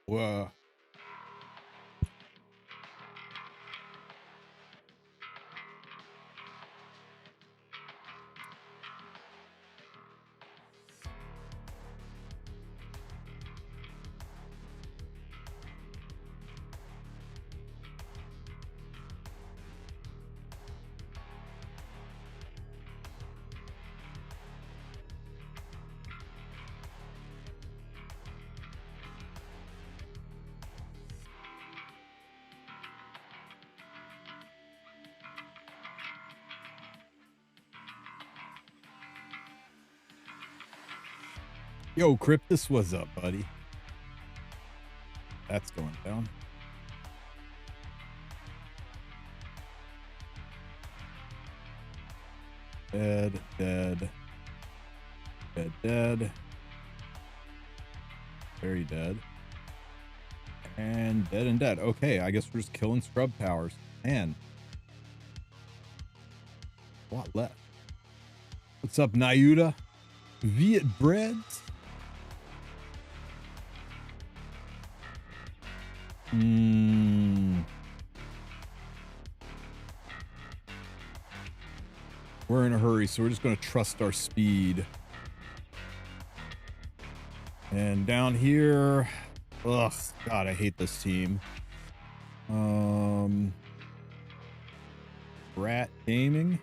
Whoa. Yo, Cryptus, what's up, buddy? That's going down. Dead, dead, dead, dead. Very dead. And dead and dead. Okay, I guess we're just killing scrub towers. Man. A lot left. What's up, Nayuda? Viet breads? We're in a hurry, so we're just going to trust our speed. And down here, ugh, God, I hate this team. Rat Gaming.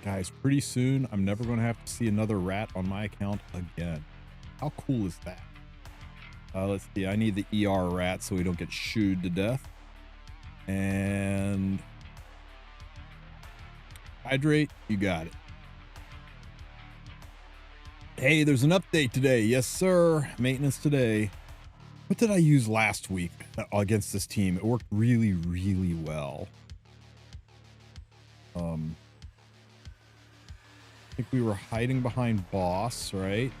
Guys, pretty soon, I'm never going to have to see another rat on my account again. How cool is that? Let's see. I need the ER rat so we don't get shooed to death. And hydrate, you got it. Hey, there's an update today. Yes, sir. Maintenance today. What did I use last week against this team? It worked really, really well. I think we were hiding behind boss, right?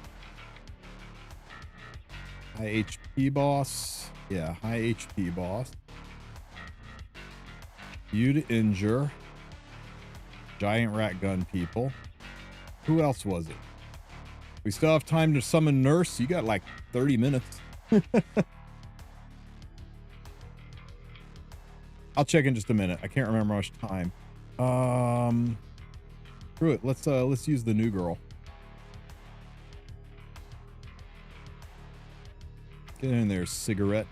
High HP boss. Yeah, high HP boss. You to injure. Giant rat gun people. Who else was it? We still have time to summon nurse. You got like 30 minutes. I'll check in just a minute. I can't remember how much time. Screw it. Let's use the new girl. Get in there, cigarette.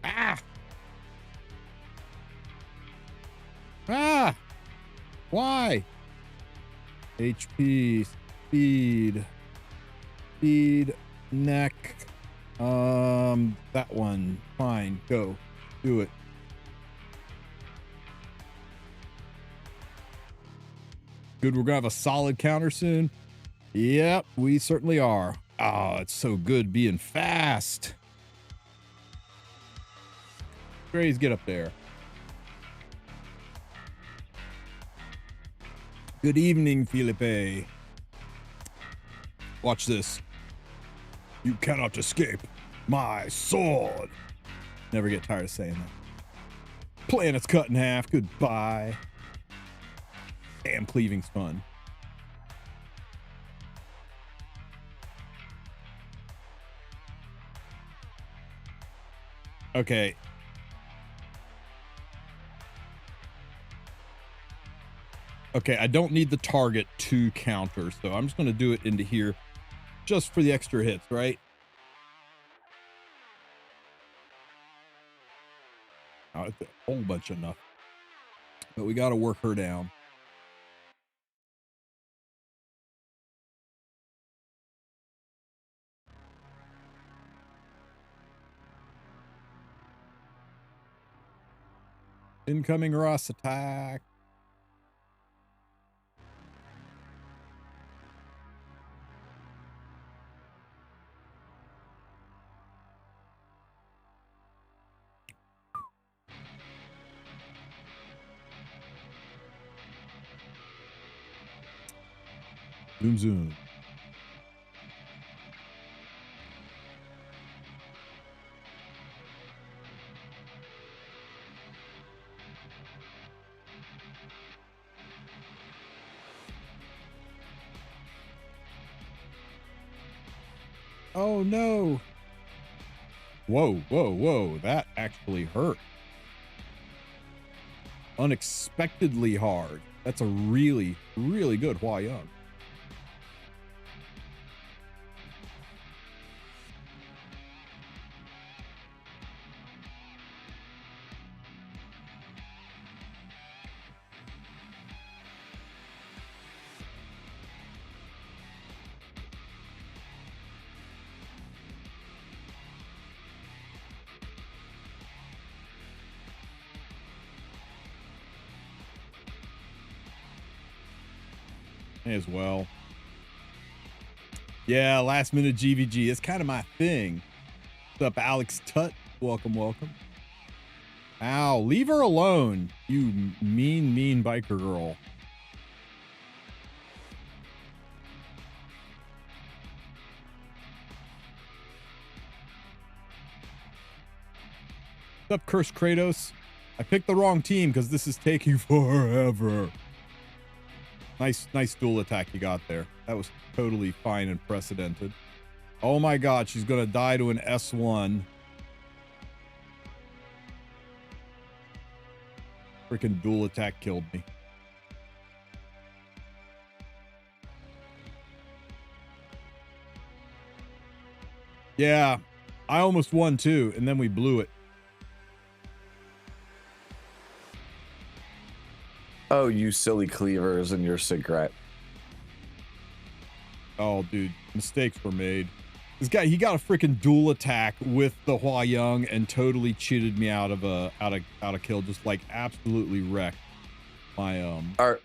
Ah! Ah! Why? HP, speed, neck. That one. Fine. Go. Do it. Good. We're gonna have a solid counter soon. Yep, we certainly are. Oh, it's so good being fast. Grays, get up there. Good evening, Felipe. Watch this. You cannot escape my sword. Never get tired of saying that. Planet's cut in half. Goodbye. Damn, cleaving's fun. Okay. Okay, I don't need the target to counter, so I'm just going to do it into here just for the extra hits, right? Oh, it's a whole bunch enough. But we got to work her down. Incoming Ross attack. Zoom, zoom. Oh no. Whoa, whoa, whoa. That actually hurt. Unexpectedly hard. That's a really, really good Hua Young. As well. Yeah, last minute GVG. It's kind of my thing. What's up, Alex Tut? Welcome, welcome. Ow, leave her alone, you mean biker girl. What's up, Curse Kratos? I picked the wrong team because this is taking forever. Nice dual attack you got there. That was totally fine and precedented. Oh my god, she's gonna die to an S1. Freaking dual attack killed me. Yeah, I almost won too, and then we blew it. Oh, you silly cleavers and your cigarette. Oh, dude, mistakes were made. This guy, he got a freaking dual attack with the Hua Young and totally cheated me out of a kill. Just like absolutely wrecked my All right.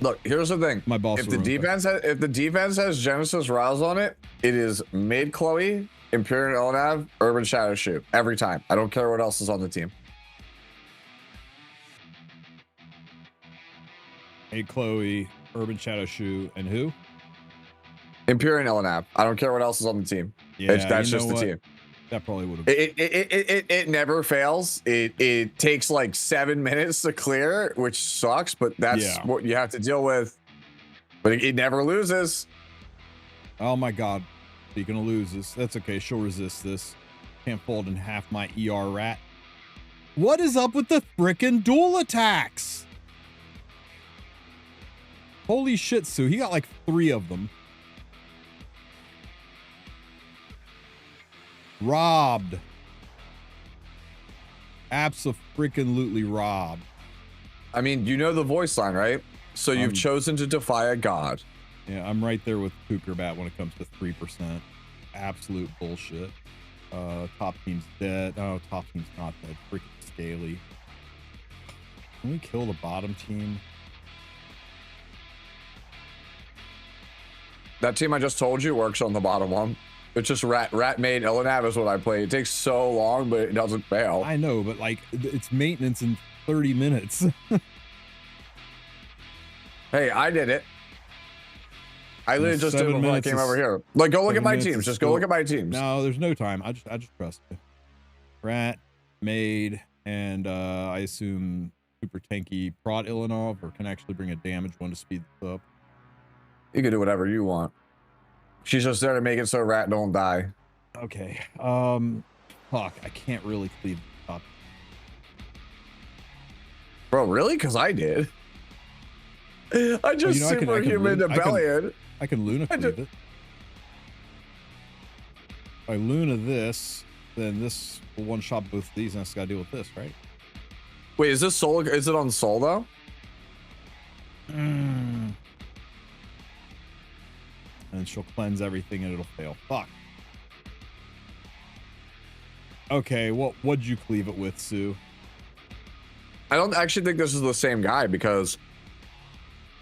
Look, here's the thing. My boss. If the defense has Genesis Rouse on it, it is mid Chloe, Imperial Elnav, Urban Shadow Shoot every time. I don't care what else is on the team. Hey, Chloe, Urban Shadow Shoe, and who? Imperial Elnav. I don't care what else is on the team. Yeah, that's just the team. That probably would have. It never fails. It takes like 7 minutes to clear, which sucks, but that's what you have to deal with. But it never loses. Oh my god, speaking of loses, that's okay. She'll resist this. Can't fold in half my ER rat. What is up with the frickin' dual attacks? Holy shit, Sue. He got like 3 of them. Robbed. Abso-freaking-lutely robbed. I mean, you know the voice line, right? So you've chosen to defy a god. Yeah, I'm right there with Kukerbat when it comes to 3%. Absolute bullshit. Top team's dead. Oh, top team's not dead. Freaking scaly. Can we kill the bottom team? That team I just told you works on the bottom one. It's just rat made Elnav is what I play. It takes so long, but it doesn't fail. I know, but like it's maintenance in 30 minutes. Hey, I did it. I literally just did it before I came over here. Like, go look at my teams. Just go look at my teams. No, there's no time. I just trust you. Rat, Maid, and I assume super tanky Prot Ilanov, or can actually bring a damage one to speed this up. You can do whatever you want. She's just there to make it so Rat don't die. Okay. Fuck, I can't really cleave the top. Bro, really? Because I did. I just superhuman rebellion. I can Luna cleave it. If I Luna this, then this will one-shot both these, and I just gotta deal with this, right? Wait, is this soul? Is it on soul though? And she'll cleanse everything and it'll fail. Fuck. Okay, what'd you cleave it with, Sue? I don't actually think this is the same guy because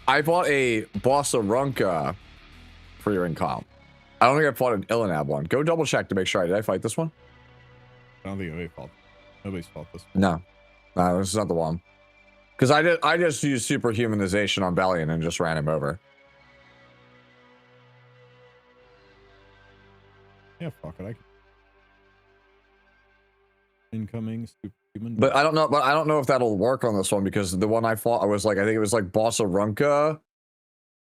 I bought a Bossa Runka for your income. I don't think I fought an Ilanab one. Go double check to make sure. Did I fight this one? I don't think nobody's fought this one. No, this is not the one. Because I just used superhumanization on Bellion and just ran him over. Yeah, fuck it. Incoming superhuman. But I don't know if that'll work on this one because the one I fought, I think it was like Bossa Runka.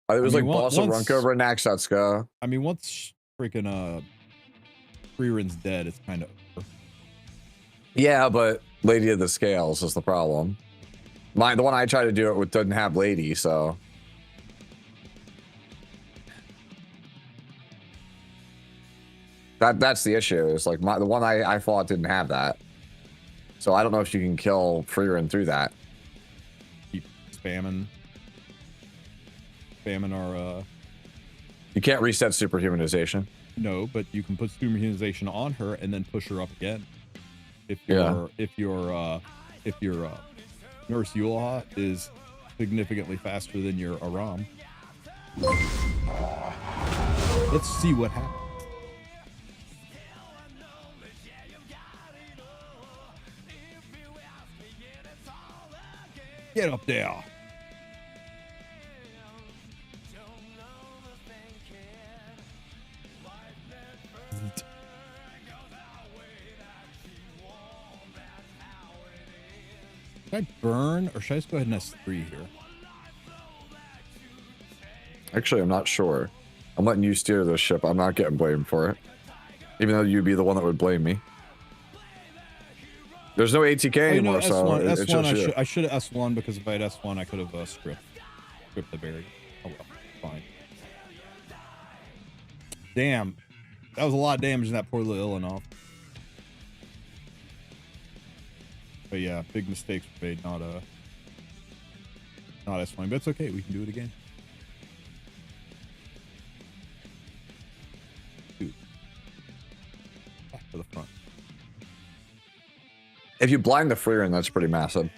It was like Bossa Runka over Naxatska. I mean, once freaking Freeren's dead, it's kind of over. Yeah, but Lady of the Scales is the problem. The one I tried to do it with doesn't have Lady, so. That's the issue. It's like the one I fought didn't have that. So I don't know if you can kill Freeren through that. Keep spamming our You can't reset superhumanization. No, but you can put superhumanization on her and then push her up again. If your Nurse Yulaha is significantly faster than your Aram. Let's see what happens. Get up there. Should I burn or should I just go ahead and S3 here? Actually, I'm not sure. I'm letting you steer this ship. I'm not getting blamed for it. Even though you'd be the one that would blame me. There's no ATK anymore, S1, so S1 I should have S1 because if I had S1, I could have script the barrier. Oh well, fine. Damn, that was a lot of damage in that poor little Ilanov. But yeah, big mistakes were made. Not S1, but it's okay. We can do it again. Dude, back to the front. If you blind the Freeren, that's pretty massive.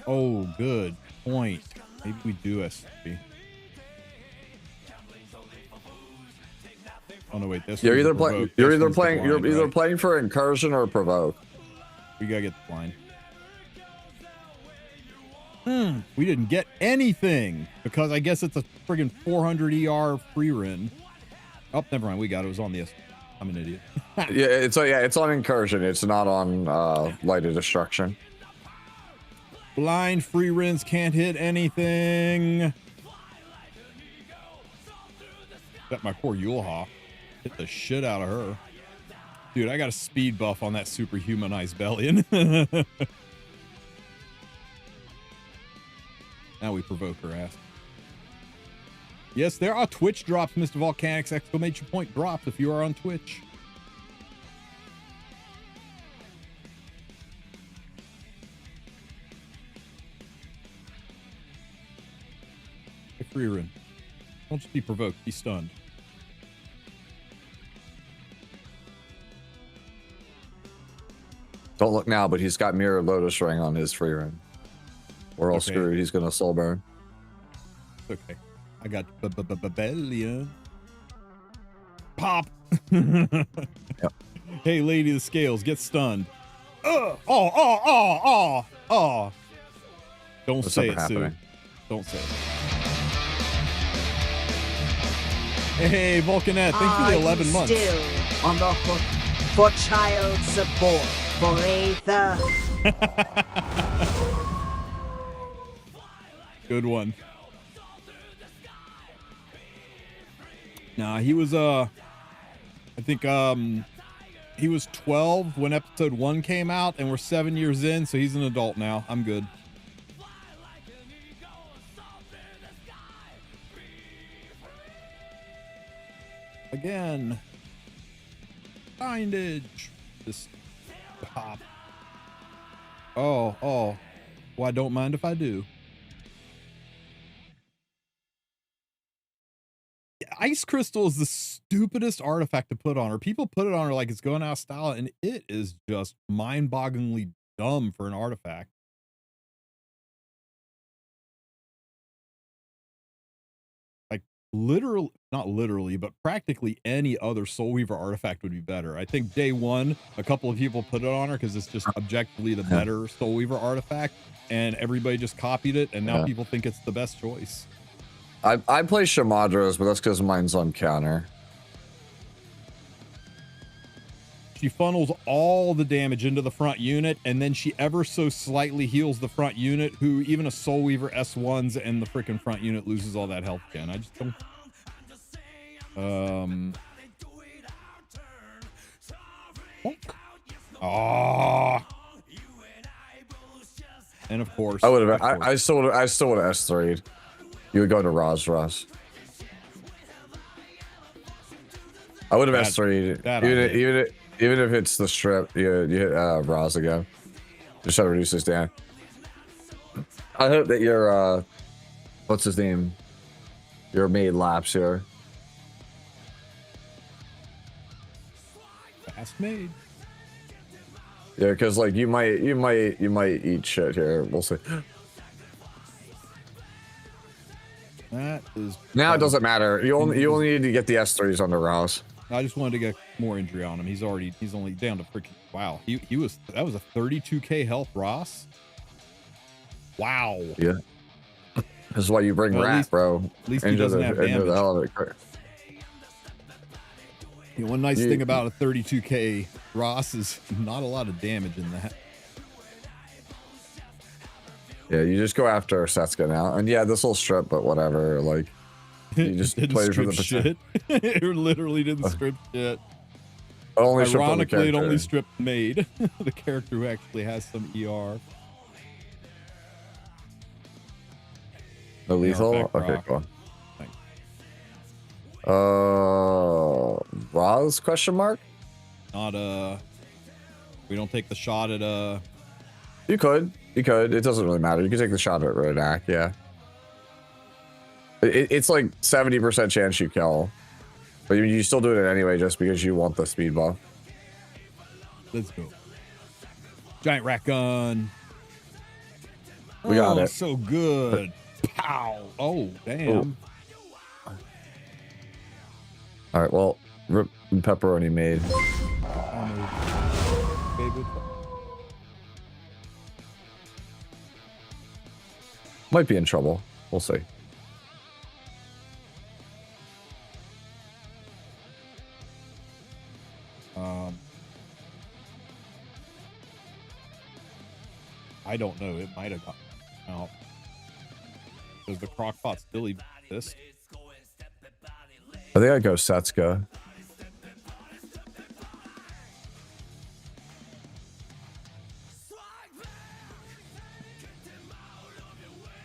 Oh, good point. Maybe we do S3. Oh no, wait. This you're either playing for incursion or provoke. We gotta get the blind. We didn't get anything because I guess it's a friggin' 400 ER Freeren. Oh, never mind. We got it. It was on the S. I'm an idiot. Yeah, it's on incursion. It's not on light of destruction. Blind Freerens can't hit anything. Except my poor Yulha. Hit the shit out of her. Dude, I got a speed buff on that superhumanized Bellion. Now we provoke her ass. Yes, there are Twitch drops, Mr. Volcanics! Exclamation point drops if you are on Twitch. Hey, Freeren. Don't just be provoked, be stunned. Don't look now, but he's got Mirror Lotus Ring on his Freeren. We're all screwed. He's gonna soul burn. Okay. I got Bellion. Pop. Yep. Hey, Lady of the Scales, get stunned. Oh. Don't say it, Sue. Don't say it. Hey, Vulcanette, thanks for the 11 months. Still on the hook for child support for Aether. Good one. Nah, he was I think he was 12 when episode 1 came out, and we're 7 years in, so he's an adult now. I'm good. Again. Bindage. Just pop. Oh. Well, I don't mind if I do. Ice Crystal is the stupidest artifact to put on her. People put it on her like it's going out of style, and it is just mind-bogglingly dumb for an artifact. Like, not literally, but practically any other Soul Weaver artifact would be better. I think day one, a couple of people put it on her because it's just objectively the better Soul Weaver artifact, and everybody just copied it, and now people think it's the best choice. I play Shamadras, but that's because mine's on counter. She funnels all the damage into the front unit, and then she ever so slightly heals the front unit, who even a Soul Weaver S1s and the freaking front unit loses all that health again. I just don't... Oh. And of course, I would have. I still would have S3'd. You would go to Roz. I would have S3'd. Even if it's the strip, you hit Roz again. Just try to reduce this down. I hope that your what's his name? Your maid laps here. Fast made. Yeah, because like you might eat shit here. We'll see. That is. Now it doesn't matter. You only need to get the S3s on the Roz. I just wanted to get more injury on him. He's only down to freaking. Wow. That was a 32k health Ross. Wow. Yeah. This is why you bring Rat, bro. At least he doesn't have damage. The hell of it. One nice thing about a 32k Ross is not a lot of damage in that. Yeah, you just go after Setsuka now. And yeah, this will strip, but whatever. Like, you just play for the shit. It literally didn't strip shit. Ironically, it only stripped Maid, the character who actually has some ER. No lethal? Okay, cool. Roz question mark? Not we don't take the shot at You could. It doesn't really matter. You can take the shot at Rodak, yeah. It's like 70% chance you kill. But you still do it anyway just because you want the speed buff. Let's go. Giant rat gun. We got it. So good. Pow. Oh, damn. Ooh. All right, well, rip pepperoni made. Might be in trouble. We'll see. I don't know. It might have gotten out. Does the crockpot still exist? I think I'd go Setsuka.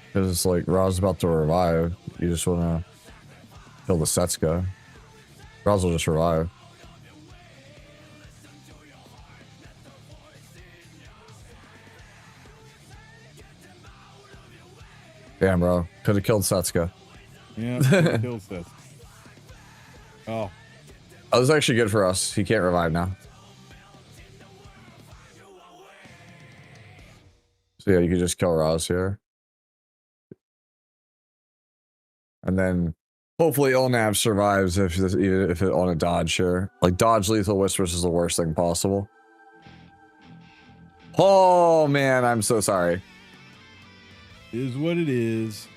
Because it's like Ra's about to revive. You just want to kill the Setsuka. Ra's will just revive. Damn, bro. Could have killed Setsuka. Yeah, killed Setsuka. Oh. That was actually good for us. He can't revive now. So yeah, you could just kill Ra's here. And then hopefully Ilnav survives if it on a dodge here. Like dodge lethal whispers is the worst thing possible. Oh man, I'm so sorry. It is what it is.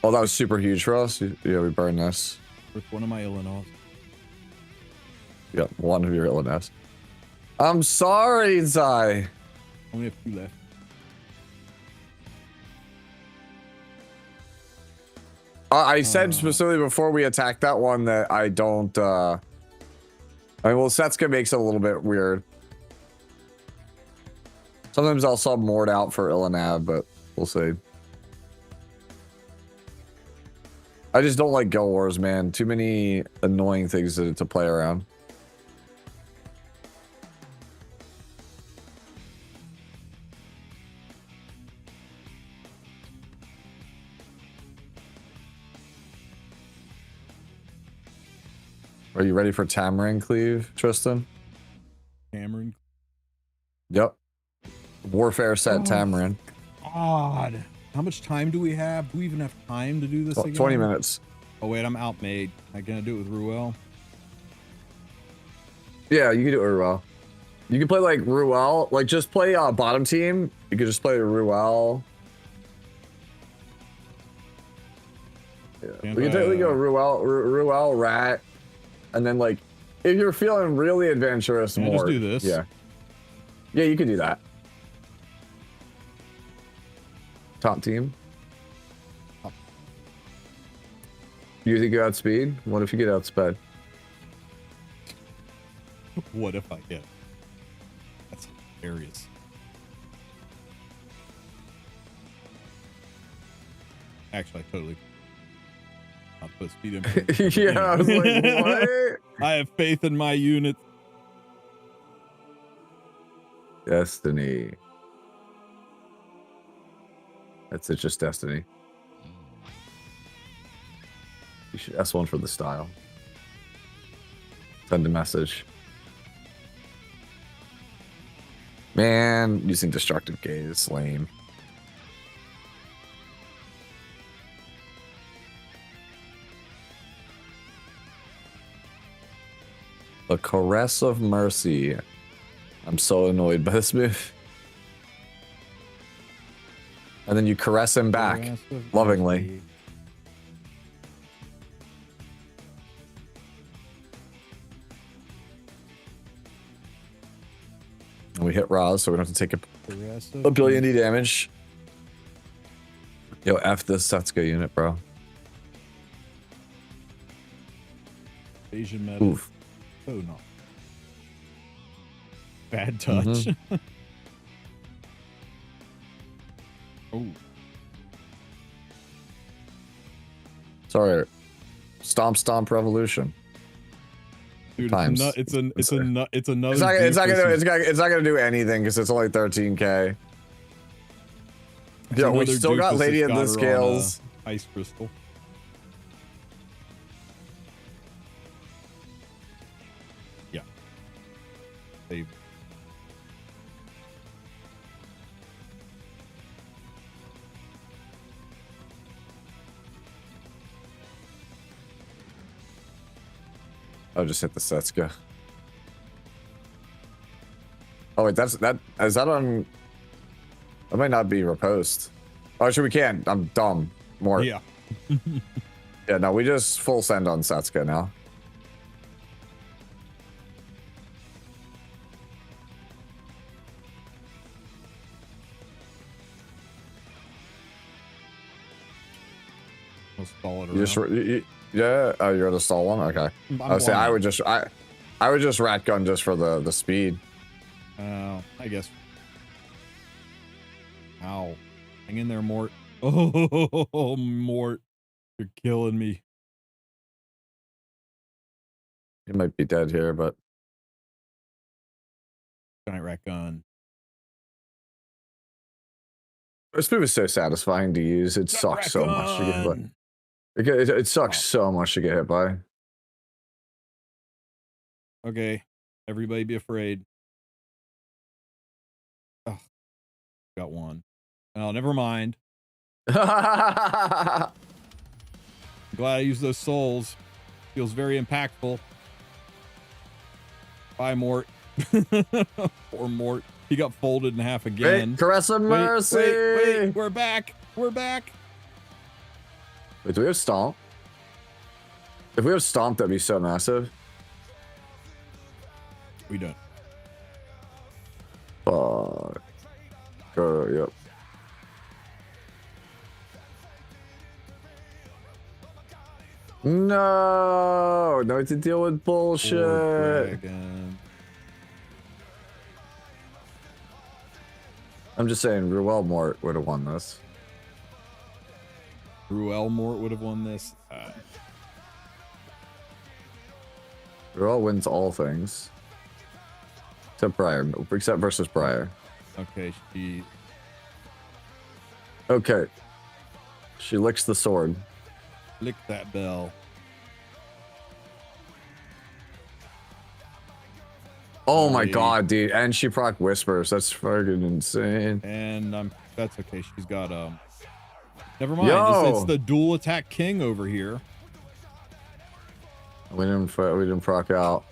Oh, that was super huge for us. Yeah, we burned this. With one of my Illinois. Yeah, one of your Illinois. I'm sorry, Zai. Only have 2 left. I said specifically before we attacked that one that I don't, I mean, well, Setsuka makes it a little bit weird. Sometimes I'll sub Mord out for Ilnav, but we'll see. I just don't like Go Wars, man. Too many annoying things to play around. Are you ready for Tamarin Cleave, Tristen? Tamarin? Yep. Warfare set Tamarin. God. How much time do we have? Do we even have time to do this again? 20 minutes. Oh, wait, I'm outmade. I'm going to do it with Ruel. Yeah, you can do it Ruel. You can play like Ruel. Like just play bottom team. You could just play Ruel. Yeah. We can technically go Ruel, Rat. And then like, if you're feeling really adventurous, Can I just do this? Yeah. Yeah, you can do that. Top team. You think you outspeed? What if you get outsped? What if I get? That's hilarious. Actually, I totally. I'll put speed in. Yeah, I was like, what? I have faith in my unit. Destiny. That's it, just Destiny. You should S1 for the style. Send a message. Man, using destructive gaze, lame. The caress of mercy. I'm so annoyed by this move. And then you caress him back, lovingly. And we hit Roz, so we don't have to take a billion D damage. Yo, F this Setsuka unit, bro. Asian meta. Oof. Oh no. Bad touch. Oh. Sorry. Stomp revolution. Dude, Times. it's another. It's not gonna do anything because it's only 13k. Yeah, we still got Lady of the Scales. Ice crystal. Yeah. Save. I'll just hit the Setsuka. Oh wait, is that on? That might not be repost. Oh, actually we can. I'm dumb. More. Yeah. Yeah, no, we just full send on Setsuka now. We'll stall it You yeah. Oh, you're gonna stall one. Okay. I would say I would just rat gun just for the speed. I guess. Ow. Hang in there, Mort. Oh, Mort. You're killing me. He might be dead here, but Giant rat gun. this move is so satisfying to use. It sucks so much to get hit by. It sucks so much to get hit by. Okay. Everybody be afraid. Oh, got one. Oh, never mind. Glad I used those souls. Feels very impactful. Bye, Mort. Poor Mort. He got folded in half again. Wait, caress of mercy. Wait. We're back. We're back. Wait, do we have Stomp? If we have Stomp, that'd be so massive. We don't. Fuck. Yep. No, no to deal with bullshit. I'm just saying, Ruel Mort would have won this. Ruel Mort would have won this. Ruel wins all things. Except Briar. Except versus Briar. Okay, she... Okay. She licks the sword. Lick that bell. Oh my god, dude. And she proc whispers. That's fucking insane. And that's okay. She's got never mind. Yo! It's the dual attack king over here. We didn't proc out.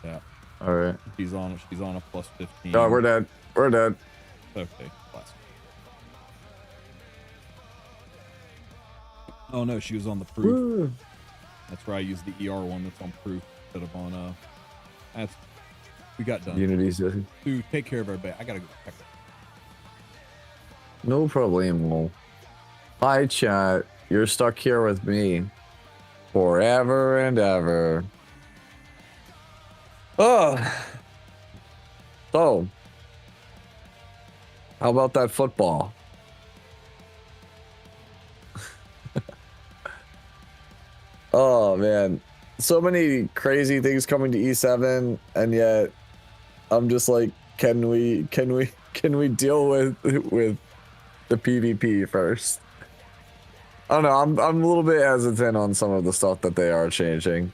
Yeah. Alright. She's on a plus 15. Oh, we're dead. We're dead. Okay. Classic. Oh no, she was on the proof. Woo. That's where I used the ER one that's on proof instead of on that's we got done. Unity's Dude, take care of everybody. I gotta go check. No problemo. Bye, chat. You're stuck here with me forever and ever. Oh. So, how about that football? Oh man, so many crazy things coming to E7, and yet I'm just like, can we deal with the PvP first? I don't know. I'm a little bit hesitant on some of the stuff that they are changing.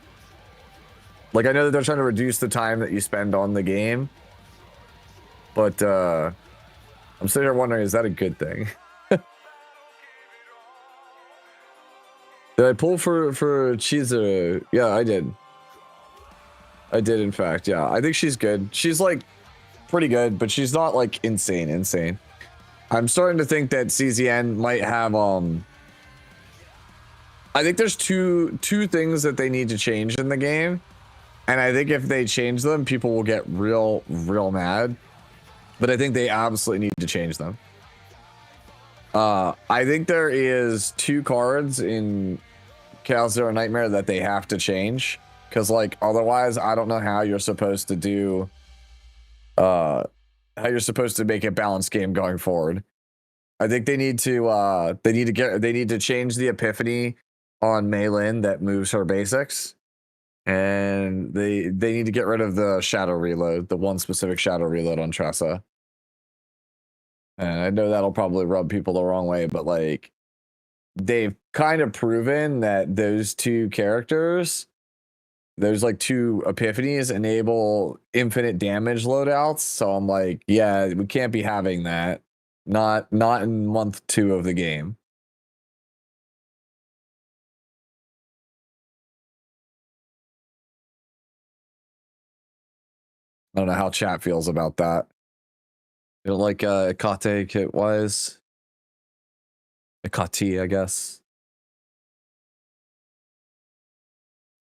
Like, I know that they're trying to reduce the time that you spend on the game, but I'm sitting here wondering, is that a good thing? Did I pull for Chizuru? Yeah, I did. I did, in fact. Yeah, I think she's good. She's like pretty good, but she's not like insane. I'm starting to think that CZN might have I think there's two things that they need to change in the game, and I think if they change them, people will get real mad. But I think they absolutely need to change them. I think there is 2 cards in Chaos Zero Nightmare that they have to change, because like otherwise I don't know how you're supposed to do how you're supposed to make a balanced game going forward. I think they need to change the epiphany on Maylin that moves her basics, and they need to get rid of the shadow reload, the one specific shadow reload on Tressa. And I know that'll probably rub people the wrong way, but like, they've kind of proven that those 2 characters, those like 2 epiphanies, enable infinite damage loadouts. So I'm like, yeah, we can't be having that. Not in month 2 of the game. I don't know how chat feels about that. You don't like Ikate Kit Wise? Ikati, I guess.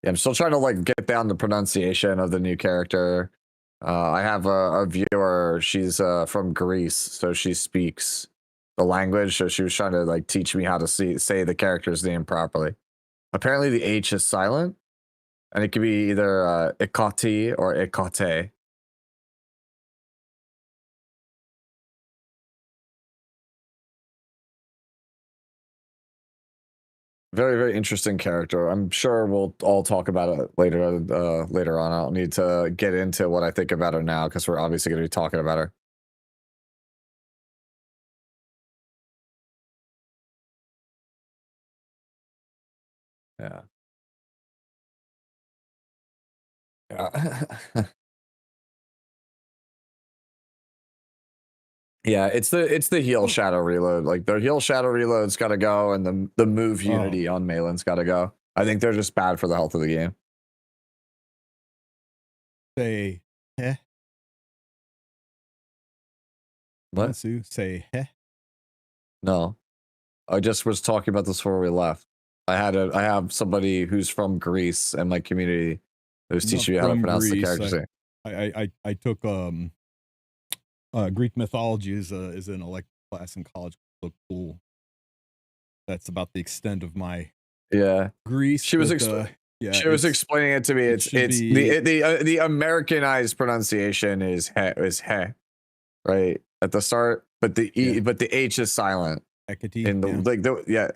Yeah, I'm still trying to like get down the pronunciation of the new character. I have a viewer. She's from Greece, so she speaks the language. So she was trying to like teach me how to say the character's name properly. Apparently, the H is silent, and it could be either Ikati or Ikate. Very interesting character. I'm sure we'll all talk about it later on. I don't need to get into what I think about her now, because we're obviously going to be talking about her. Yeah. Yeah. Yeah, it's the heal shadow reload. Like, their heal shadow reload's got to go, and the move unity on Malin's got to go. I think they're just bad for the health of the game. Say heh. What? Sue, say heh. No, I just was talking about this before we left. I have somebody who's from Greece in my community who's teaching me how to pronounce the character's name. I took Greek mythology is an elective class in college. So cool. That's about the extent of my Greece. She was explaining it to me. It's the Americanized pronunciation is he, right at the start, but the H is silent. Ekati, in the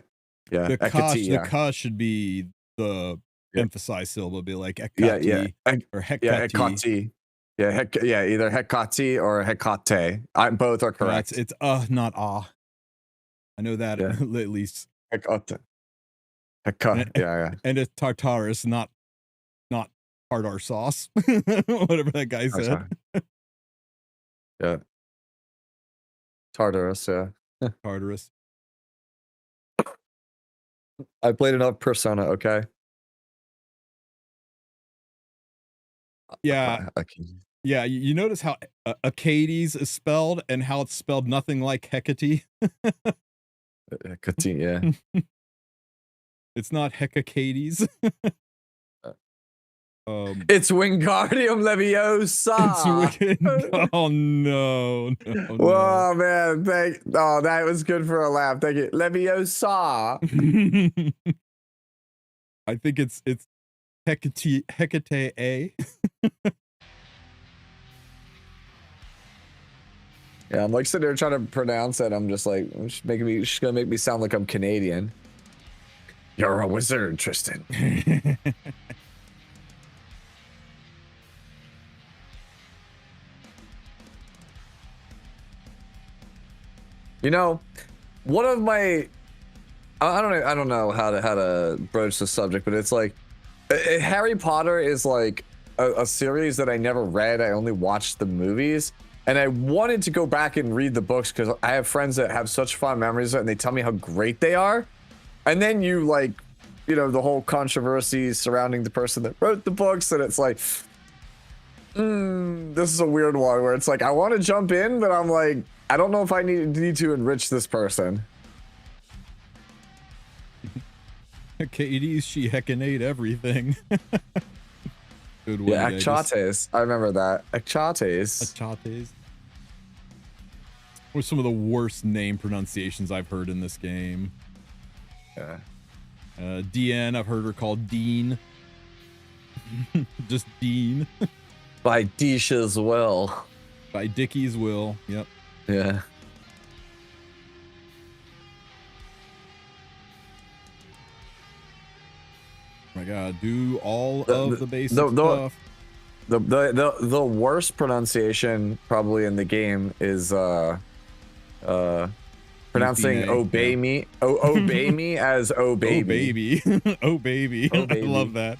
the ka should be the emphasized syllable, be like ekati or hekati. Either hekati or hekate. Both are correct. It's not ah. I know that at least. Hekate. And it's tartarus, not tartar sauce. Whatever that guy said. Yeah. Tartarus, yeah. Tartarus. I played enough Persona, okay? Yeah. Yeah, you notice how Acades is spelled and how it's spelled nothing like Hecate? Hecate, yeah. It's not Hecacades. It's Wingardium Leviosa. It's wicked. Oh no, no, Whoa, man! that was good for a laugh. Thank you, Leviosa. no. I think it's Hecate A. Yeah, I'm like sitting there trying to pronounce it. I'm just like, she's gonna make me sound like I'm Canadian. You're a wizard, Tristen. You know, one of my, I don't know how to broach the subject, but it's like, Harry Potter is like a series that I never read. I only watched the movies, and I wanted to go back and read the books because I have friends that have such fond memories of it, and they tell me how great they are. And then you like, you know, the whole controversy surrounding the person that wrote the books, and it's like, this is a weird one where it's like I want to jump in, but I'm like, I don't know if I need to enrich this person. Katie's she heckinate everything. Good one. Yeah, Achates. I remember that. Achates. Achates. What are some of the worst name pronunciations I've heard in this game? Yeah. DN, I've heard her called Dean. Just Dean. By Disha's Will. By Dickie's Will. Yep. Yeah. Oh my God, do all of the basic stuff. The worst pronunciation probably in the game is pronouncing obey me. Obey me as oh baby. Oh baby. Oh baby. I love that.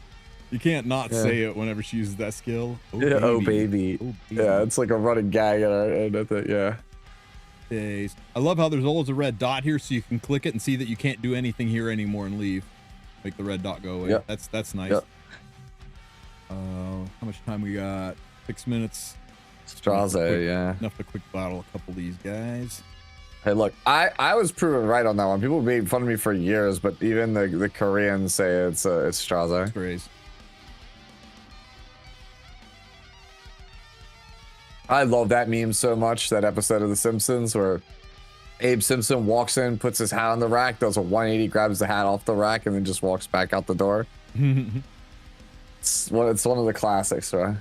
You can't not say it whenever she uses that skill. Oh, yeah, baby. Oh baby. Oh, baby. Yeah, it's like a running gag and I think, yeah. I love how there's always a red dot here, so you can click it and see that you can't do anything here anymore and leave. Make the red dot go away. Yep. That's nice. Yep. How much time we got? 6 minutes. Straze, yeah. Enough to quick battle a couple of these guys. Hey, look, I was proven right on that one. People made fun of me for years, but even the Koreans say it's Straze. Straze. I love that meme so much, that episode of The Simpsons where Abe Simpson walks in, puts his hat on the rack, does a 180, grabs the hat off the rack, and then just walks back out the door. It's one of the classics, right?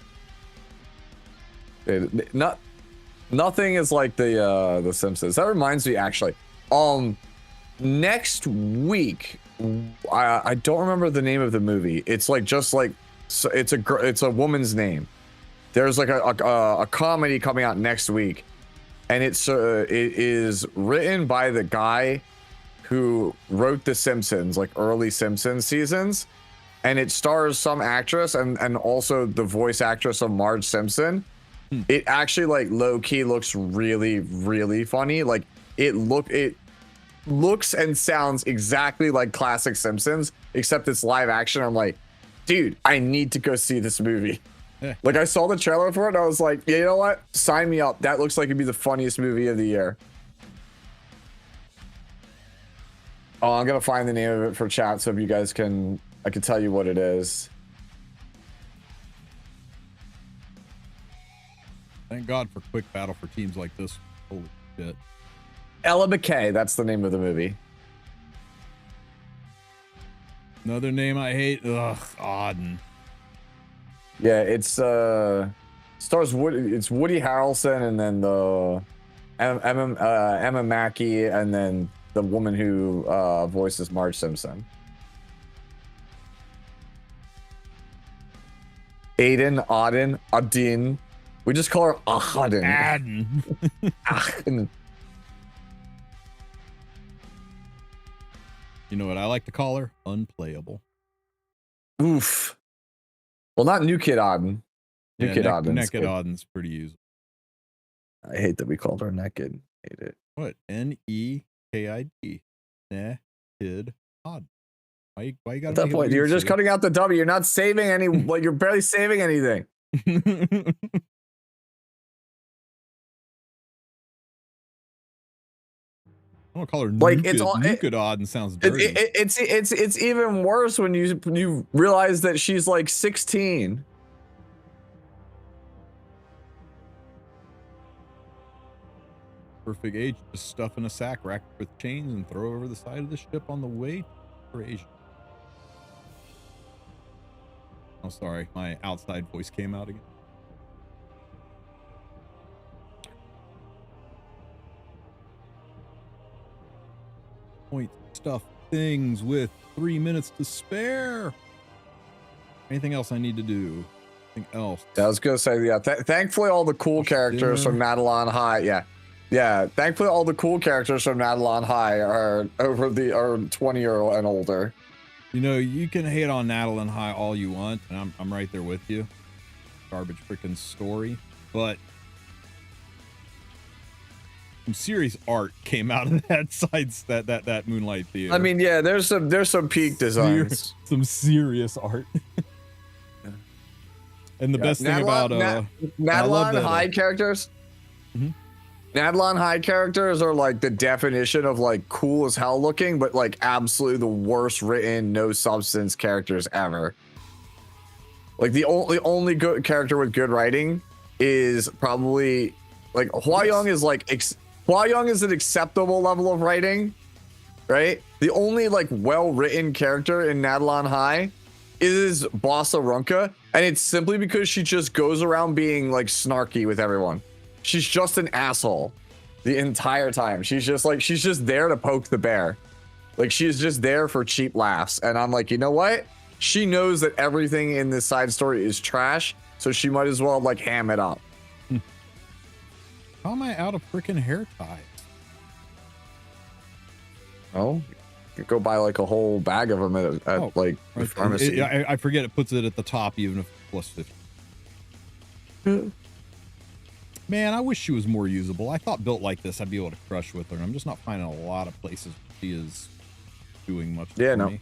Nothing is like the Simpsons. That reminds me, actually, next week, I don't remember the name of the movie. It's like it's a woman's name. There's like a comedy coming out next week, and it is written by the guy who wrote The Simpsons, like early Simpsons seasons, and it stars some actress and also the voice actress of Marge Simpson. It actually like low key looks really, really funny. Like it looks and sounds exactly like classic Simpsons, except it's live action. I'm like, dude, I need to go see this movie. Like I saw the trailer for it and I was like, yeah, you know what? Sign me up. That looks like it'd be the funniest movie of the year. Oh, I'm gonna find the name of it for chat so if you guys I can tell you what it is. Thank God for quick battle for teams like this. Holy shit. Ella McKay, that's the name of the movie. Another name I hate. Ugh, Auden. Yeah, it's stars it's Woody Harrelson and then the Emma Mackey and then the woman who voices Marge Simpson. Auden. We just call her Aden. Aden. You know what I like to call her? Unplayable. Oof. Well, not New Kid Auden. Kid Auden. Naked Auden's pretty usable. I hate that we called her naked. Hate it. What? N-E-K-I-D. Naked Auden. Why you got at that point? You're just cutting out the W. You're not saving any. Well, you're barely saving anything. I don't call her Like, Nuked. it's all Nukedod sounds dirty. it's even worse when you realize that she's like 16. Perfect age. Just stuff in a sack, rack it with chains, and throw over the side of the ship on the way for Asia. Oh, sorry. My outside voice came out again. Point stuff things with 3 minutes to spare. Anything else I need to do? Anything else? I was gonna say, yeah. Thankfully, all the cool characters from Nadalon High, yeah. Thankfully, all the cool characters from Nadalon High are 20 or and older. You know, you can hate on Nadalon High all you want, and I'm right there with you. Garbage freaking story, but some serious art came out of that Moonlight Theater. I mean, yeah, there's some peak designs. Some serious art. And the best thing about Nadalon High characters. Nadalon High characters are like the definition of like cool as hell looking, but like absolutely the worst written, no substance characters ever. Like the only good character with good writing is probably like Hua Young is like Hua Young is an acceptable level of writing, right? The only like well-written character in Nadalon High is Bossa Runka, and it's simply because she just goes around being like snarky with everyone. She's just an asshole the entire time. She's just there to poke the bear. Like, she's just there for cheap laughs. And I'm like, you know what? She knows that everything in this side story is trash, so she might as well like ham it up. How am I out of freaking hair ties? Oh, you could go buy like a whole bag of them at the pharmacy. I forget it puts it at the top, even if it's plus 50. Man, I wish she was more usable. I thought built like this, I'd be able to crush with her. And I'm just not finding a lot of places she is doing much for me.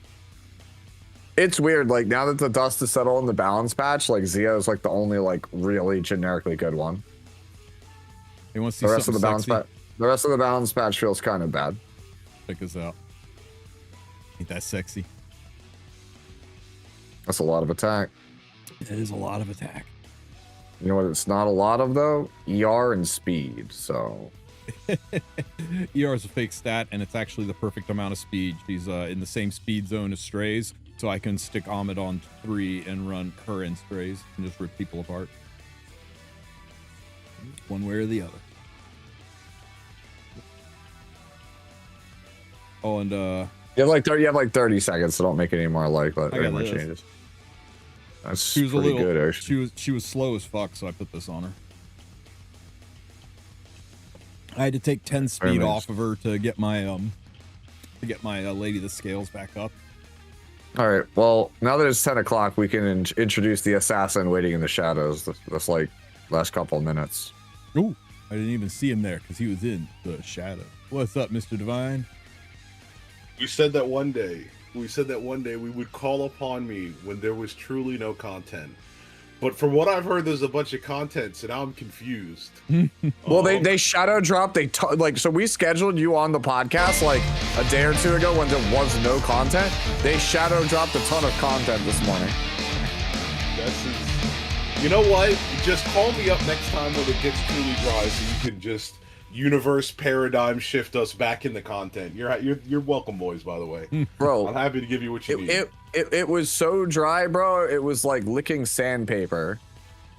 It's weird. Like, now that the dust is settled in the balance patch, like Zia is like the only like really generically good one. You want to see the rest of the balance patch? The rest of the balance patch feels kind of bad. Check this out. Ain't that sexy? That's a lot of attack. It is a lot of attack. You know what it's not a lot of, though? ER and speed, so... ER is a fake stat, and it's actually the perfect amount of speed. She's in the same speed zone as Strays, so I can stick Ahmed on 3 and run her and Strays and just rip people apart. One way or the other. Oh, and You have like 30 seconds, so don't make it any more changes. That's pretty good, actually. She was slow as fuck, so I put this on her. I had to take 10 speed off of her to get my Lady the Scales back up. All right. Well, now that it's 10 o'clock, we can introduce the assassin waiting in the shadows. That's like last couple of minutes. Ooh, I didn't even see him there because he was in the shadow. What's up, Mr. Divine? We said that one day we would call upon me when there was truly no content. But from what I've heard, there's a bunch of content, so now I'm confused. Well, they shadow dropped. So we scheduled you on the podcast like a day or two ago when there was no content. They shadow dropped a ton of content this morning. You know what? Just call me up next time when it gets truly dry, so you can just universe paradigm shift us back in the content. You're welcome, boys. By the way, bro, I'm happy to give you what you need. It was so dry, bro. It was like licking sandpaper.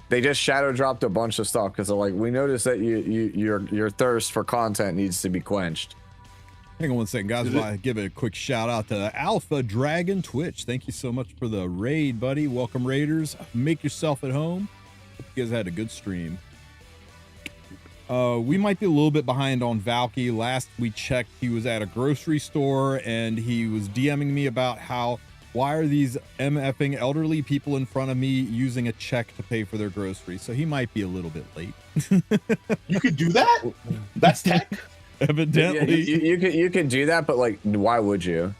They just shadow dropped a bunch of stuff because they're like, we noticed that your thirst for content needs to be quenched. Hang on one second, guys. I give a quick shout out to Alpha Dragon Twitch. Thank you so much for the raid, buddy. Welcome, Raiders. Make yourself at home. Hope you guys had a good stream. We might be a little bit behind on Valky. Last we checked, he was at a grocery store and he was DMing me about why are these MFing elderly people in front of me using a check to pay for their groceries? So he might be a little bit late. You could do that? That's tech. Evidently. You can do that, but like, why would you?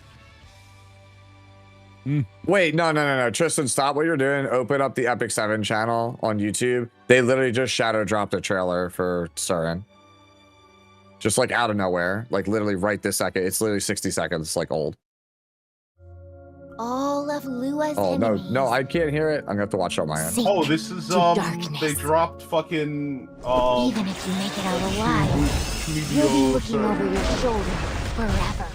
Wait, no. Tristen, stop what you're doing. Open up the Epic 7 channel on YouTube. They literally just shadow dropped a trailer for Surin. Just like out of nowhere, like literally right this second. It's literally 60 seconds, like old. All of Lua's Oh enemies. no, I can't hear it. I'm gonna have to watch it on my end. Sink Oh, this is to darkness. they dropped fucking Even if you make it out alive, you'll be looking over your shoulder forever.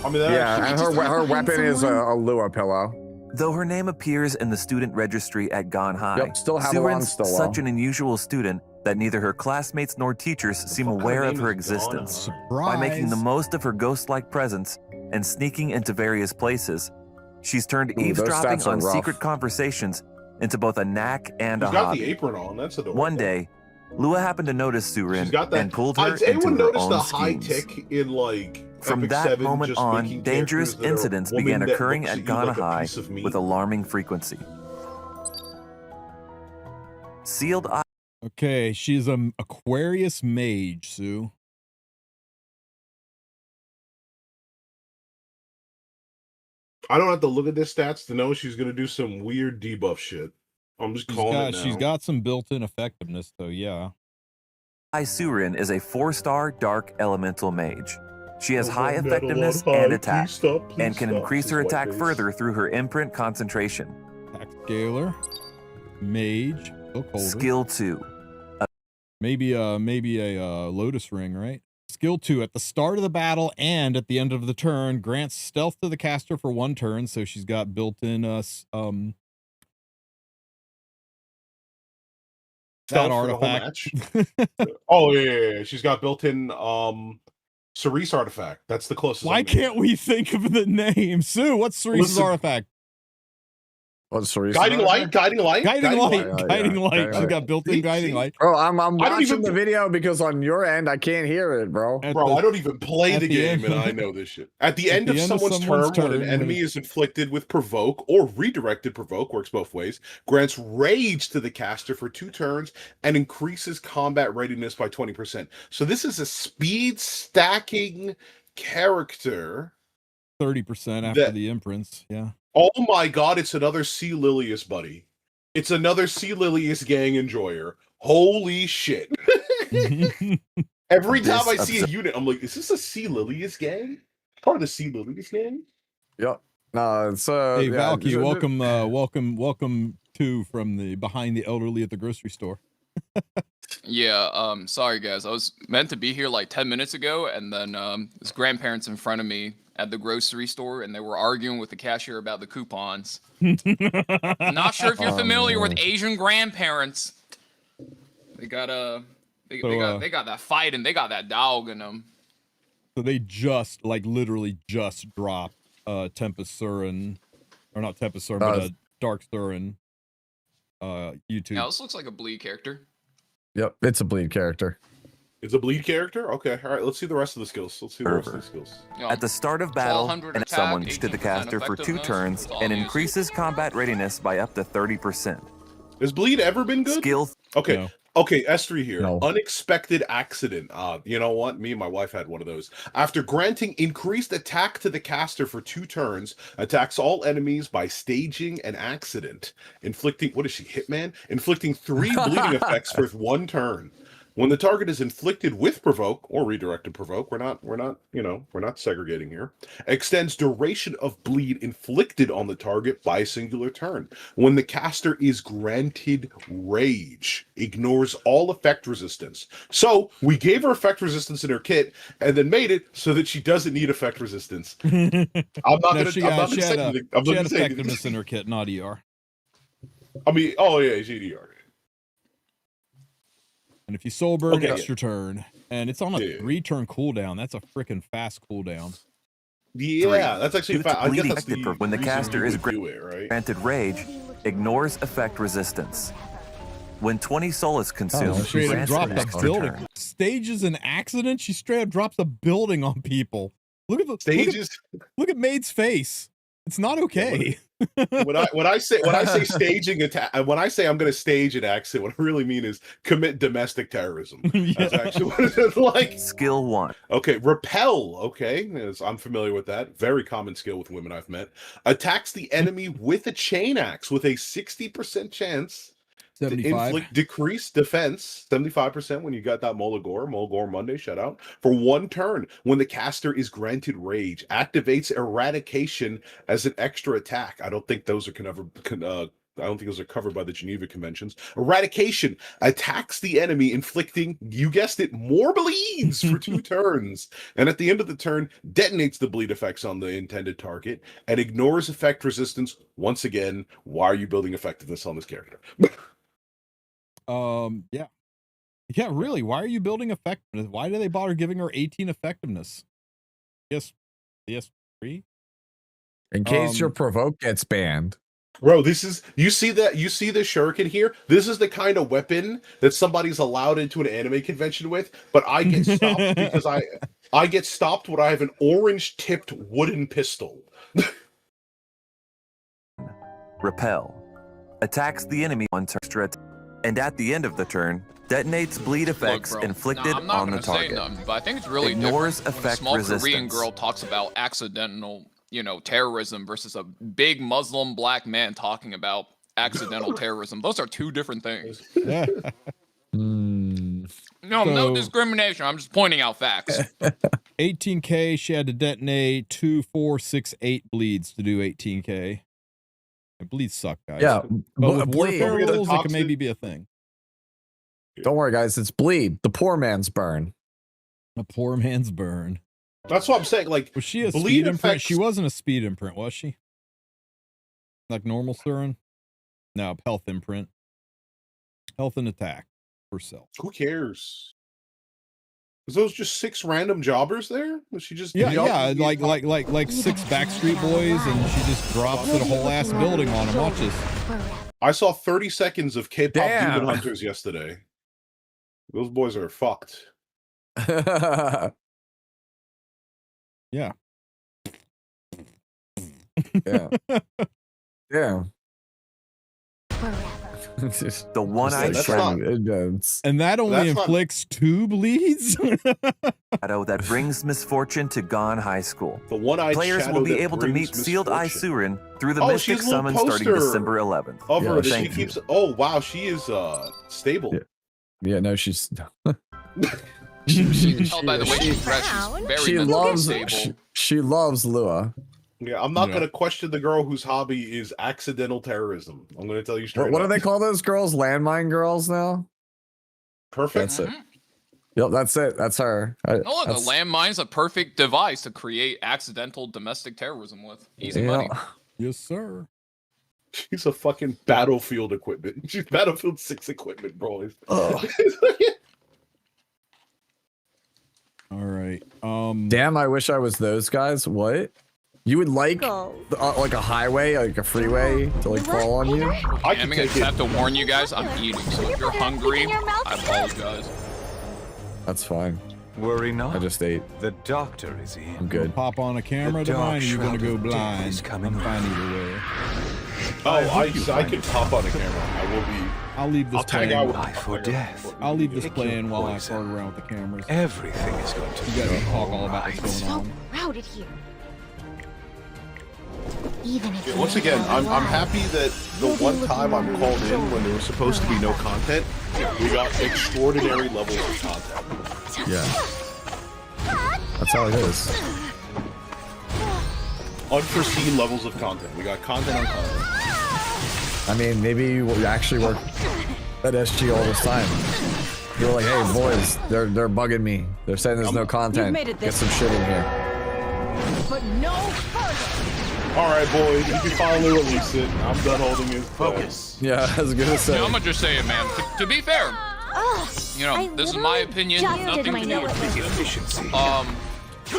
I mean, that Yeah, and just her find weapon is a someone? Lua pillow. Though her name appears in the student registry at Gone High, Yep, still have her on Surin's Stillwell. such an unusual student that neither her classmates nor teachers seem fuck kind aware of of name her is Gone existence. High? Surprise. By making the most of her ghost-like presence and sneaking into various places, she's turned those eavesdropping stats are on rough. secret conversations into both a knack and She's a got hobby. the apron on. That's adorable. One day, Lua happened to notice she's Surin got that. and pulled her Has into anyone her noticed own the high schemes. tick in like From Epic that 7, moment just on, making dangerous characters that are incidents woman began that occurring looks at you Ghana like a High piece of meat? with alarming frequency. Sealed eye. Okay, she's an Aquarius mage, Sue. I don't have to look at this stats to know she's gonna do some weird debuff shit. I'm just calling it now. She's got some built-in effectiveness, though. Yeah. Surin is a 4-star dark elemental mage. She has Oh, high metal effectiveness on high. and attack, Please stop, please and can stop. increase This her is attack whiteface. further through her imprint concentration. Attack scaler, mage, hook holder. Skill 2. Maybe a lotus ring, right? Skill 2 at the start of the battle and at the end of the turn grants stealth to the caster for 1 turn, so she's got built-in that Stealth for the whole artifact. match? Oh yeah. She's got built-in Cerise artifact. That's the closest. Why I'm gonna can't get. we think of the name? Sue, what's Cerise's Listen. artifact? What's the reason? Guiding light? Guiding light? Guiding light. yeah, Guiding yeah. light. Guiding She's light. got built-in See? guiding See? light. Bro, I'm I don't watching even- the video because on your end I can't hear it, bro. At Bro, the- I don't even play at the the game end- and I know this shit. At the end of someone's turn, when turn, an enemy is inflicted with provoke or redirected provoke, works both ways, grants rage to the caster for 2 turns and increases combat readiness by 20%. So this is a speed stacking character. 30% after That- the imprints. Yeah. Oh my god, it's another Sea Lilius buddy. It's another Sea Lilius gang enjoyer. Holy shit. Every time I This see a unit, I'm like, is this a Sea Lilius gang? Part of the Sea Lilius gang? Yep. No, it's Hey, yeah, Valky, it's- welcome to from the behind the elderly at the grocery store. Yeah, sorry guys. I was meant to be here like 10 minutes ago, and then his grandparents in front of me at the grocery store, and they were arguing with the cashier about the coupons. Not sure if you're familiar with Asian grandparents. They got they got that fight, and they got that dog in them. So they just literally just dropped Tempest Surin, or not Tempest Surin, but Dark Surin YouTube. Now this looks like a bleed character. Yep, it's a bleed character. It's a bleed character? Okay, alright, let's see the rest of the skills. Let's see the rest of the skills. Yeah. At the start of battle, 1200 and attack, someone to the 18% caster for 2 effectiveness, turns that's all and I'm increases combat readiness by up to 30%. Has bleed ever been good? Skill Okay. No. Okay, S3 here. No. Unexpected accident. You know what? Me and my wife had one of those. After granting increased attack to the caster for 2 turns, attacks all enemies by staging an accident. Inflicting, what is she, Hitman? Inflicting 3 bleeding effects for 1 turn. When the target is inflicted with provoke or redirected provoke, we're not segregating here. Extends duration of bleed inflicted on the target by a singular turn. When the caster is granted rage, ignores all effect resistance. So we gave her effect resistance in her kit and then made it so that she doesn't need effect resistance. I'm not gonna She say had anything. I'm not gonna say effectiveness anything. in her kit, not ER. I mean, oh yeah, GDR. And if you soul burn, Okay. extra turn. And it's on a Yeah. 3-turn cooldown. That's a freaking fast cooldown. Yeah, that's actually Due to I guess bleeding that's the effective when the reason caster you is would do it, right? granted rage, ignores effect resistance. When 20 soul is consumed, straight she Straight up grants dropped an a extra building. turn. Stages an accident. She straight up drops a building on people. Look at the Stages. Look at Maid's face. It's not okay. when I say staging attack, when I say I'm going to stage an accident, what I really mean is commit domestic terrorism. That's Yeah. actually what it's like. Skill 1. Okay, repel. Okay, yes, I'm familiar with that. Very common skill with women I've met. Attacks the enemy with a chain axe with a 60% chance 75. Inflict decreased defense 75% when you got that Mulgore Monday shutout for 1 turn. When the caster is granted rage, activates eradication as an extra attack. I don't think those are I don't think those are covered by the Geneva Conventions. Eradication attacks the enemy, inflicting, you guessed it, more bleeds for 2 turns. And at the end of the turn, detonates the bleed effects on the intended target and ignores effect resistance. Once again, why are you building effectiveness on this character? Yeah. Yeah, really. Why are you building effectiveness? Why do they bother giving her 18 effectiveness? Yes. 3? In case your provoke gets banned. Bro, this is you see the shuriken here? This is the kind of weapon that somebody's allowed into an anime convention with, but I get stopped because I get stopped when I have an orange tipped wooden pistol. Repel. Attacks the enemy 1 turn extra, and at the end of the turn, detonates bleed effects Look, bro, inflicted I'm not on the gonna say target. nothing, but I think it's really Ignores different when a effect small resistance. Korean girl talks about accidental, terrorism versus a big Muslim black man talking about accidental terrorism. Those are 2 different things. No discrimination. I'm just pointing out facts. 18k, she had to detonate 2, 4, 6, 8 bleeds to do 18k. Bleeds suck, guys. Yeah, but with bleed. warfare rules, it can maybe be a thing. Don't worry, guys. It's bleed. The poor man's burn. A poor man's burn. That's what I'm saying. Like, Was she a bleed speed imprint? effects- She wasn't a speed imprint, was she? Like normal Surin? No, health imprint. Health and attack herself. Who cares? Was those just 6 random jobbers there? Was she just Yeah, jumping- like 6 Backstreet Boys, and she just drops it a whole ass building on him. Watch this. I saw 30 seconds of K-pop Damn. Demon Hunters yesterday. Those boys are fucked. Yeah. Yeah. Yeah. The one-eyed That's shadow not- And that only That's not- inflicts 2 bleeds? that brings misfortune to Gon High School. The one-eyed Players shadow will be that able to brings meet Sealed Eye misfortune. Surin through the Oh, Mystic she's a little Summon starting poster December 11th. Of her that she thank you. keeps. Oh wow, she is stable. Yeah. Yeah, no, she's. Tell by the way she's dressed, she's very She mentally loves. stable. She loves Lua. Yeah, I'm not Yeah. gonna question the girl whose hobby is accidental terrorism. I'm gonna tell you straight. What do up. they call those girls? Landmine girls now. Perfect. That's it. Yep, that's it. That's her. No, look, a That's- landmine's a perfect device to create accidental domestic terrorism with. Easy yeah. money. Yes, sir. She's a fucking battlefield equipment. She's Battlefield 6 equipment, bro. Ugh. All right. Damn, I wish I was those guys. What? You would like like a highway, like a freeway to like fall on you? I can I take just it. have to warn you guys, I'm eating. So if you're hungry, I apologize. That's fine. Worry not. I just ate. The doctor is in. I'm good. Pop on a camera, The dark Divine, or you're gonna shroud go of death blind. is coming I'm fine on. either way. I could pop on a camera. I will be. I'll leave this I'll tag out playing. with Life or death. I'll leave this Pick playing your while I poison. fart around with the cameras. Everything is going to You be guys can talk all about alright. what's going on. Crowded here. Even if Once you're again, I'm alive, happy that the one time I'm called in when there was supposed to be no content, we got extraordinary levels of content. Yeah. That's how it is. Unforeseen levels of content. We got content on content. I mean, maybe you actually work at SG all this time. You're like, hey boys, they're bugging me. They're saying there's no content. made it Get this some shit in here. but no further. All right, boys, you can finally release it. I'm done holding his Focus. Yeah, I was gonna say. I'm gonna just say it, man. To be fair, this is my opinion. just Nothing did to my do with notes. Efficiency.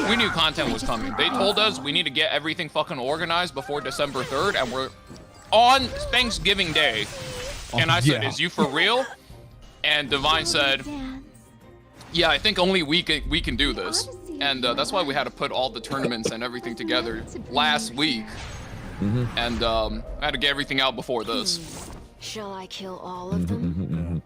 we knew content was coming. They told us we need to get everything fucking organized before December 3rd, and we're on Thanksgiving Day. And I said, yeah. "Is you for real?" And Divine said, "Yeah, I think only we can do this." And that's why we had to put all the tournaments and everything together last week. And I had to get everything out before this. Shall I kill all of them?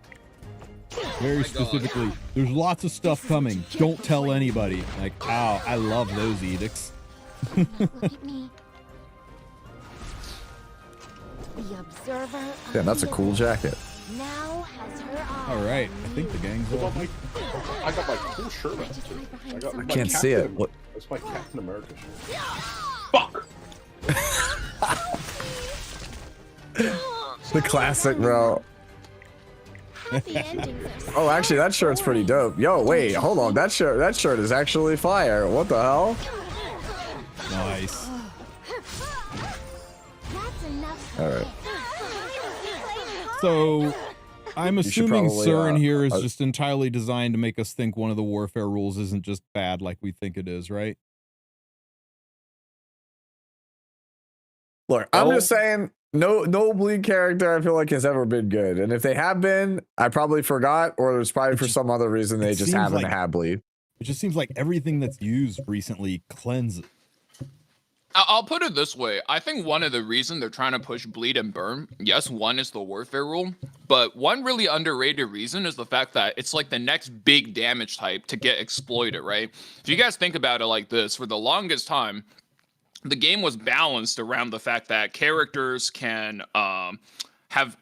Very specifically, there's lots of stuff coming. Don't tell anybody. Like, ow, I love those edicts. Look at me. The observer. Damn, that's a cool jacket. Now has her eye. All right, I think the gang's I all. got my cool shirt on too. I got my can't see it. Captain- What? That's my Captain America shirt. Fuck! The classic, bro. Happy endings are so Oh, actually, that shirt's pretty dope. Yo, wait, hold on. That shirt is actually fire. What the hell? Nice. That's enough. All right. So I'm should assuming probably, CERN here is just entirely designed to make us think one of the warfare rules isn't just bad like we think it is, right? Look, I'm just saying, no bleed character I feel like has ever been good. And if they have been, I probably forgot, or it's probably for some other reason they just seems haven't like- had bleed. It just seems like everything that's used recently cleanses. I'll put it this way. I think one of the reasons they're trying to push bleed and burn, yes, one is the warfare rule, but one really underrated reason is the fact that it's like the next big damage type to get exploited, right? If you guys think about it like this, for the longest time, the game was balanced around the fact that characters can have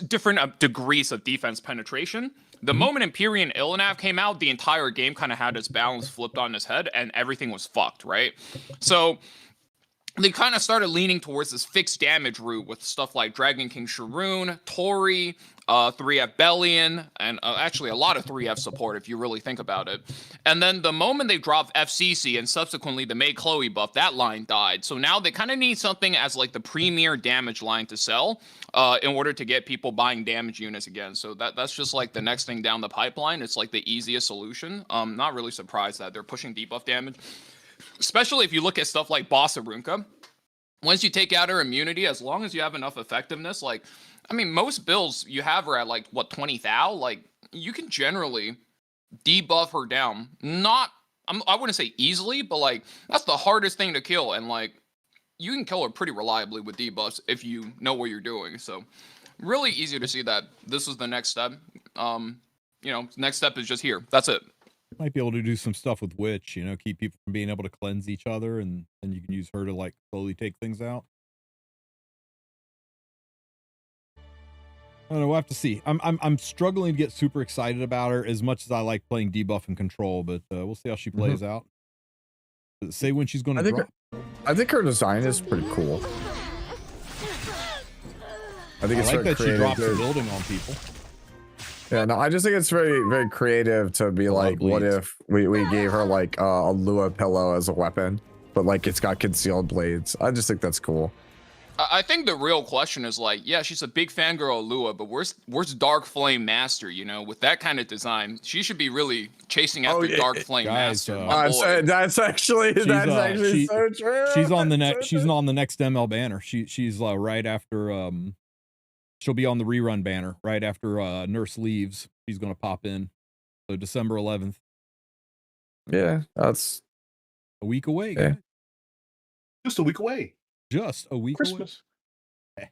different degrees of defense penetration. The moment Empyrean Illinav came out, the entire game kind of had its balance flipped on its head and everything was fucked, right? So they kind of started leaning towards this fixed damage route with stuff like Dragon King Sharoon, Tori, 3F Bellion, and actually a lot of 3F support if you really think about it. And then the moment they dropped FCC and subsequently the May Chloe buff, that line died. So now they kind of need something as like the premier damage line to sell in order to get people buying damage units again. So that's just like the next thing down the pipeline. It's like the easiest solution. Not really surprised that they're pushing debuff damage. Especially if you look at stuff like Boss Arunka. Once you take out her immunity, as long as you have enough effectiveness, like, I mean, most builds you have her at like, what, 20 thou? Like, you can generally debuff her down. I wouldn't say easily, but like, that's the hardest thing to kill. And like, you can kill her pretty reliably with debuffs if you know what you're doing. So, really easy to see that this is the next step. Next step is just here. That's it. Might be able to do some stuff with Witch, keep people from being able to cleanse each other, and then you can use her to like slowly take things out. I don't know, we'll have to see. I'm struggling to get super excited about her as much as I like playing debuff and control, but we'll see how she plays out. Does it say when she's going to drop? I think her design is pretty cool. I think I it's like very that she creative. drops the building on people. Yeah, no, I just think it's very, very creative to be like, what if we gave her like a Lua pillow as a weapon, but like it's got concealed blades. I just think that's cool. I think the real question is like, yeah, she's a big fangirl of Lua, but where's Dark Flame Master? With that kind of design, she should be really chasing after Dark Flame Master. That's actually so true. She's on the next. She's on the next ML banner. She's right after. She'll be on the rerun banner right after Nurse leaves. She's gonna pop in. So December 11th. Yeah, that's a week away. Yeah. Just a week away. Just a week Christmas. Away.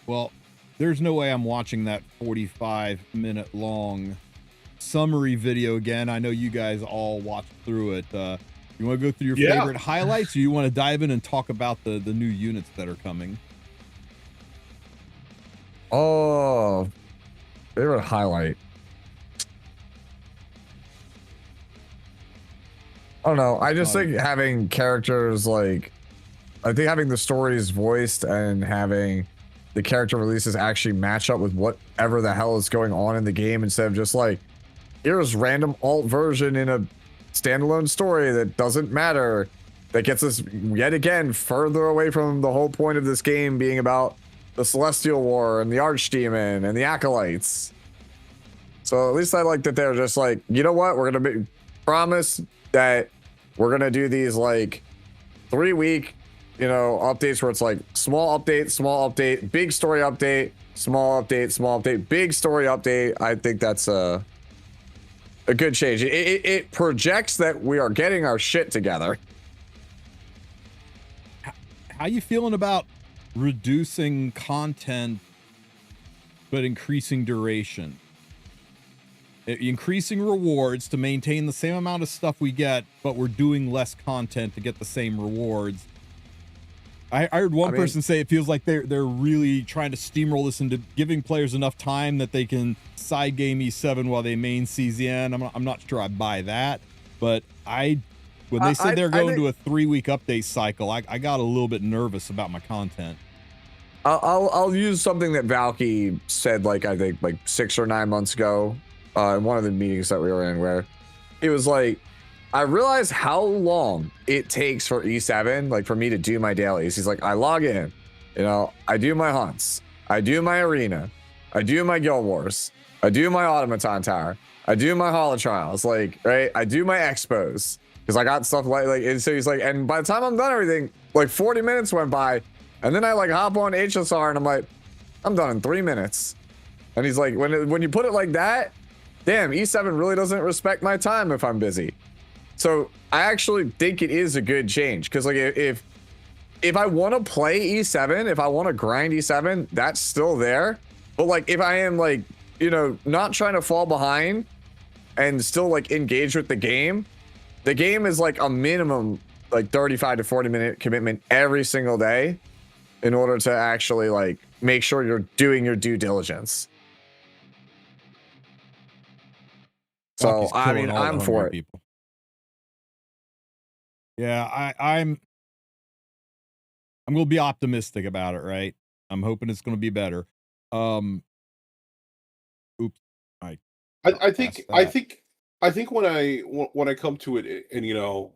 Well, there's no way I'm watching that 45-minute long summary video again. I know you guys all watched through it. You want to go through your favorite highlights, or you want to dive in and talk about the new units that are coming? Oh, favorite highlight. I don't know. I just think having characters I think having the stories voiced and having the character releases actually match up with whatever the hell is going on in the game, instead of just like, here's random alt version in a standalone story that doesn't matter, that gets us yet again further away from the whole point of this game being about the Celestial War and the Archdemon and the Acolytes. So at least I like that they're just like, you know what, we're gonna promise that we're gonna do these like 3-week updates where it's like small update, big story update, small update, big story update. I think that's a good change. It projects that we are getting our shit together. How you feeling about reducing content but increasing duration? increasing rewards to maintain the same amount of stuff we get, but we're doing less content to get the same rewards. I heard one person say it feels like they're really trying to steamroll this into giving players enough time that they can side game E7 while they main CZN. I'm not sure I buy that, but when they said they're going to a 3-week update cycle, I got a little bit nervous about my content. I'll use something that Valky said, like, I think like 6 or 9 months ago, in one of the meetings that we were in, where it was like, I realized how long it takes for E7, like for me to do my dailies. He's like, I log in, you know, I do my hunts, I do my arena, I do my guild wars, I do my automaton tower, I do my holo trials, like, right, I do my expos, because I got stuff like, and so he's like, and by the time I'm done everything, like 40 minutes went by, and then I like hop on HSR and I'm like, I'm done in 3 minutes. And he's like, when you put it like that, damn, E7 really doesn't respect my time if I'm busy. So I actually think it is a good change, because like if I want to play E7, if I want to grind E7, that's still there. But like if I am like, you know, not trying to fall behind and still like engage with the game is like a minimum like 35 to 40 minute commitment every single day in order to actually like make sure you're doing your due diligence. So I mean, I'm for it. People. Yeah, I'm gonna be optimistic about it, right? I'm hoping it's gonna be better. Oops. I think when I come to it, and you know,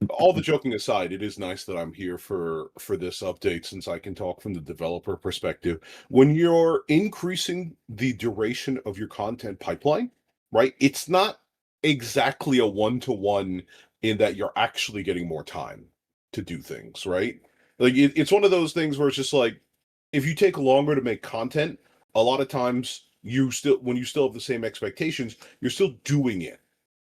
all the joking aside, it is nice that I'm here for this update, since I can talk from the developer perspective. When you're increasing the duration of your content pipeline, right? It's not exactly a one-to-one in that you're actually getting more time to do things, right? Like it's one of those things where it's just like, if you take longer to make content, a lot of times when you still have the same expectations, you're still doing it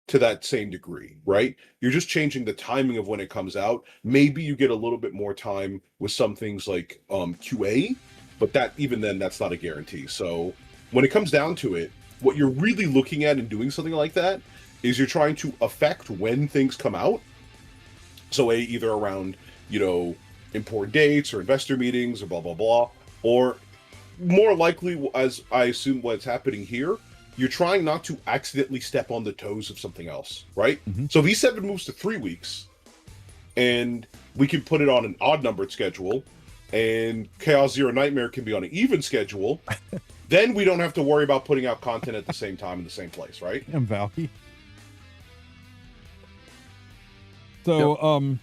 to that same degree, right? You're just changing the timing of when it comes out. Maybe you get a little bit more time with some things like QA, but even then, that's not a guarantee. So when it comes down to it, what you're really looking at in doing something like that is you're trying to affect when things come out. So either around, you know, important dates or investor meetings or blah, blah, blah, or more likely, as I assume what's happening here, you're trying not to accidentally step on the toes of something else, right? Mm-hmm. So if E7 moves to 3 weeks, and we can put it on an odd-numbered schedule, and Chaos Zero Nightmare can be on an even schedule, then we don't have to worry about putting out content at the same time in the same place, right? I'm Valky. So, yep.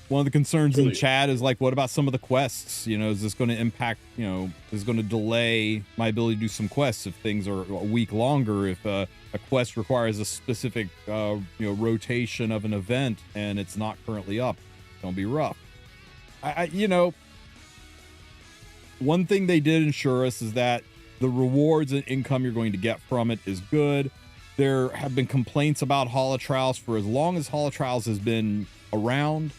One of the concerns in chat is like, what about some of the quests? You know, is this going to impact, you know, is going to delay my ability to do some quests if things are a week longer, if a quest requires a specific, you know, rotation of an event and it's not currently up? It's going to be rough. You know, one thing they did ensure us is that the rewards and income you're going to get from it is good. There have been complaints about holo trials for as long as holo trials has been around.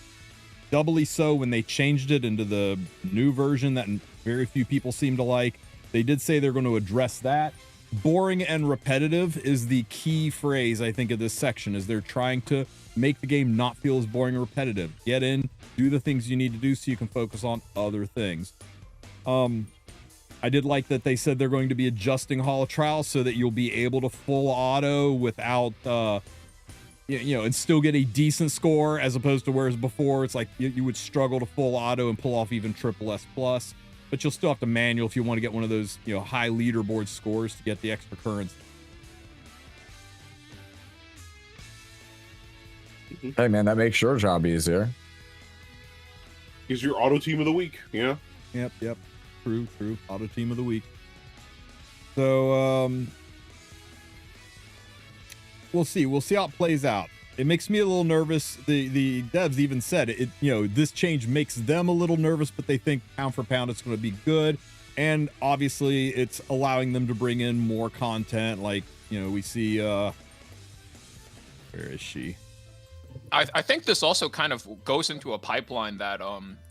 Doubly so when they changed it into the new version that very few people seem to like. They did say they're going to address that. Boring and repetitive is the key phrase, I think, of this section, is they're trying to make the game not feel as boring or repetitive. Get in, do the things you need to do so you can focus on other things. I did like that they said they're going to be adjusting holo trials so that you'll be able to full auto without you know, and still get a decent score, as opposed to whereas before it's like you would struggle to full auto and pull off even triple S plus, but you'll still have to manual if you want to get one of those, you know, high leaderboard scores to get the extra currency. Hey man, that makes your job easier. Is your auto team of the week, you know? Yep. True. Auto team of the week. So, we'll see how it plays out. It makes me a little nervous. The devs even said it, you know, this change makes them a little nervous, but they think pound for pound it's going to be good. And obviously it's allowing them to bring in more content. Like, you know, we see, where is she? I think this also kind of goes into a pipeline that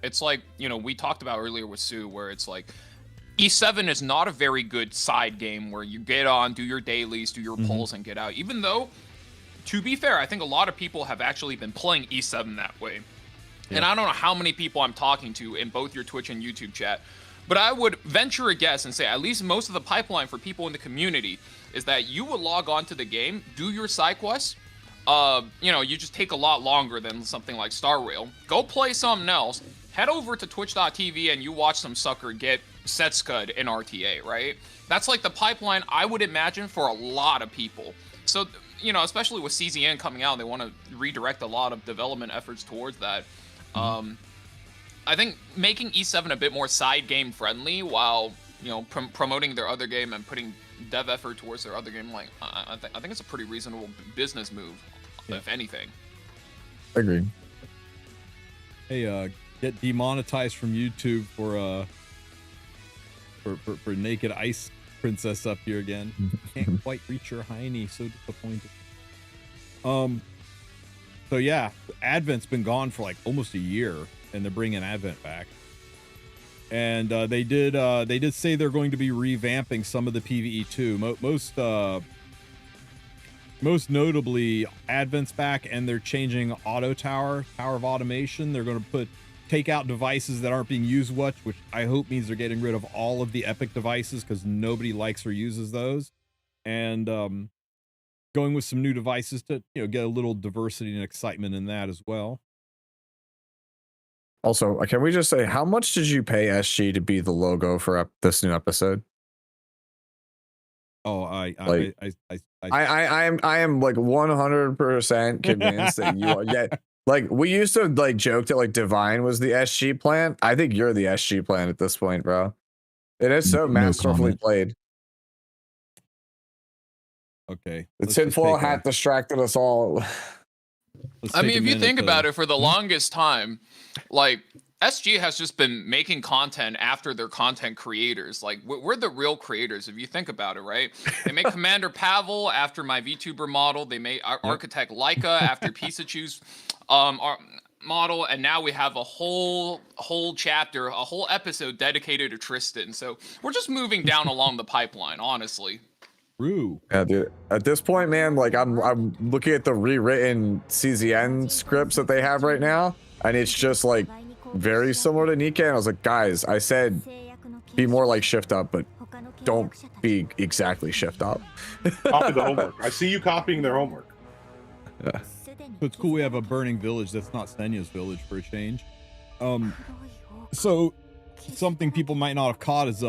it's like, you know, we talked about earlier with Sue, where it's like E7 is not a very good side game where you get on, do your dailies, do your pulls, and get out. Even though, to be fair, I think a lot of people have actually been playing E7 that way. Yeah. And I don't know how many people I'm talking to in both your Twitch and YouTube chat, but I would venture a guess and say at least most of the pipeline for people in the community is that you would log on to the game, do your side quests. You know, you just take a lot longer than something like Star Rail. Go play something else. Head over to twitch.tv and you watch some sucker get set scud in RTA, right? That's like the pipeline I would imagine for a lot of people. So, you know, especially with CZN coming out, they want to redirect a lot of development efforts towards that. I think making E7 a bit more side game friendly while, you know, promoting their other game and putting dev effort towards their other game, like, I think it's a pretty reasonable business move, if anything. Agreed. Hey, get demonetized from YouTube for naked ice princess up here again. Can't quite reach your hiney, so disappointed. So yeah, Advent's been gone for like almost a year, and they're bringing Advent back. And they did say they're going to be revamping some of the PvE too. Most notably, Advent's back, and they're changing Tower of Automation. They're going to take out devices that aren't being used much, which I hope means they're getting rid of all of the Epic devices because nobody likes or uses those. And going with some new devices to, you know, get a little diversity and excitement in that as well. Also, can we just say, how much did you pay SG to be the logo for this new episode? Oh, I am like 100% convinced that you are. Yeah, like we used to like joke that like Divine was the SG plan. I think you're the SG plan at this point, bro. It is so masterfully played. Okay. The tinfoil hat distracted us all. I mean, if you think about it, for the longest time, like, SG has just been making content after their content creators. Like, we're the real creators, if you think about it, right? They make Commander Pavel after my VTuber model. They made Architect Leica after Pisachu's model. And now we have a whole chapter, a whole episode dedicated to Tristen. So we're just moving down along the pipeline, honestly. True. Yeah, dude. At this point, man, like I'm looking at the rewritten CZN scripts that they have right now, and it's just like very similar to Nikkei. And I was like, guys, I said be more like Shift Up, but don't be exactly Shift Up. Copy the homework. I see you copying their homework. Yeah. So it's cool we have a burning village that's not Senya's village for a change. So something people might not have caught is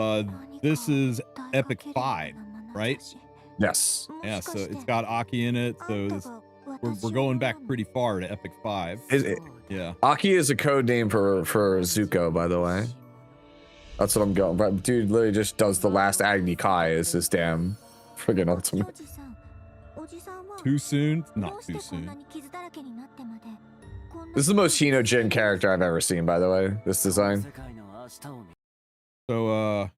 this is Epic 5, right? Yes. Yeah, so it's got Aki in it, so we're going back pretty far to Epic 5. Yeah. Aki is a code name for Zuko, by the way. That's what I'm going. But dude literally just does the last Agni Kai as his damn friggin' ultimate. Too soon? Not too soon. This is the most Hinojin character I've ever seen, by the way, this design. So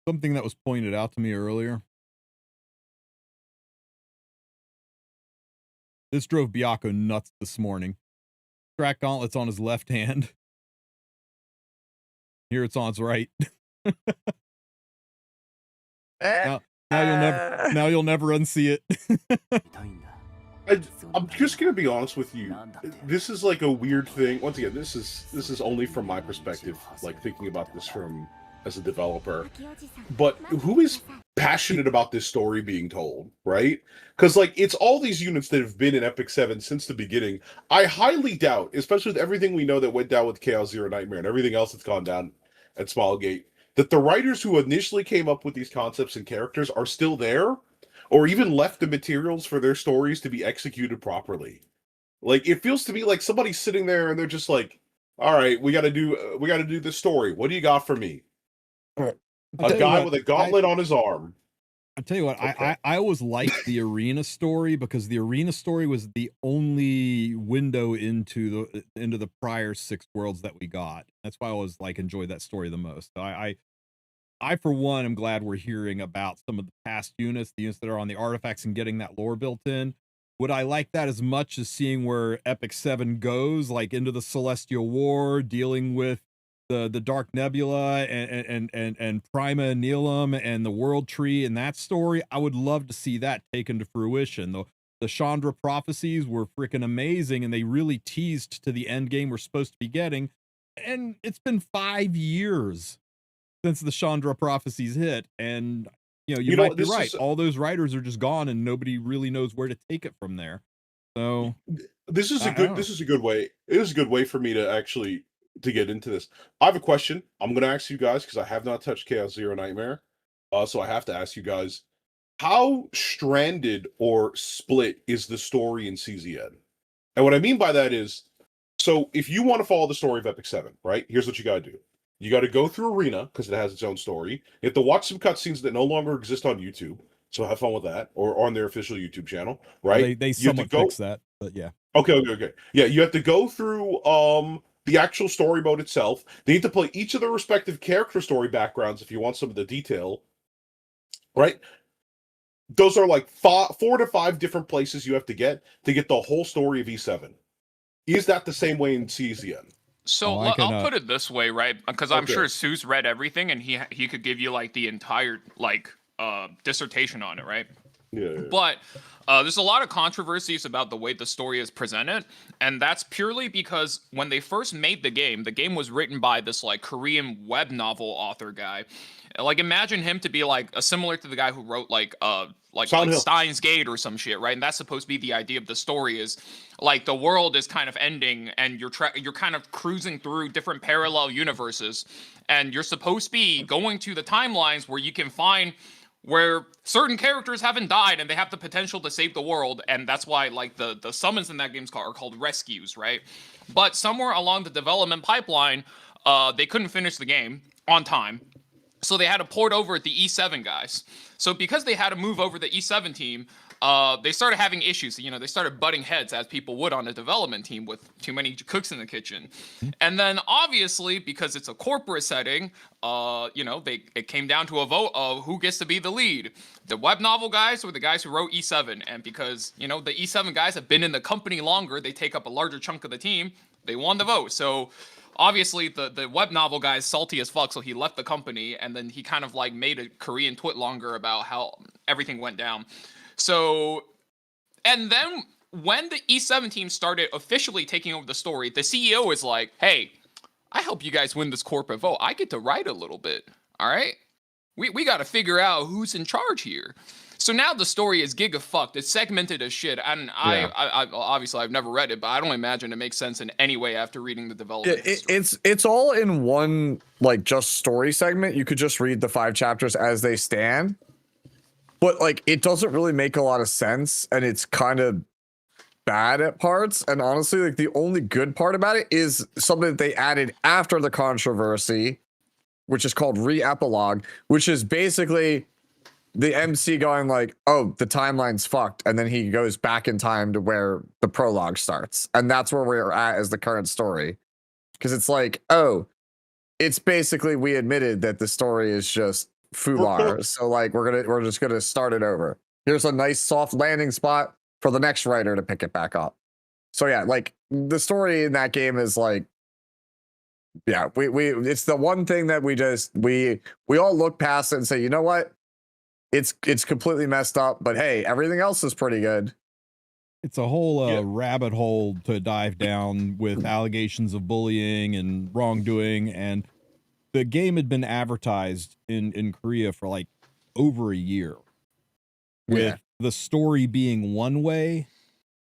something that was pointed out to me earlier. This drove Byako nuts this morning. Track gauntlets on his left hand. Here it's on his right. now you'll never unsee it. I'm just gonna be honest with you. This is like a weird thing. Once again, this is only from my perspective, like thinking about this from as a developer. But who is passionate about this story being told, right? Because like it's all these units that have been in Epic 7 since the beginning. I highly doubt, especially with everything we know that went down with Chaos Zero Nightmare and everything else that's gone down at Smilegate, that the writers who initially came up with these concepts and characters are still there, or even left the materials for their stories to be executed properly. Like it feels to me like somebody's sitting there and they're just like, "All right, we got to do this story. What do you got for me?" A guy with a gauntlet on his arm. I'll tell you what, okay. I always liked the arena story because the arena story was the only window into the prior 6 worlds that we got. That's why I always like enjoyed that story the most. So I for one am glad we're hearing about some of the past units, the units that are on the artifacts and getting that lore built in. Would I like that as much as seeing where Epic 7 goes, like into the Celestial War, dealing with the Dark Nebula and Prima Nihilum and the World Tree and that story. I would love to see that taken to fruition. The Chandra prophecies were freaking amazing, and they really teased to the end game we're supposed to be getting. And it's been 5 years since the Chandra prophecies hit, and you might be right. All those writers are just gone, and nobody really knows where to take it from there. So this is a good way. It is a good way for me to actually to get into this. I have a question. I'm going to ask you guys because I have not touched Chaos Zero Nightmare, so I have to ask you guys: how stranded or split is the story in CZN? And what I mean by that is, so if you want to follow the story of Epic 7, right? Here's what you got to do. You got to go through Arena because it has its own story. You have to watch some cutscenes that no longer exist on YouTube. So have fun with that, or on their official YouTube channel, right? Well, they somewhat fix that, but yeah. Okay. Yeah, you have to go through the actual story mode itself. They need to play each of the respective character story backgrounds if you want some of the detail, right? Those are like 4 to 5 different places you have to get the whole story of E7. Is that the same way in CZN? So I'll put it this way, right? Because I'm sure Seuss read everything, and he could give you like the entire dissertation on it, right? Yeah. But there's a lot of controversies about the way the story is presented, and that's purely because when they first made the game was written by this like Korean web novel author guy. Like, imagine him to be like similar to the guy who wrote like Steins Gate or some shit, right? And that's supposed to be the idea of the story, is like the world is kind of ending, and you're kind of cruising through different parallel universes, and you're supposed to be going to the timelines where you can find where certain characters haven't died and they have the potential to save the world, and that's why like the summons in that game are called rescues, right? But somewhere along the development pipeline, they couldn't finish the game on time, so they had to port over the E7 guys. So because they had to move over the E7 team, they started having issues. They started butting heads, as people would on a development team with too many cooks in the kitchen. And then obviously, because it's a corporate setting, it came down to a vote of who gets to be the lead. The web novel guys were the guys who wrote E7, and because the E7 guys have been in the company longer, they take up a larger chunk of the team. They won the vote. So obviously the web novel guy is salty as fuck, so he left the company, and then he kind of like made a Korean twit longer about how everything went down. So, and then when the E7 team started officially taking over the story, the CEO is like, hey, I help you guys win this corporate vote. I get to write a little bit, all right? We got to figure out who's in charge here. So now the story is giga-fucked. It's segmented as shit. And I obviously I've never read it, but I don't imagine it makes sense in any way after reading the development history. It's all in one like just story segment. You could just read the 5 chapters as they stand. But like it doesn't really make a lot of sense, and it's kind of bad at parts. And honestly, like the only good part about it is something that they added after the controversy, which is called re-epilogue, which is basically the MC going like, oh, the timeline's fucked, and then he goes back in time to where the prologue starts, and that's where we're at as the current story. Because it's like, oh, it's basically we admitted that the story is just foolar, so like we're just gonna start it over. Here's a nice soft landing spot for the next writer to pick it back up. So yeah, like the story in that game is like, yeah, we it's the one thing that we all look past it and say, you know what, it's completely messed up, but hey, everything else is pretty good. It's a whole rabbit hole to dive down with allegations of bullying and wrongdoing, and the game had been advertised in Korea for like over a year, with the story being one way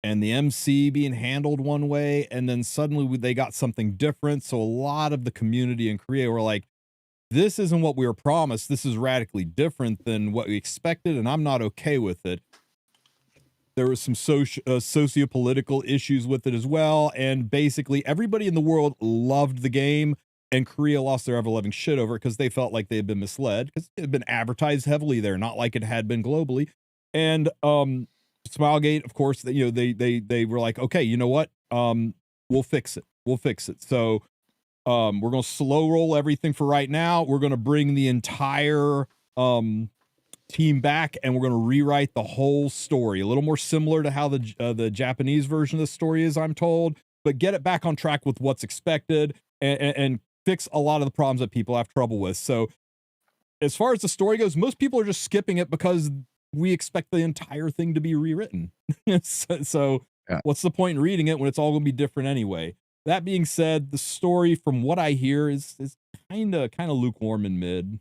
and the MC being handled one way, and then suddenly they got something different. So a lot of the community in Korea were like, this isn't what we were promised. This is radically different than what we expected, and I'm not okay with it. There was some socio-political issues with it as well, and basically everybody in the world loved the game, and Korea lost their ever-loving shit over it because they felt like they had been misled, because it had been advertised heavily there, not like it had been globally. And Smilegate, of course, they were like, okay, you know what? We'll fix it. We'll fix it. So we're going to slow roll everything for right now. We're going to bring the entire team back, and we're going to rewrite the whole story. A little more similar to how the Japanese version of the story is, I'm told, but get it back on track with what's expected, and fix a lot of the problems that people have trouble with. So as far as the story goes, most people are just skipping it because we expect the entire thing to be rewritten. So what's the point in reading it when it's all going to be different anyway? That being said, the story, from what I hear, is kind of lukewarm and mid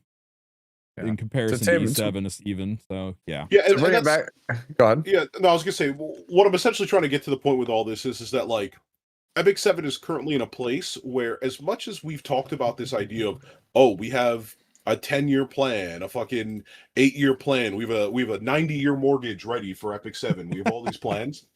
in comparison to E7 even. So yeah. Yeah, and Bring it back. Go ahead. Yeah, no, I was gonna say what I'm essentially trying to get to the point with all this is that like Epic 7 is currently in a place where, as much as we've talked about this idea of, oh, we have a 10-year plan, a fucking 8-year plan, we have a 90-year mortgage ready for Epic 7. We have all these plans.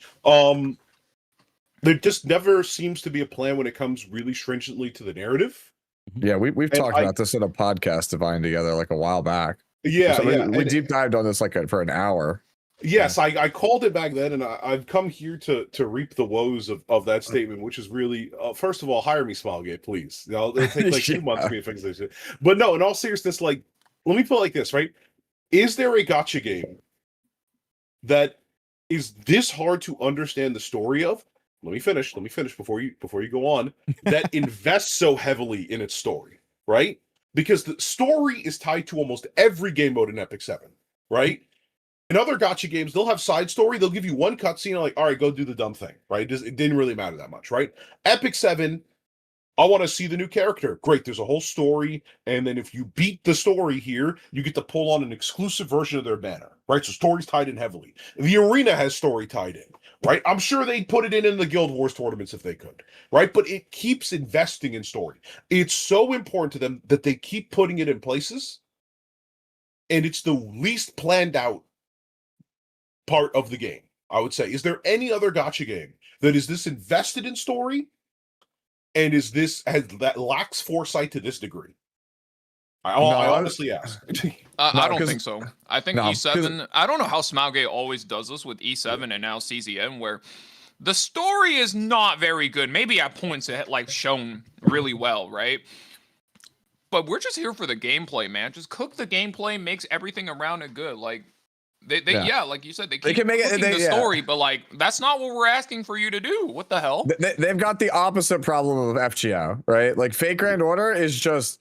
There just never seems to be a plan when it comes really stringently to the narrative. Yeah, we've talked about this in a podcast, Divine, together like a while back. Yeah, we deep dived on this like for an hour. Yes, I called it back then, and I've come here to reap the woes of that statement, which is really, first of all, hire me, Smilegate, please. It'll take like 2 months for me to fix this shit. But no, in all seriousness, like, let me put it like this, right? Is there a gotcha game that is this hard to understand the story of? Let me finish before you go on. That invests so heavily in its story, right? Because the story is tied to almost every game mode in Epic 7, right? In other gotcha games, they'll have side story. They'll give you one cutscene, like, all right, go do the dumb thing, right? It didn't really matter that much, right? Epic 7, I want to see the new character. Great, there's a whole story, and then if you beat the story here, you get to pull on an exclusive version of their banner, right? So story's tied in heavily. The arena has story tied in, right? I'm sure they'd put it in the Guild Wars tournaments if they could, right? But it keeps investing in story. It's so important to them that they keep putting it in places, and it's the least planned out part of the game, I would say. Is there any other gotcha game that is this invested in story and that lacks foresight to this degree? I honestly ask. I don't think so. I think E7, I don't know how Smilegate always does this with E7 and now CZN, where the story is not very good. Maybe at points it like shown really well, right? But we're just here for the gameplay, man. Just cook the gameplay, makes everything around it good. Like, They like you said, they can make it the story, but like that's not what we're asking for you to do. What the hell? They've got the opposite problem of FGO, right? Like Fake Grand Order is just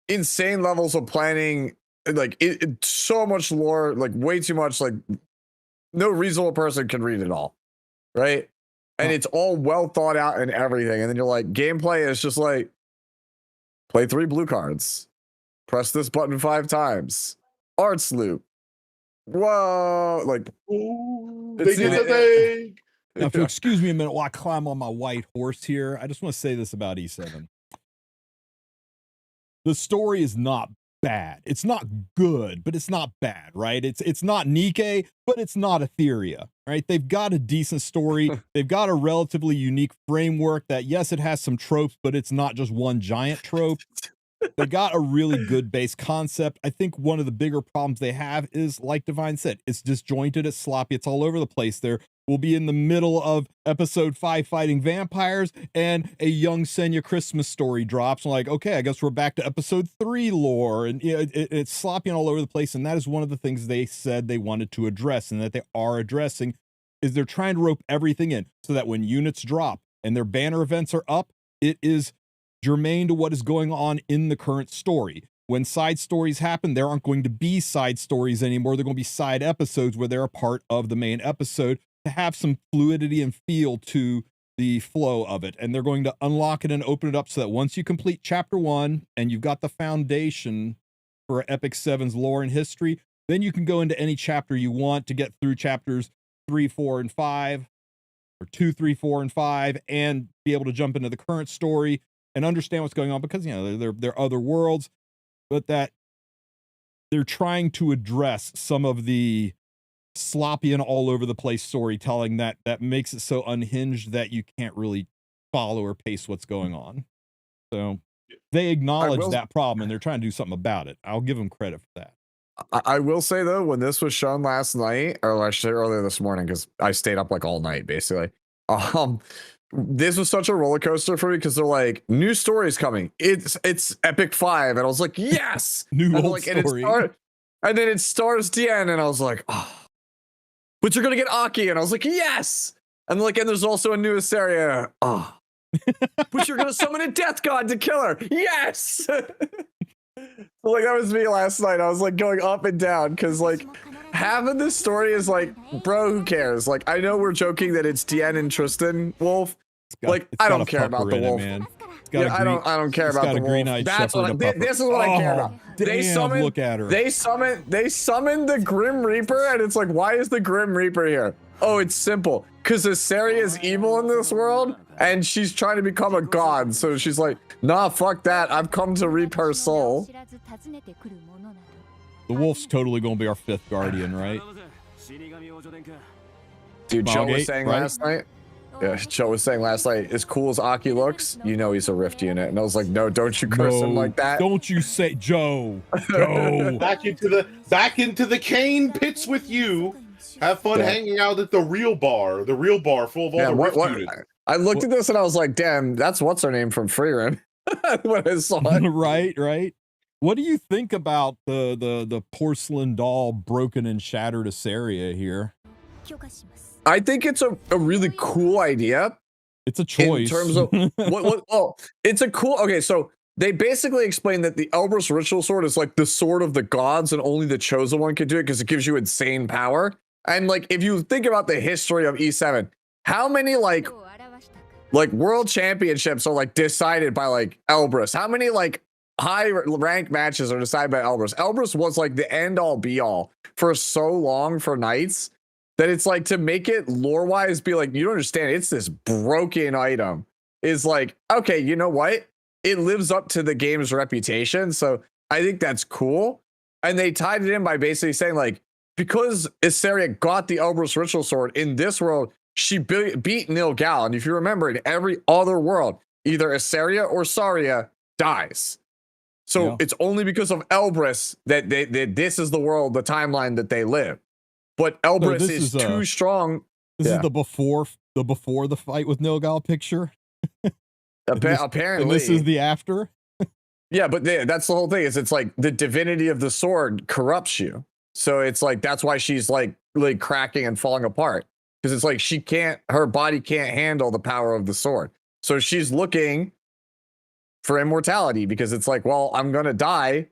insane levels of planning, like it so much lore, like way too much, like no reasonable person can read it all, right? And it's all well thought out and everything. And then you're like, gameplay is just like play 3 blue cards, press this button 5 times, arts loop. Whoa, like they did the thing. Now, if you excuse me a minute while I climb on my white horse here, I just want to say this about E7. The story is not bad. It's not good, but it's not bad, right? It's not Nikke, but it's not Etheria, right? They've got a decent story. They've got a relatively unique framework that, yes, it has some tropes, but it's not just one giant trope. They got a really good base concept. I think one of the bigger problems they have is, like Divine said, it's disjointed, it's sloppy, it's all over the place. We'll be in the middle of episode 5 fighting vampires, and a young Senya Christmas story drops. I'm like, okay, I guess we're back to episode 3 lore, and it's sloppy and all over the place. And that is one of the things they said they wanted to address, and that they are addressing, is they're trying to rope everything in so that when units drop and their banner events are up, it is germane to what is going on in the current story. When side stories happen, there aren't going to be side stories anymore. They're going to be side episodes where they're a part of the main episode to have some fluidity and feel to the flow of it. And they're going to unlock it and open it up so that once you complete chapter 1 and you've got the foundation for Epic 7's lore and history, then you can go into any chapter you want to get through chapters 3, 4, and 5, or 2, 3, 4, and 5, and be able to jump into the current story and understand what's going on, because, you know, they're other worlds, but that they're trying to address some of the sloppy and all over the place storytelling that makes it so unhinged that you can't really follow or pace what's going on. So they acknowledge that problem and they're trying to do something about it. I'll give them credit for that. I will say though, when this was shown last night, or I should say earlier this morning, because I stayed up like all night basically. This was such a roller coaster for me because they're like, new stories coming. It's Epic 5, and I was like, yes, new old like, story. And then it stars Diane, and I was like, oh, but you're gonna get Aki, and I was like, yes. And like, and there's also a new Assyria. Oh, But you're gonna summon a death god to kill her. Yes. Like that was me last night. I was like going up and down because like half of this story is like, bro, who cares? Like I know we're joking that it's Deanne and Tristan Wolf. Like I don't care about the wolf. Yeah, I don't care about the wolf. That's what this is what I care about. They summon. Look at her. They summon the Grim Reaper, and it's like, why is the Grim Reaper here? Oh, it's simple. Because Assyria is evil in this world, and she's trying to become a god. So she's like, nah, fuck that. I've come to reap her soul. The wolf's totally gonna be our 5th guardian, right? Dude, Joe was Balgate, saying right? last night. Yeah, Joe was saying last night, as cool as Aki looks, you know he's a Rift unit. And I was like, no, don't you curse him like that. Don't you say Joe. Joe. Back into the cane pits with you. Have fun hanging out at the real bar full of all the Rift units. I looked at this and I was like, damn, that's what's her name from Freerun. When I saw it. Right. What do you think about the porcelain doll broken and shattered Assyria here? I think it's a really cool idea. It's a choice. In terms of it's a cool. Okay, so they basically explain that the Elbrus ritual sword is like the sword of the gods, and only the chosen one can do it because it gives you insane power. And like, if you think about the history of E7, how many like world championships are like decided by like Elbrus? How many like high rank matches are decided by Elbrus? Elbrus was like the end all be all for so long for Knights. That it's like, to make it lore wise be like, you don't understand, it's this broken item is like, okay, you know what? It lives up to the game's reputation. So I think that's cool. And they tied it in by basically saying like, because Assyria got the Elbrus ritual sword in this world, she beat Nilgal. And if you remember, in every other world, either Assyria or Saria dies. So it's only because of Elbrus that this is the world, the timeline that they live. But Elbrus is too strong. This is the before the fight with Nilgal picture. Apparently, and this is the after. Yeah, but that's the whole thing. It's like the divinity of the sword corrupts you. So it's like that's why she's like cracking and falling apart, because it's like her body can't handle the power of the sword. So she's looking for immortality because it's like, well, I'm gonna die,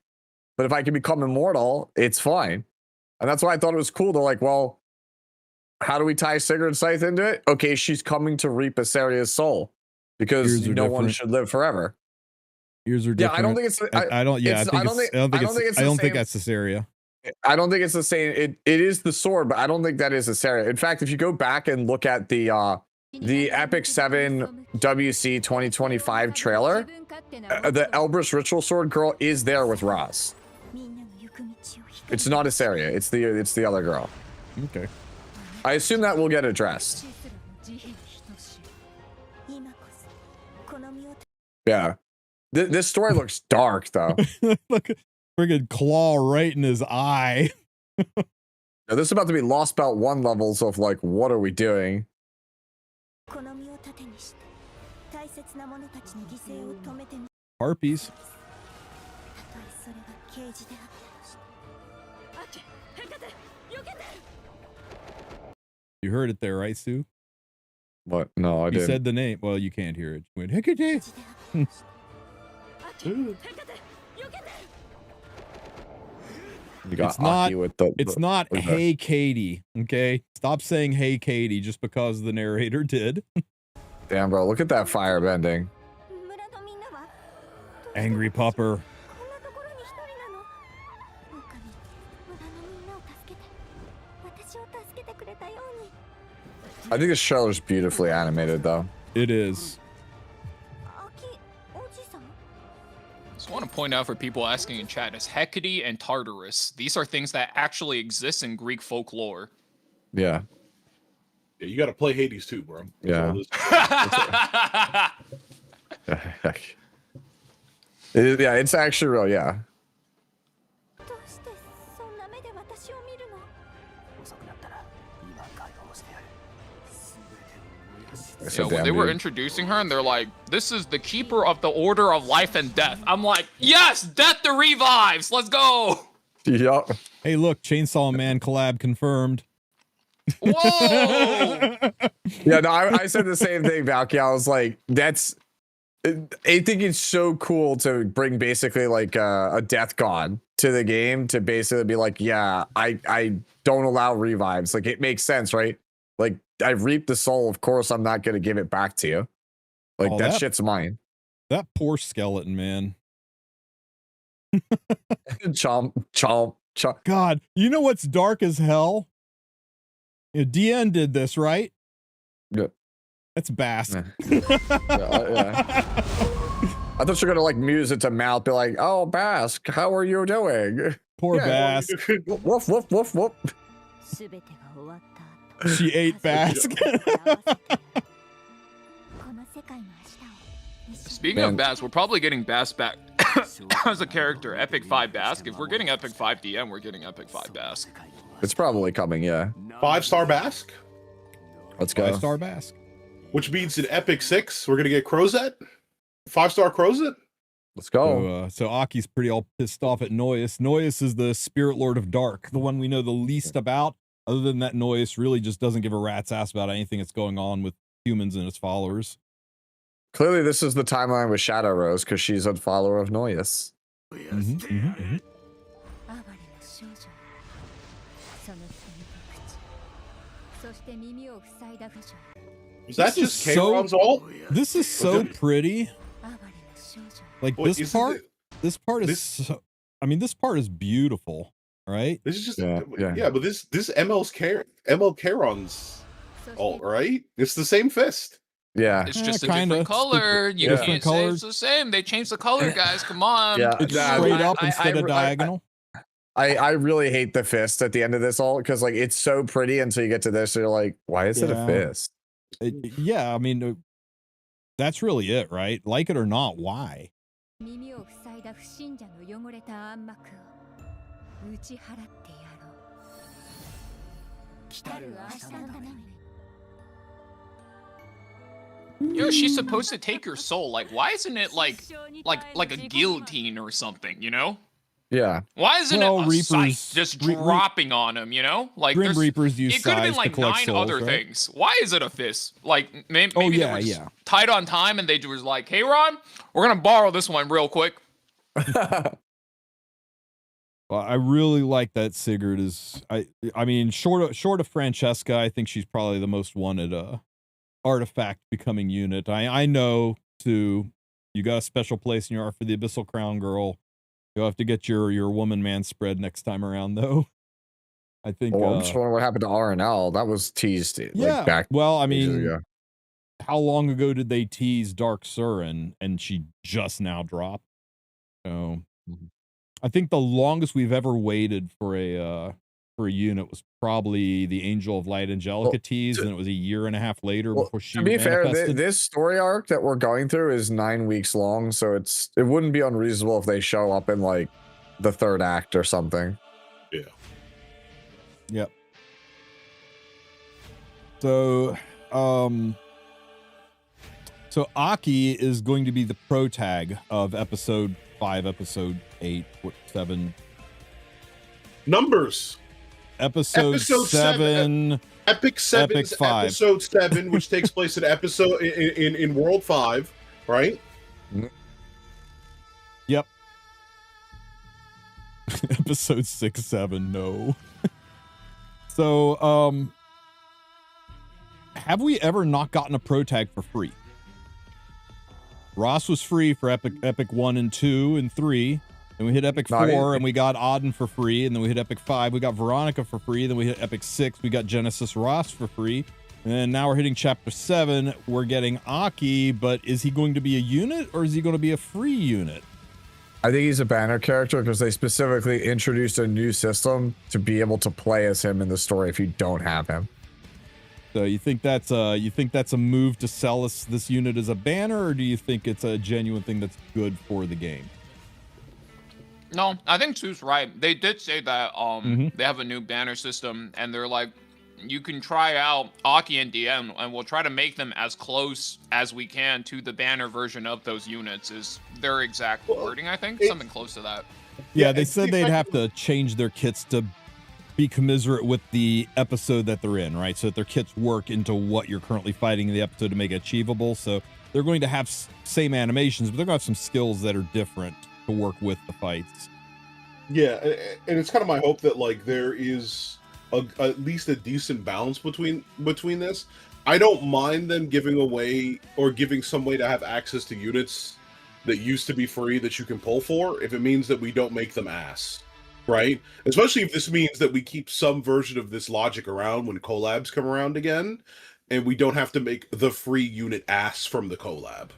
but if I can become immortal, it's fine. And that's why I thought it was cool. They're like, well, how do we tie Sigurd's Scythe into it? Okay, she's coming to reap Assyria's soul because no one should live forever. Ears are different. Yeah, I don't think it's. I don't think that's Assyria. I don't think it's the same. It is the sword, but I don't think that is Assyria. In fact, if you go back and look at the Epic 7 WC 2025 trailer, the Elbrus ritual sword girl is there with Raz. It's not Assyria. It's the other girl. Okay. I assume that will get addressed. Yeah. This story looks dark though. Look, friggin' claw right in his eye. Now, this is about to be Lost Belt 1 levels of like, what are we doing? Harpies. You heard it there, right, Sue? What? No, I didn't. You said the name. Well, you can't hear it. You went, Hecate. It's not hey Katie, okay? Stop saying hey Katie just because the narrator did. Damn, bro, look at that fire bending. Angry pupper. I think this trailer's beautifully animated though. It is. Just want to point out for people asking in chat, is Hecate and Tartarus, these are things that actually exist in Greek folklore. Yeah. Yeah, you got to play Hades too, bro. Yeah. Yeah, it's actually real, yeah. Yeah, when they were introducing her and they're like, this is the keeper of the order of life and death. I'm like, yes, death to revives. Let's go. Yup. Hey, look, Chainsaw Man collab confirmed. Whoa! Yeah, no, I said the same thing, Valky. I was like, I think it's so cool to bring basically like a death god to the game to basically be like, yeah, I don't allow revives. Like, it makes sense, right? Like, I reaped the soul. Of course, I'm not going to give it back to you. Like, Oh, that that- shit's mine. That poor skeleton, man. Chomp, chomp, chomp. God, you know what's dark as hell? DN did this, right? Yeah. That's Bask. Yeah. I thought you were gonna like muse it to mouth, be like, "Oh, Bask, how are you doing?" Poor Yeah. Bask. Woof, woof, woof, woof. She ate Bask. Speaking of Bask, we're probably getting Bask back as a character. Epic 5 Bask. If we're getting Epic 5 DM, we're getting Epic 5 Bask. It's probably coming, yeah. 5-star Bask, Let's go. 5-star Bask. which means in Epic 6, we're going to get Crozet. 5-star Crozet. Let's go. So Aki's pretty all pissed off at Noyes. Noyes is the spirit lord of dark, the one we know the least about. Other than that, Noyes really just doesn't give a rat's ass about anything that's going on with humans and his followers. Clearly, this is the timeline with Shadow Rose because she's a follower of Noyes. Is that This is just so- Kayron's ult? This is so pretty. Like Wait, this isn't part, it- this part is this- so, I mean, this part is beautiful, right? This is just Yeah. but this ML Kayron's ult, right? It's the same fist. Yeah. It's just a kinda. different color. You Different can't say colors. it's the same. They changed the color, guys. Come on. Yeah. It's Nah, straight I- up I- instead of I- diagonal. I really hate the fist at the end of this ult because like it's so pretty until you get to this, and you're like, why is it a Yeah. fist? Yeah, I mean, that's really it, right? Like it or not, why? You know, she's supposed to take your soul. Like, why isn't it like a guillotine or something? You know? Yeah. Why isn't Well, it a Reapers- scythe just dropping on him? You know, like Grim there's- Reapers use it could have been scythes to like collect 9 souls, other right? things. Why is it a fist? Like maybe Oh, they yeah, were just yeah. tight on time and they was like, "Hey, Ron, we're gonna borrow this one real quick." Well, I really like that Sigurd is. I mean, short of Francesca, I think she's probably the most wanted artifact becoming unit. I know too. You got a special place in your heart for the Abyssal Crown Girl. You'll have to get your woman man spread next time around, though. I think. Well, I'm just wondering what happened to RNL. That was teased. Like, Yeah. back Well, I ages mean, ago. how long ago did they tease Dark Surin and she just now dropped? So I think the longest we've ever waited for a unit was probably the Angel of Light Angelica Well, tease, and it was a year and a half later before she to be fair, manifested. this story arc that we're going through is 9 weeks long, so it wouldn't be unreasonable if they show up in like the 3rd act or something. Yeah. Yep. So, so Aki is going to be the pro tag of episode 5, episode 8, 7, Numbers. episode 7. Epic 7's Epic 5. episode 7, which takes place in episode in World 5, right? Yep. Episode 6, 7, no. So, have we ever not gotten a pro tag for free? Ross was free for Epic 1 and 2 and 3. Then we hit Epic 4 and we got Auden for free. And then we hit Epic 5, we got Veronica for free. Then we hit Epic 6, we got Genesis Ross for free. And now we're hitting Chapter 7, we're getting Aki, but is he going to be a unit or is he going to be a free unit? I think he's a banner character because they specifically introduced a new system to be able to play as him in the story if you don't have him. So you think that's a move to sell us this unit as a banner, or do you think it's a genuine thing that's good for the game? No, I think Sue's right. They did say that they have a new banner system, and they're like, you can try out Aki and DM, and we'll try to make them as close as we can to the banner version of those units. Is their exact wording? I think something close to that. Yeah, they said they'd have to change their kits to be commiserate with the episode that they're in, right? So that their kits work into what you're currently fighting in the episode to make it achievable. So they're going to have same animations, but they're going to have some skills that are different to work with the fights. Yeah, and it's kind of my hope that like there is at least a decent balance between this. I don't mind them giving away or giving some way to have access to units that used to be free that you can pull for, if it means that we don't make them ass, right? Especially if this means that we keep some version of this logic around when collabs come around again, and we don't have to make the free unit ass from the collab.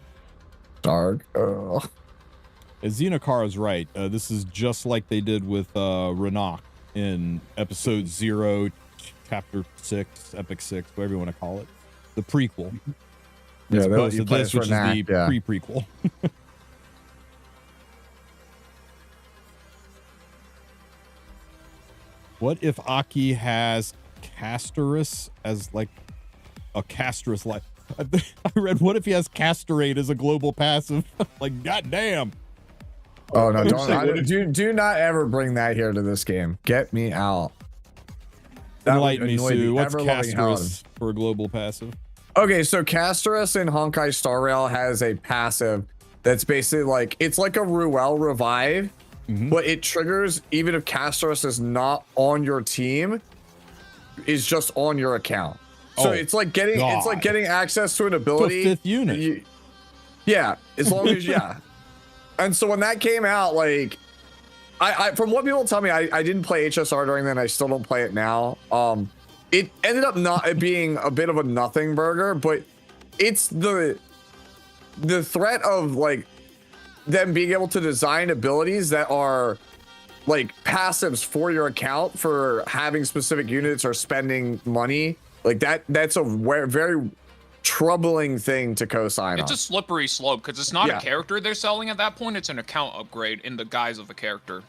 Dark. Xenokar is right. This is just like they did with Renak in episode 0, chapter 6, epic 6, whatever you want to call it. The prequel. Yeah, as opposed to this, which is the yeah. pre-prequel. What if Aki has Castorus as like a Castorus like I read what if he has Castorate as a global passive? Like goddamn. Oh no, do not ever bring that here to this game. Get me out. That Enlighten me, Sue. What's ever-loving Castorus for a global passive? Okay, so Castorus in Honkai Star Rail has a passive that's basically like, it's like a Ruel revive, but it triggers even if Castorus is not on your team, is just on your account. So it's like getting access to an ability. To a 5th unit. Yeah, as long as And so when that came out, like I from what people tell me, I didn't play HSR during then, I still don't play it now. It ended up not being a bit of a nothing burger, but it's the threat of like them being able to design abilities that are like passives for your account for having specific units or spending money like that. That's a very troubling thing to co-sign. It's a slippery slope because it's not a character they're selling at that point. It's an account upgrade in the guise of a character.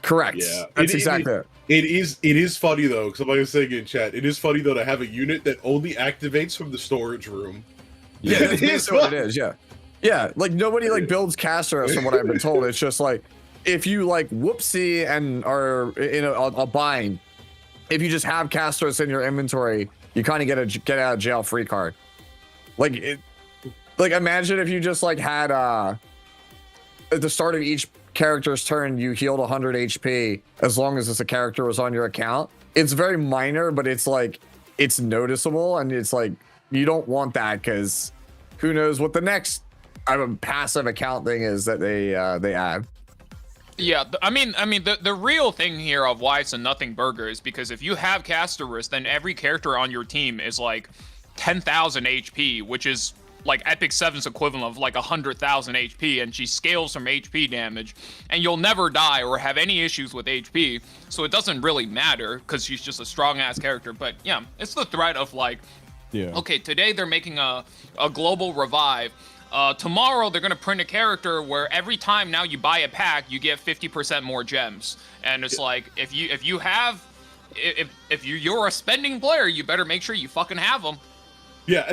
Correct. Yeah, that's exactly it. It is funny though. Somebody was saying in chat, it is funny though to have a unit that only activates from the storage room. Yeah, that's basically what it is. Yeah. Like nobody like builds Castorus from what I've been told. It's just like if you like whoopsie and are in a bind, if you just have Castorus in your inventory, you kind of get a get out of jail free card. Like imagine if you just like had at the start of each character's turn you healed 100 HP as long as this a character was on your account. It's very minor, but it's like it's noticeable, and it's like you don't want that because who knows what the next passive account thing is that they add. Yeah, I mean, the real thing here of why it's a nothing burger is because if you have Castorus, then every character on your team is like 10,000 HP, which is like Epic 7's equivalent of like 100,000 HP, and she scales from HP damage, and you'll never die or have any issues with HP, so it doesn't really matter because she's just a strong-ass character. But yeah, it's the threat of like, okay, today they're making a global revive. Tomorrow they're gonna print a character where every time now you buy a pack, you get 50% more gems, and it's like if you're a spending player, you better make sure you fucking have them. Yeah,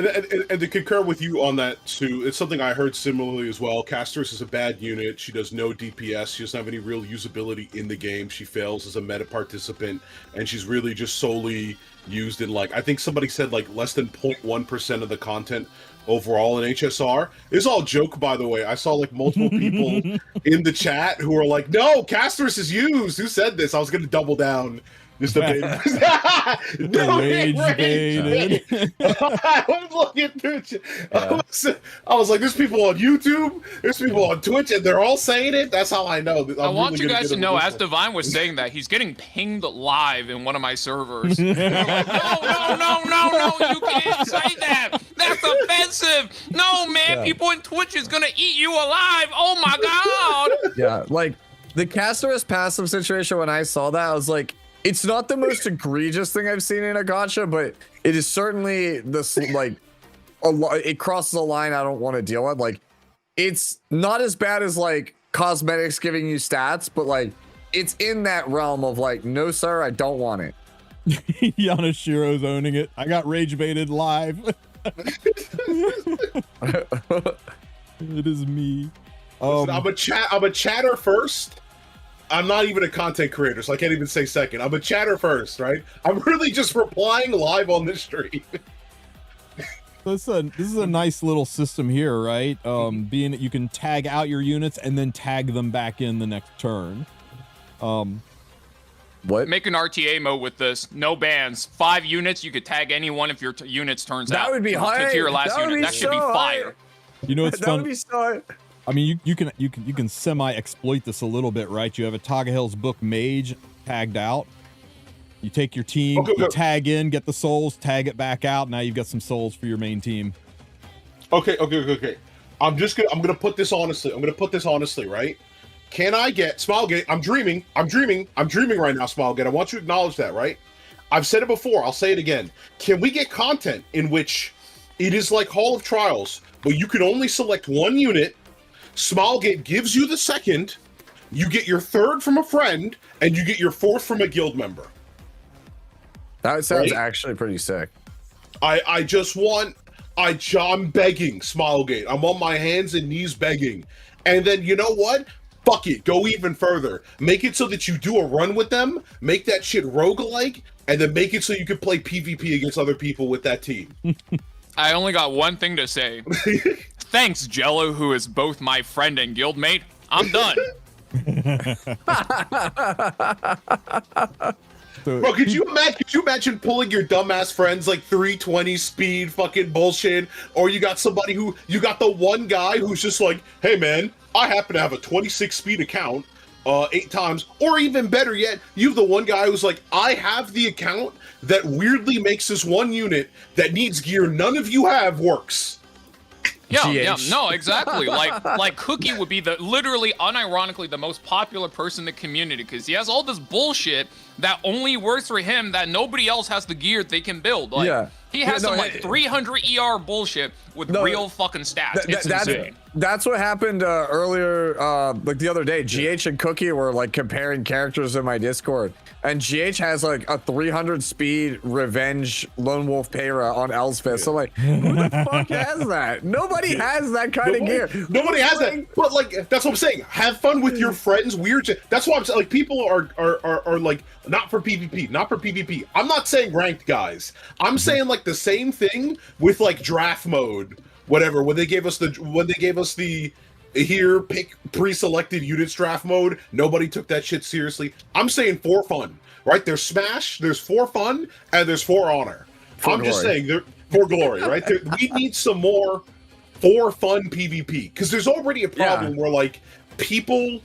and to concur with you on that too, it's something I heard similarly as well. Castorus is a bad unit. She does no DPS. She doesn't have any real usability in the game. She fails as a meta participant, and she's really just solely used in like, I think somebody said like less than 0.1% of the content overall in HSR. It's all joke, by the way. I saw like multiple people in the chat who are like, no, Castorus is used. Who said this? I was going to double down. Just a bit. No, rage baited. I was looking through it. I was like, there's people on YouTube, there's people on Twitch, and they're all saying it. That's how I know. I want you guys to know, as Divine was saying that, he's getting pinged live in one of my servers. No, you can't say that. That's offensive. No, man, people in Twitch is gonna eat you alive. Oh my god. Yeah, like the Castorus passive situation. When I saw that, I was like, it's not the most egregious thing I've seen in a gacha, but it is certainly this like it crosses a line I don't want to deal with. Like, it's not as bad as like cosmetics giving you stats, but like it's in that realm of like, no sir, I don't want it. Yanashiro's owning it. I got rage baited live. It is me. Listen, I'm a chatter first. I'm not even a content creator, so I can't even say second. I'm a chatter first, right? I'm really just replying live on this stream. This is a nice little system here, right? Being that you can tag out your units and then tag them back in the next turn. What? Make an RTA mode with this. No bans. 5 units. You could tag anyone if your units turns out. That would be high. To your last unit. That should be fire. You know it's That fun. would be so. I mean, you can semi-exploit this a little bit, right? You have a Tagahell's Book Mage tagged out. You take your team, you tag in, get the souls, tag it back out. Now you've got some souls for your main team. Okay. I'm gonna put this honestly. Right? Can I get Smilegate? I'm dreaming right now, Smilegate. I want you to acknowledge that, right? I've said it before. I'll say it again. Can we get content in which it is like Hall of Trials, but you can only select one unit? Smilegate gives you the second, you get your third from a friend, and you get your fourth from a guild member. That sounds actually pretty sick. I'm begging, Smilegate. I'm on my hands and knees begging. And then, you know what? Fuck it. Go even further. Make it so that you do a run with them, make that shit roguelike, and then make it so you can play PvP against other people with that team. I only got one thing to say. Thanks, Jello, who is both my friend and guildmate. I'm done. Bro, could you imagine pulling your dumbass friends like 320 speed fucking bullshit, or you got the one guy who's just like, hey man, I happen to have a 26 speed account 8 times, or even better yet, you have the one guy who's like, I have the account that weirdly makes this one unit that needs gear none of you have works. Yeah, no, exactly. Like Cookie would be literally, unironically, the most popular person in the community because he has all this bullshit that only works for him that nobody else has the gear they can build. Like, he has some 300 ER bullshit with real fucking stats. It's insane. That's what happened earlier, like the other day. GH and Cookie were like comparing characters in my Discord, and GH has like a 300 speed Revenge Lone Wolf Payra on Elspeth. So like, who the fuck has that? Nobody has that kind of gear. Nobody has that. But like, that's what I'm saying. Have fun with your friends. Weird shit. That's why I'm saying, like, people are like, not for PvP, not for PvP. I'm not saying ranked guys. I'm saying like the same thing with like draft mode, whatever. When they gave us the here pick pre-selected units draft mode, nobody took that shit seriously. I'm saying for fun, right? There's Smash, there's for fun, and there's for honor. I'm just saying they're for glory, right? We need some more for fun PvP because there's already a problem where like people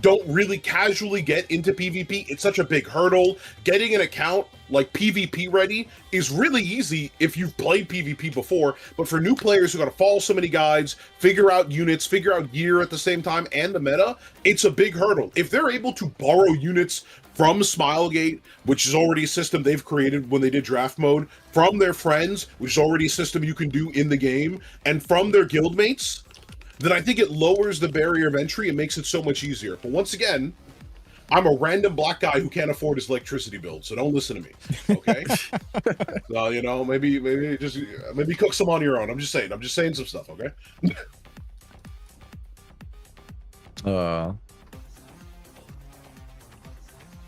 don't really casually get into PvP. It's such a big hurdle. Getting an account like PvP ready is really easy if you've played PvP before, but for new players who got to follow so many guides, figure out units, figure out gear at the same time, and the meta, it's a big hurdle. If they're able to borrow units from Smilegate, which is already a system they've created when they did draft mode, from their friends, which is already a system you can do in the game, and from their guildmates, then I think it lowers the barrier of entry and makes it so much easier. But once again, I'm a random black guy who can't afford his electricity bill, so don't listen to me, okay? So, you know, maybe cook some on your own. I'm just saying some stuff, okay?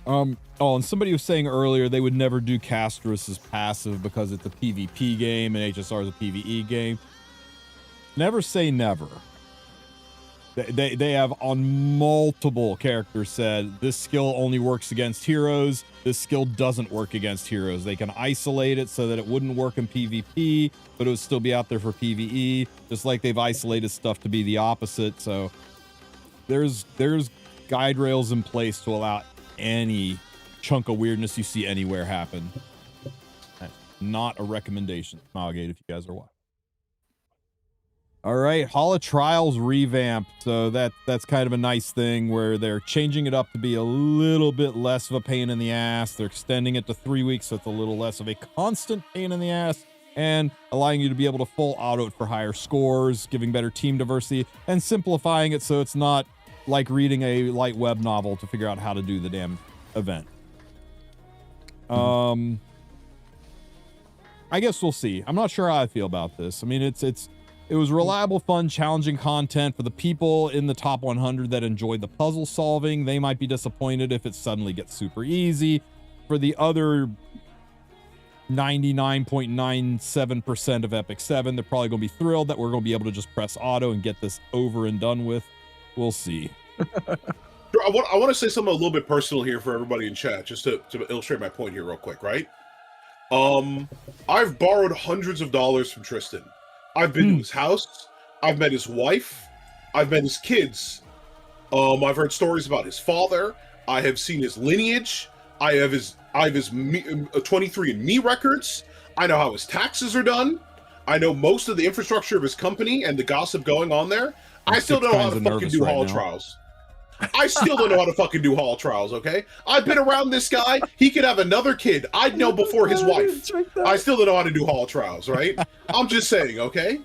And somebody was saying earlier they would never do Castris as passive because it's a PvP game and HSR is a PvE game. Never say never. They have on multiple characters said this skill only works against heroes. This skill doesn't work against heroes. They can isolate it so that it wouldn't work in PvP, but it would still be out there for PvE, just like they've isolated stuff to be the opposite. So there's guide rails in place to allow any chunk of weirdness you see anywhere happen. Not a recommendation, Smilegate, if you guys are watching. All right, Hall of Trials revamp. So that's kind of a nice thing where they're changing it up to be a little bit less of a pain in the ass. They're extending it to 3 weeks, so it's a little less of a constant pain in the ass, and allowing you to be able to full auto it for higher scores, giving better team diversity, and simplifying it so it's not like reading a light web novel to figure out how to do the damn event. I guess we'll see. I'm not sure how I feel about this. I mean, it's It was reliable, fun, challenging content for the people in the top 100 that enjoyed the puzzle solving. They might be disappointed if it suddenly gets super easy. For the other 99.97% of Epic 7, they're probably going to be thrilled that we're going to be able to just press auto and get this over and done with. We'll see. I want to say something a little bit personal here for everybody in chat, just to illustrate my point here real quick, right? I've borrowed hundreds of dollars from Tristen. I've been to his house. I've met his wife. I've met his kids. I've heard stories about his father. I have seen his lineage. I have his 23andMe records. I know how his taxes are done. I know most of the infrastructure of his company and the gossip going on there. I still don't know how to fucking do hall trials. I still don't know how to fucking do hall trials, okay? I've been around this guy. He could have another kid. I'd know before his wife. I still don't know how to do hall trials, right? I'm just saying, okay?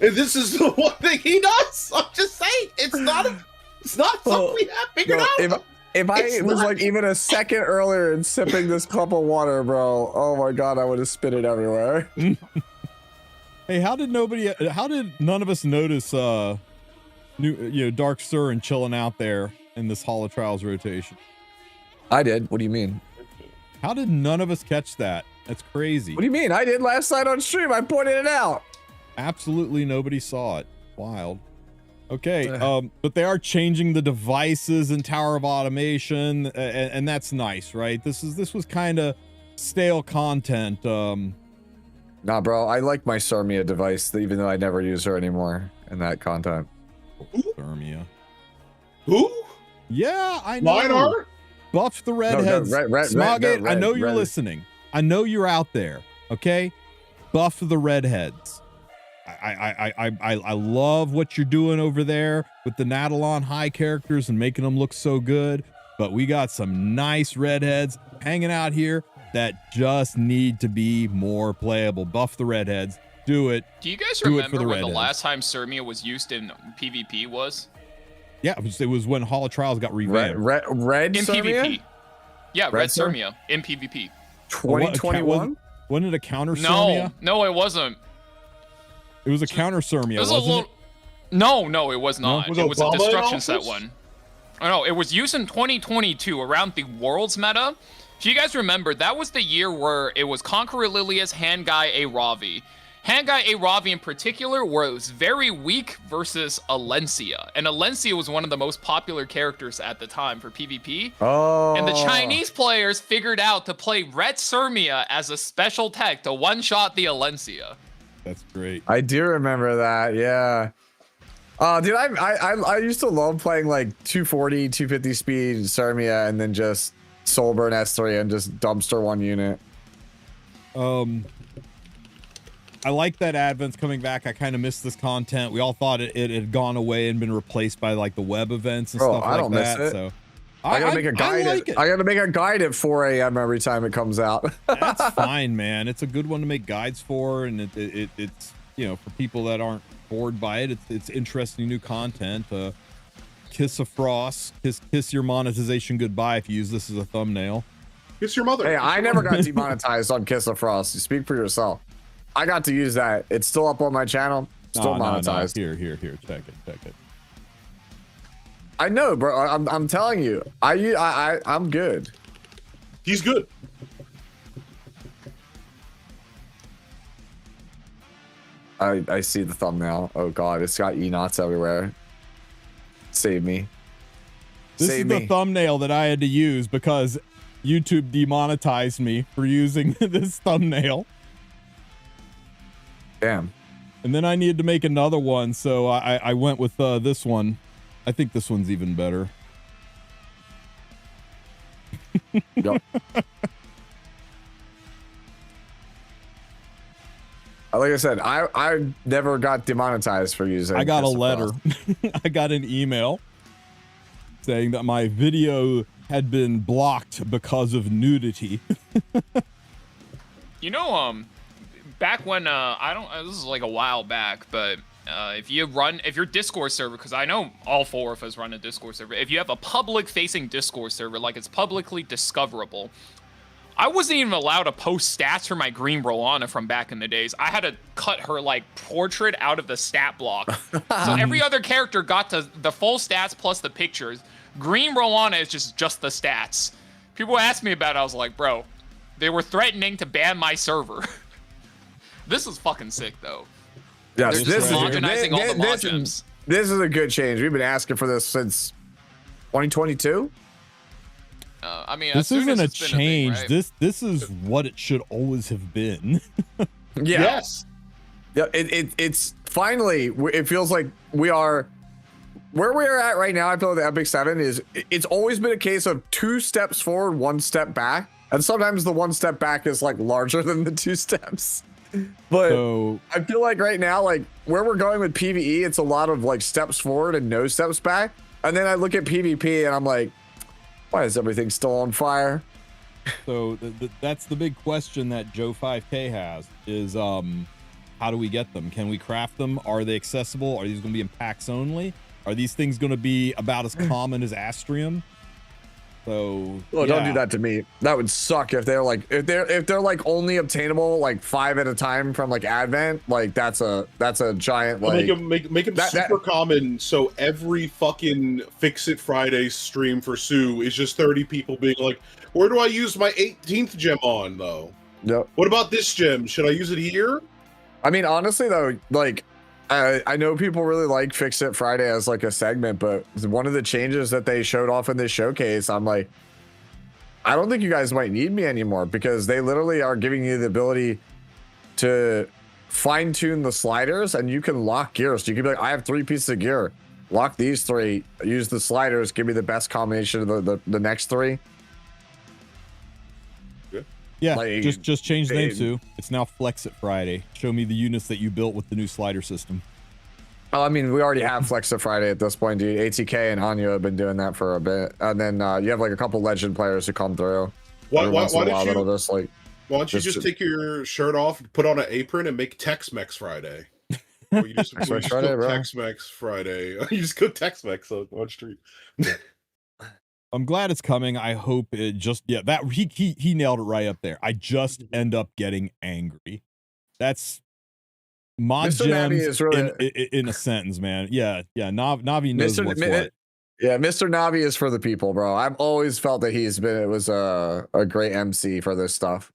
And this is the one thing he does. I'm just saying. It's not something we have figured out. If I was like even a second earlier in sipping this cup of water, bro, oh my God, I would have spit it everywhere. Hey, how did none of us notice Dark Sir and chilling out there in this Hall of Trials rotation? I did. What do you mean? How did none of us catch that? That's crazy. What do you mean? I did last night on stream. I pointed it out. Absolutely nobody saw it. Wild. Okay, but they are changing the devices in Tower of Automation, and that's nice, right? This was kind of stale content. Nah, bro, I like my Sarmia device, even though I never use her anymore in that content. Sarmia. Who? Yeah, I know. Mine are? Buff the redheads. Smoggate, I know you're listening. I know you're out there. Okay, buff the redheads. I love what you're doing over there with the Natalon high characters and making them look so good. But we got some nice redheads hanging out here that just need to be more playable. Buff the redheads. Do it. Do you guys remember when the last time Sirmia was used in PvP was? Yeah, it was when Hall of Trials got revamped. Red in Sirmia? PvP. Yeah, Red Sirmia in PvP. 2021? Wasn't it a counter Sirmia? No, it wasn't. It was a counter Sirmia, wasn't it? No, it was not. Was it was a Obama destruction set one. Oh, no, it was used in 2022 around the Worlds meta. If you guys remember, that was the year where it was Conqueror Lilia's Handguy Aravi. Handguy Aravi in particular was very weak versus Alencia. And Alencia was one of the most popular characters at the time for PvP. Oh. And the Chinese players figured out to play Red Sirmia as a special tech to one-shot the Alencia. That's great. I do remember that, yeah. Dude, I used to love playing like 240, 250 speed Sirmia and then just Soulburn S3 and just dumpster one unit. I like that Advent's coming back. I kind of missed this content. We all thought it had gone away and been replaced by like the web events and stuff like that. Miss it. So I gotta make a guide. I gotta make a guide at 4 a.m. every time it comes out. That's fine, man. It's a good one to make guides for, and it's for people that aren't bored by it. It's interesting new content. Kiss of Frost, kiss your monetization goodbye if you use this as a thumbnail. Kiss your mother. Hey, I never got demonetized on Kiss of Frost. You speak for yourself. I got to use that. It's still up on my channel. Still monetized. No. Here. Check it. I know, bro. I'm telling you. I'm good. He's good. I see the thumbnail. Oh god, it's got E-knots everywhere. Save me. This is the thumbnail that I had to use because YouTube demonetized me for using this thumbnail. Damn. And then I needed to make another one, so I went with this one. I think this one's even better. Yep. Like I said, I never got demonetized for using. I got a letter. I got an email saying that my video had been blocked because of nudity. Back when this is like a while back, but if your Discord server, because I know all four of us run a Discord server, if you have a public facing Discord server, like it's publicly discoverable, I wasn't even allowed to post stats for my green Rowana from back in the days. I had to cut her like portrait out of the stat block. So every other character got to the full stats plus the pictures. Green Rowana is just the stats. People asked me about it. I was like, bro, they were threatening to ban my server. This is fucking sick though. Yeah, They're just homogenizing all the mod gems. This is a good change. We've been asking for this since 2022. I mean, This as soon isn't as a it's been thing, change. right? This is what it should always have been. Yeah. Yes. Yeah, it's finally, it feels like we are where we are at right now. I feel like the Epic 7 is, it's always been a case of 2 steps forward, 1 step back. And sometimes the 1 step back is like larger than the 2 steps. But So I feel like right now, like where we're going with PvE, it's a lot of like steps forward and no steps back. And then I look at PvP and I'm like, why is everything still on fire? So that's the big question that Joe 5K has is how do we get them? Can we craft them? Are they accessible? Are these going to be in packs only? Are these things going to be about as common as Astrium? So Well, don't do that to me. That would suck if they're like if they're like only obtainable like 5 at a time from like Advent. Like that's a giant like Make them super common, so every fucking Fix It Friday stream for Sue is just 30 people being like, where do I use my 18th gem on though? Yep. What about this gem? Should I use it here? I mean, honestly though, like I know people really like Fix It Friday as like a segment, but one of the changes that they showed off in this showcase, I'm like, I don't think you guys might need me anymore, because they literally are giving you the ability to fine tune the sliders and you can lock gears. So you can be like, I have 3 pieces of gear, lock these 3, use the sliders, give me the best combination of the next 3. Yeah, Like, just change the name, it- Sue. It's now Flex It Friday. Show me the units that you built with the new slider system. Oh, I mean, we already have Flex It Friday at this point, dude. ATK and Anya have been doing that for a bit, and then you have like a couple legend players who come through. Every once in a while, that'll just, like, Why don't you just take your shirt off, put on an apron, and make Tex-Mex Friday? Or you just, Tex-Mex go Friday, bro. Tex-Mex Friday. You just go Tex-Mex on street. I'm glad it's coming. I hope it just that he nailed it right up there. I just end up getting angry. That's mod Mr. Navi gems is really in a sentence, man. Yeah. Navi knows what's what. Yeah, Mr. Navi is for the people, bro. I've always felt that it was a great MC for this stuff.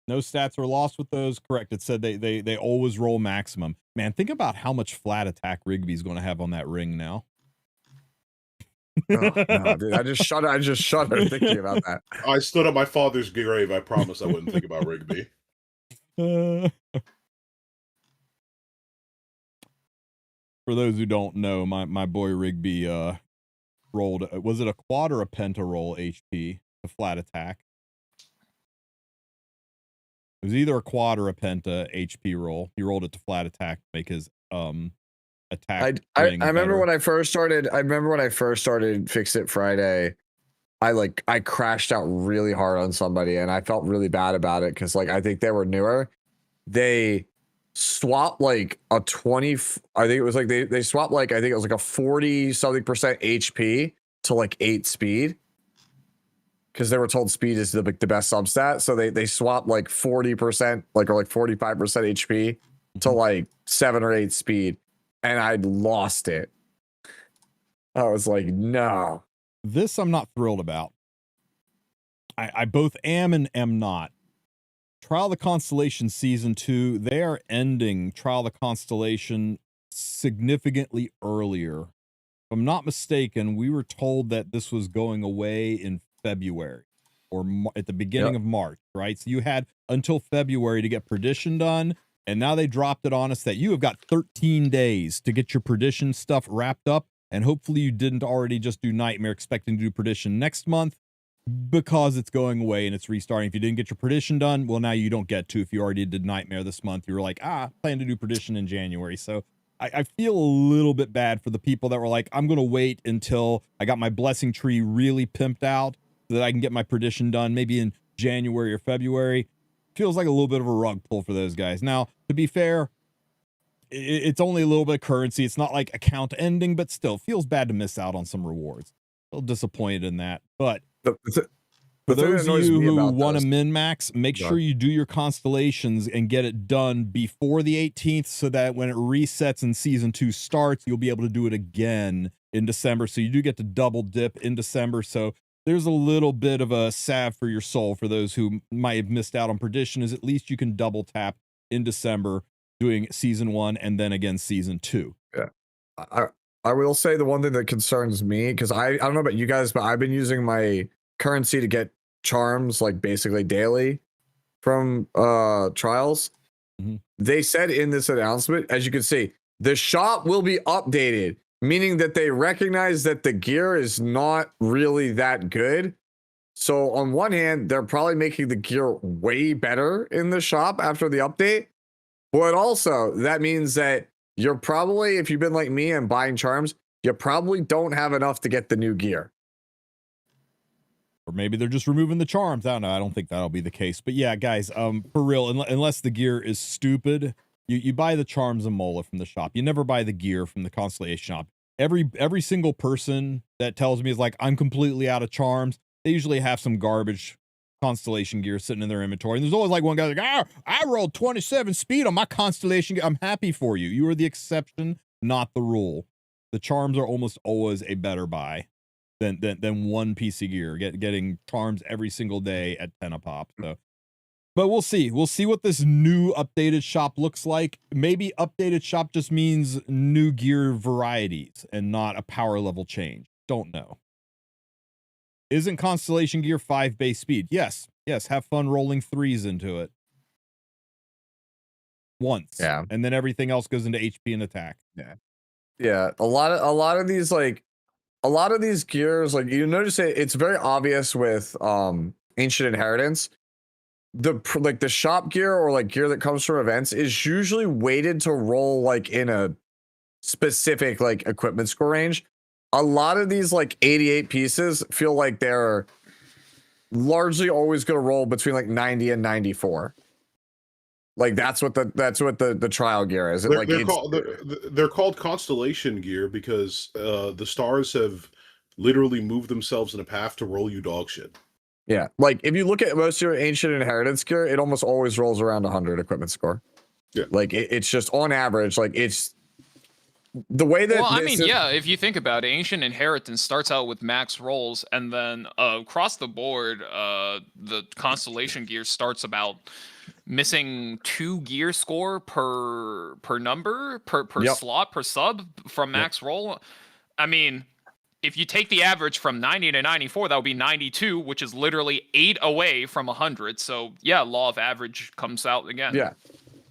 No stats were lost with those. Correct. It said they always roll maximum. Man, think about how much flat attack Rigby's going to have on that ring now. Oh, no, dude, I just shudder thinking about that. I stood at my father's grave. I promise I wouldn't think about Rigby. For those who don't know, my boy Rigby rolled, was it a quad or a penta roll HP, a flat attack? It was either a quad or a penta HP roll. He rolled it to flat attack to make his attack. I remember when I first started Fix It Friday, I crashed out really hard on somebody and I felt really bad about it because like I think they were newer. They swapped like a 20, I think it was like they swapped like I think it was like a 40 something % HP to like 8 speed. Because they were told speed is the best substat. So they swapped like 40%, like or like 45% HP to like 7 or 8 speed. And I lost it. I was like, no. This I'm not thrilled about. I both am and am not. Trial of the Constellation Season 2, they are ending Trial of the Constellation significantly earlier. If I'm not mistaken, we were told that this was going away in February or at the beginning of March, right? So you had until February to get Perdition done. And now they dropped it on us that you have got 13 days to get your Perdition stuff wrapped up. And hopefully you didn't already just do Nightmare expecting to do Perdition next month because it's going away and it's restarting. If you didn't get your Perdition done, well, now you don't get to. If you already did Nightmare this month, you were like, plan to do Perdition in January. So I feel a little bit bad for the people that were like, I'm going to wait until I got my blessing tree really pimped out so that I can get my Perdition done maybe in January or February. Feels like a little bit of a rug pull for those guys. Now, to be fair, it's only a little bit of currency. It's not like account ending, but still feels bad to miss out on some rewards. A little disappointed in that, but For The thing that those of annoys you me who about want to those- min-max, make Go sure you do your constellations and get it done before the 18th so that when it resets and season 2 starts, you'll be able to do it again in December. So you do get to double dip in December. So there's a little bit of a salve for your soul for those who might have missed out on Perdition, is at least you can double tap in December doing season 1 and then again season 2. Yeah. I will say the one thing that concerns me, because I don't know about you guys, but I've been using my currency to get charms like basically daily from trials. They said in this announcement, as you can see, the shop will be updated, meaning that they recognize that the gear is not really that good. So on one hand, they're probably making the gear way better in the shop after the update, but also that means that you're probably, if you've been like me and buying charms, you probably don't have enough to get the new gear. Or maybe they're just removing the charms. I don't know. I don't think that'll be the case. But yeah, guys, for real, unless the gear is stupid, you buy the charms and mola from the shop. You never buy the gear from the constellation shop. Every single person that tells me is like, I'm completely out of charms, they usually have some garbage constellation gear sitting in their inventory. And there's always like one guy like, I rolled 27 speed on my constellation gear. I'm happy for you. You are the exception, not the rule. The charms are almost always a better buy than one piece of gear. Getting charms every single day at 10 a pop. So, but we'll see. We'll see what this new updated shop looks like. Maybe updated shop just means new gear varieties and not a power level change. Don't know. Isn't constellation gear 5 base speed? Yes. Have fun rolling 3s into it once. Yeah. And then everything else goes into HP and attack. Yeah. A lot of these, like, a lot of these gears, like you notice it's very obvious with Ancient Inheritance. The shop gear or like gear that comes from events is usually weighted to roll like in a specific like equipment score range. A lot of these like 88 pieces feel like they're largely always going to roll between like 90 and 94. Like that's what the trial gear is. They're called constellation gear because the stars have literally moved themselves in a path to roll you dog shit. Yeah, like if you look at most of your Ancient Inheritance gear, it almost always rolls around 100 equipment score. Yeah, like it's just on average, like it's the way that. Well, I mean, yeah, if you think about it, Ancient Inheritance starts out with max rolls, and then across the board, the constellation gear starts about missing 2 gear score per number per slot per sub from max roll. I mean, if you take the average from 90 to 94, that would be 92, which is literally 8 away from 100. So yeah, law of average comes out again. Yeah,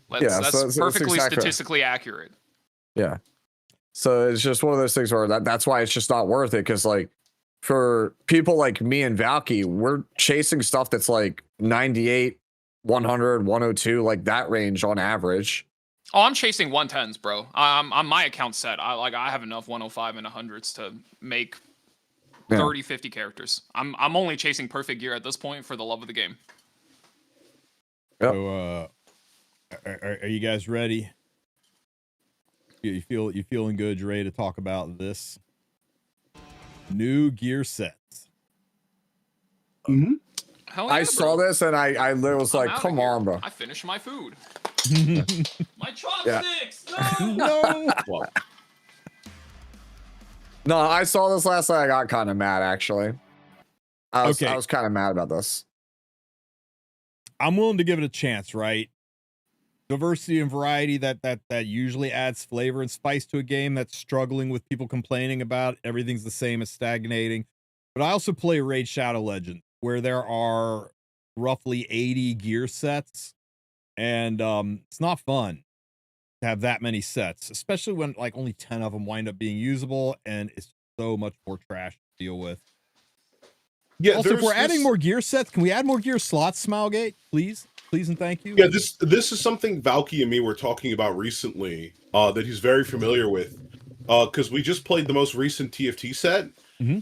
that's perfectly exactly statistically accurate. Yeah, so it's just one of those things where that's why it's just not worth it, because like for people like me and Valky, we're chasing stuff that's like 98, 100, 102, like that range on average. Oh, I'm chasing 110s, bro. On my account set, I have enough 105 and 100s to make 30, 50 characters. I'm only chasing perfect gear at this point for the love of the game. Yep. So, are you guys ready? You feeling good? You ready to talk about this new gear sets? Mm-hmm. Hell yeah, I saw this and I literally was like, come on, bro. I finished my food. My chopsticks! No! Well, No, I saw this last night. I got kind of mad, actually. I was kind of mad about this. I'm willing to give it a chance, right? Diversity and variety that usually adds flavor and spice to a game that's struggling with people complaining about everything's the same as stagnating. But I also play Raid Shadow Legends, where there are roughly 80 gear sets, and it's not fun to have that many sets, especially when like only 10 of them wind up being usable, and it's so much more trash to deal with. yeah. Also, if we're adding more gear sets, can we add more gear slots, Smilegate? Please and thank you. Yeah, this is something Valky and me were talking about recently that he's very familiar with, because we just played the most recent TFT set,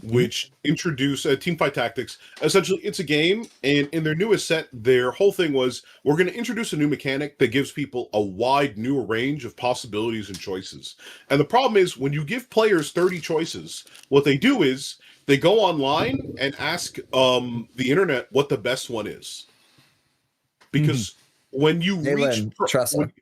which introduced Teamfight Tactics. Essentially, it's a game, and in their newest set, their whole thing was, we're going to introduce a new mechanic that gives people a wide new range of possibilities and choices. And the problem is, when you give players 30 choices, what they do is They go online and ask the internet what the best one is. Because when you reach Tristen.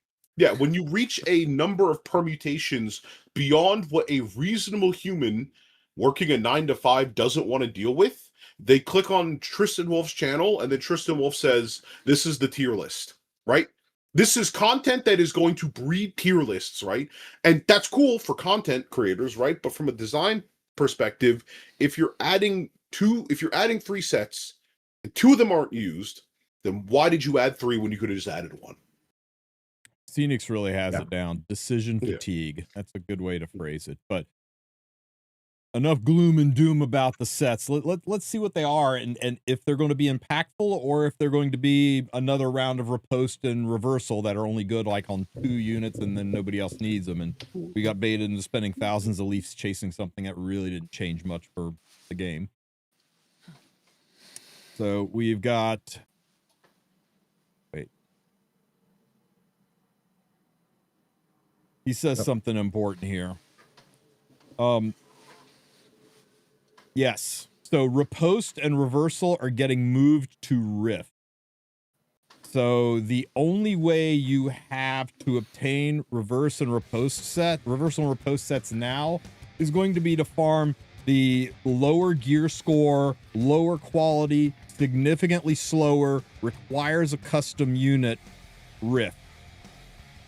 when you reach a number of permutations beyond what a reasonable human working a 9 to 5 doesn't want to deal with, they click on Tristen Wulf's channel, and then Tristen Wulf says, "This is the tier list," right? This is content that is going to breed tier lists, right? And that's cool for content creators, right? But from a design perspective, if you're adding 3 sets, and 2 of them aren't used, then why did you add 3 when you could have just added 1? Phoenix really has it down. Decision fatigue. That's a good way to phrase it. But enough gloom and doom about the sets. Let's see what they are, and if they're going to be impactful, or if they're going to be another round of riposte and reversal that are only good like on 2 units and then nobody else needs them, and we got baited into spending thousands of leafs chasing something that really didn't change much for the game. So we've got... Wait. He says something important here. Yes. So riposte and reversal are getting moved to Rift. So the only way you have to obtain reversal and riposte sets now is going to be to farm the lower gear score, lower quality, significantly slower, requires a custom unit Rift.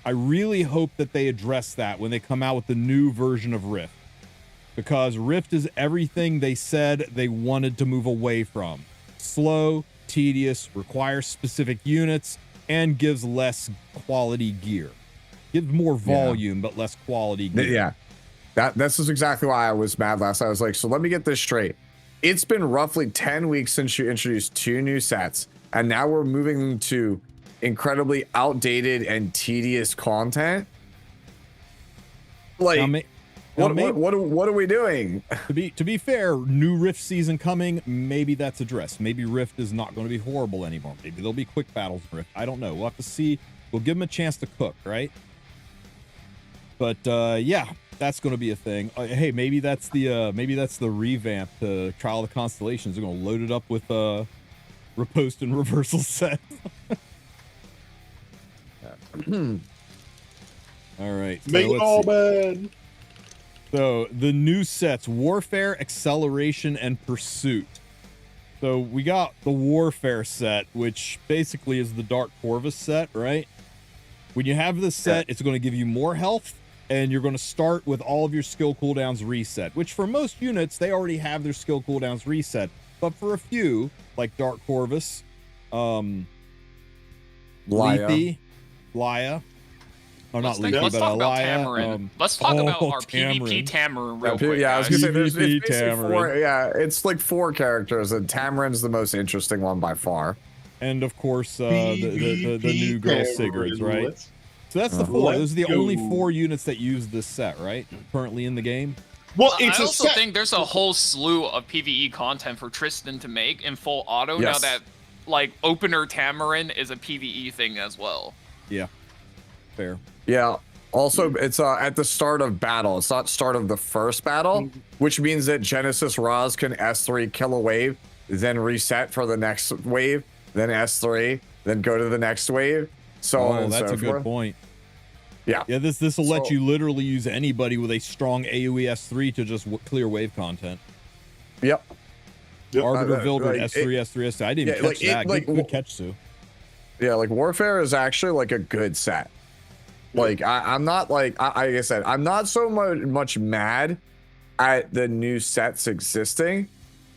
I really hope that they address that when they come out with the new version of Rift. Because Rift is everything they said they wanted to move away from. Slow, tedious, requires specific units, and gives less quality gear. Gives more volume, but less quality gear. Yeah. This is exactly why I was mad last night. I was like, so let me get this straight. It's been roughly 10 weeks since you introduced 2 new sets, and now we're moving to incredibly outdated and tedious content. Like... What are we doing? To be fair, new Rift season coming, maybe that's addressed. Maybe Rift is not going to be horrible anymore. Maybe there'll be quick battles in Rift. I don't know. We'll have to see. We'll give them a chance to cook, right? But yeah, that's going to be a thing. Hey, maybe that's the revamp to Trial of the Constellations. They're going to load it up with riposte and reversal set. All right. Make it all bad. So the new sets: Warfare, Acceleration, and Pursuit. So we got the Warfare set, which basically is the Dark Corvus set, right? When you have this set, it's going to give you more health, and you're going to start with all of your skill cooldowns reset, which for most units, they already have their skill cooldowns reset. But for a few, like Dark Corvus, Lethe, Laya, Let's talk about Tamarin. Let's talk about our PvP Tamarin real quick. Yeah, I was gonna say there's PvP basically 4. Yeah, it's like 4 characters, and Tamarin's the most interesting one by far. And of course, the new girl Sigurd's, right? So that's the 4. Those are the only 4 units that use this set, right? Currently in the game. Well, I also think there's a whole slew of PvE content for Tristen to make in full auto now that like opener Tamarin is a PvE thing as well. Yeah, fair. Yeah. Also, it's at the start of battle. It's not start of the first battle, which means that Genesis Raz can S3 kill a wave, then reset for the next wave, then S3, then go to the next wave. So on and that's so a good point. Yeah. Yeah, this will let you literally use anybody with a strong AoE S3 to just clear wave content. Yep. Arbiter Vilder S3, S3. I didn't even catch that. Good catch, Sue. Yeah, like Warfare is actually like a good set. Like I'm not like I said, I'm not so much mad at the new sets existing.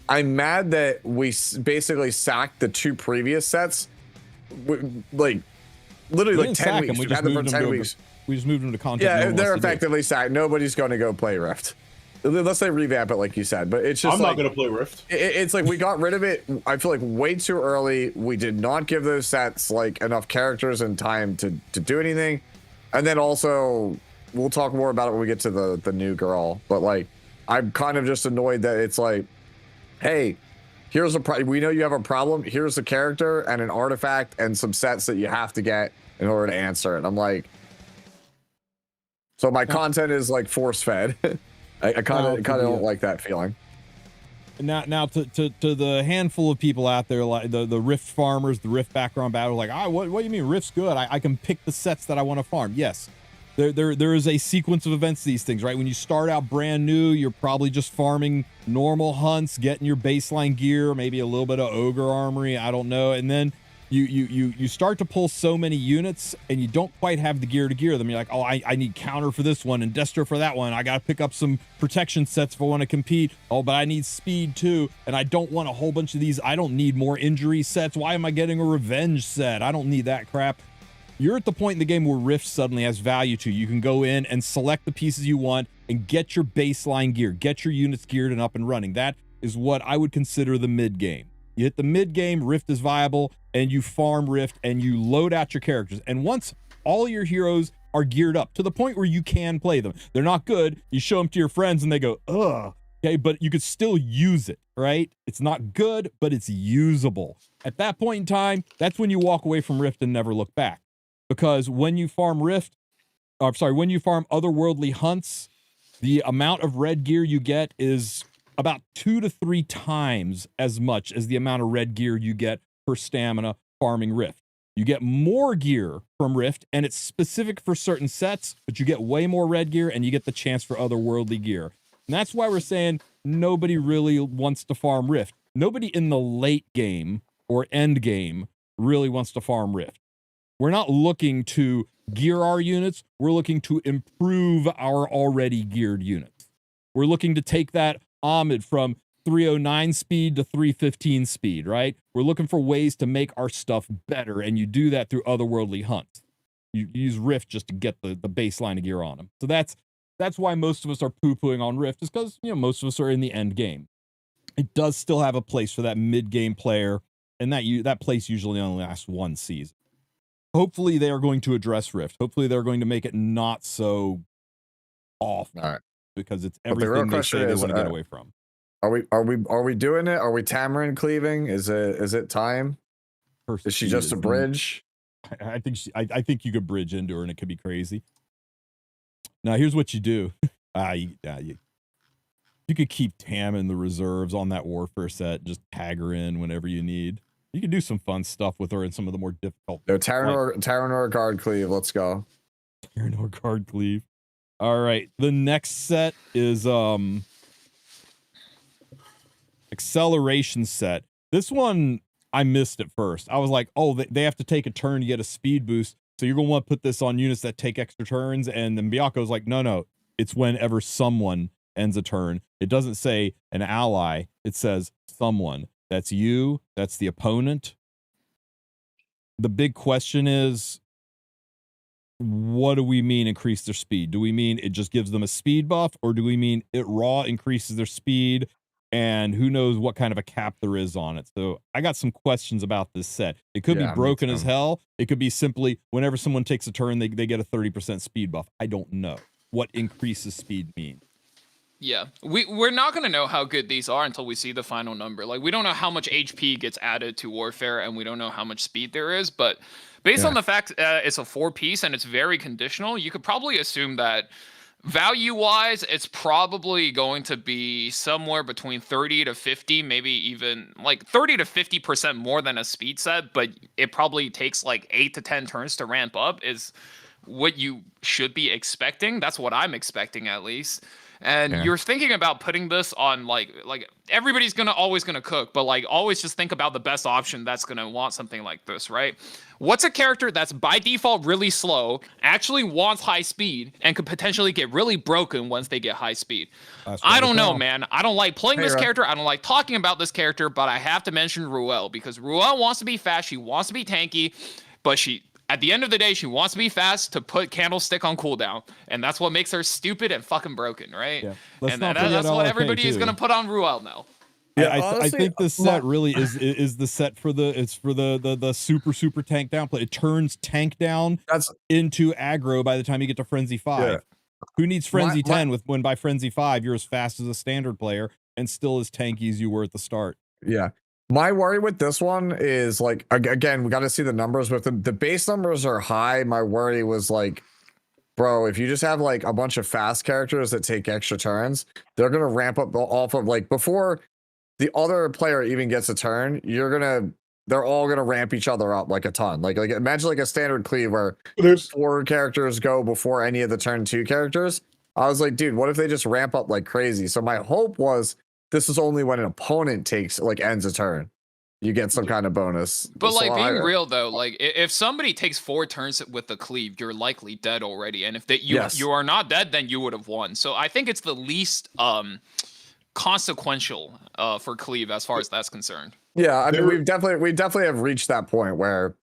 I'm mad that we basically sacked the 2 previous sets, like literally like 10 weeks. We've had them for 10 weeks. We just moved them to content. Yeah, they're effectively sacked. Nobody's going to go play Rift unless they revamp it, like you said. But it's just I'm not going to play Rift. It's like we got rid of it. I feel like way too early. We did not give those sets like enough characters and time to do anything. And then also, we'll talk more about it when we get to the new girl. But like, I'm kind of just annoyed that it's like, hey, here's we know you have a problem. Here's a character and an artifact and some sets that you have to get in order to answer it. And I'm like, so my content is like force fed. I kind of don't like that feeling. Now to the handful of people out there, like the Rift farmers, the Rift background battle, like, what do you mean Rift's good? I can pick the sets that I want to farm. Yes, there is a sequence of events to these things, right? When you start out brand new, you're probably just farming normal hunts, getting your baseline gear, maybe a little bit of ogre armory, I don't know, and then you start to pull so many units and you don't quite have the gear to gear them. You're like, oh, I need counter for this one and destro for that one. I got to pick up some protection sets if I want to compete. Oh, but I need speed too. And I don't want a whole bunch of these. I don't need more injury sets. Why am I getting a revenge set? I don't need that crap. You're at the point in the game where Rift suddenly has value to you. You can go in and select the pieces you want and get your baseline gear, get your units geared and up and running. That is what I would consider the mid game. You hit the mid game, Rift is viable, and you farm Rift and you load out your characters. And once all your heroes are geared up to the point where you can play them, they're not good. You show them to your friends and they go, ugh. Okay, but you could still use it, right? It's not good, but it's usable. At that point in time, that's when you walk away from Rift and never look back. Because when you farm when you farm otherworldly hunts, the amount of red gear you get is about 2 to 3 times as much as the amount of red gear you get per stamina farming Rift. You get more gear from Rift, and it's specific for certain sets, but you get way more red gear, and you get the chance for otherworldly gear. And that's why we're saying nobody really wants to farm Rift. Nobody in the late game or end game really wants to farm Rift. We're not looking to gear our units. We're looking to improve our already geared units. We're looking to take that Ahmed from 309 speed to 315 speed, right? We're looking for ways to make our stuff better, and you do that through otherworldly hunts. You use Rift just to get the baseline of gear on them. So that's why most of us are poo-pooing on Rift, is because, you know, most of us are in the end game. It does still have a place for that mid-game player, and that place usually only lasts one season. Hopefully they are going to address Rift. Hopefully they're going to make it not so awful. All right. Because it's everything they say they want to get away from. Are we doing it? Are we Tamarin cleaving? Is it time? Is she just a bridge? I think you could bridge into her and it could be crazy. Now here's what you do. You could keep Tam in the reserves on that warfare set. Just tag her in whenever you need. You can do some fun stuff with her in some of the more difficult. No, Terranor guard cleave. Let's go. Terranor guard cleave. All right. The next set is acceleration set. This one I missed at first. I was like, oh, they have to take a turn to get a speed boost. So you're going to want to put this on units that take extra turns. And then Byako's like, no. It's whenever someone ends a turn. It doesn't say an ally. It says someone. That's you. That's the opponent. The big question is, what do we mean increase their speed? Do we mean it just gives them a speed buff, or do we mean it raw increases their speed, and who knows what kind of a cap there is on it? So I got some questions about this set. It could be broken as hell. It could be simply whenever someone takes a turn, they get a 30% speed buff. I don't know what increases speed means. Yeah, we're not going to know how good these are until we see the final number. Like, we don't know how much HP gets added to Warfare, and we don't know how much speed there is, but based on the fact it's a 4-piece and it's very conditional, you could probably assume that value-wise, it's probably going to be somewhere between 30 to 50, maybe even like 30 to 50% more than a speed set, but it probably takes like 8 to 10 turns to ramp up is what you should be expecting. That's what I'm expecting, at least. And you're thinking about putting this on like everybody's always gonna cook, but like always just think about the best option that's gonna want something like this, right? What's a character that's by default really slow, actually wants high speed, and could potentially get really broken once they get high speed? I don't know, man. I don't like playing this character. I don't like talking about this character, but I have to mention Ruel, because Ruel wants to be fast. She wants to be tanky, but at the end of the day, she wants to be fast to put Candlestick on cooldown, and that's what makes her stupid and fucking broken, right? Yeah. And that's what everybody is going to put on Ruel now. Yeah, I think this set really is the set for the super tank down play. It turns tank down into aggro by the time you get to Frenzy 5. Yeah. Who needs Frenzy 10 when by Frenzy 5 you're as fast as a standard player and still as tanky as you were at the start? Yeah. My worry with this one is, like, again, we got to see the numbers. With the base numbers are high. My worry was like, bro, if you just have like a bunch of fast characters that take extra turns, they're gonna ramp up off of, like, before the other player even gets a turn, they're all gonna ramp each other up like a ton. Like imagine like a standard cleave where There's 4 characters go before any of the turn 2 characters. I was like, dude, what if they just ramp up like crazy? So my hope was this is only when an opponent ends a turn. You get some kind of bonus. But So like being real though, like if somebody takes 4 turns with the cleave, you're likely dead already. And if you are not dead, then you would have won. So I think it's the least consequential for cleave as far as that's concerned. Yeah, I mean we definitely have reached that point where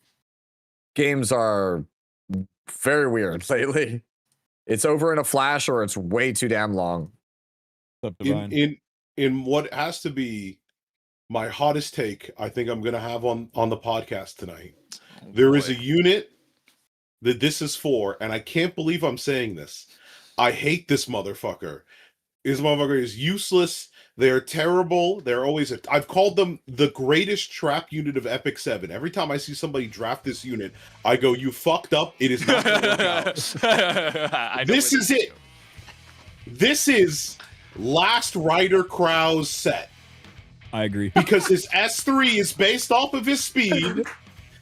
games are very weird lately. It's over in a flash or it's way too damn long. In what has to be my hottest take, I think I'm gonna have on the podcast tonight. There is a unit that this is for, and I can't believe I'm saying this. I hate this motherfucker. This motherfucker is useless. They're terrible. They're always I've called them the greatest trap unit of Epic 7. Every time I see somebody draft this unit, I go, you fucked up. It is not gonna work out. This is it. This is Last Rider Krau's set. I agree. Because his S3 is based off of his speed.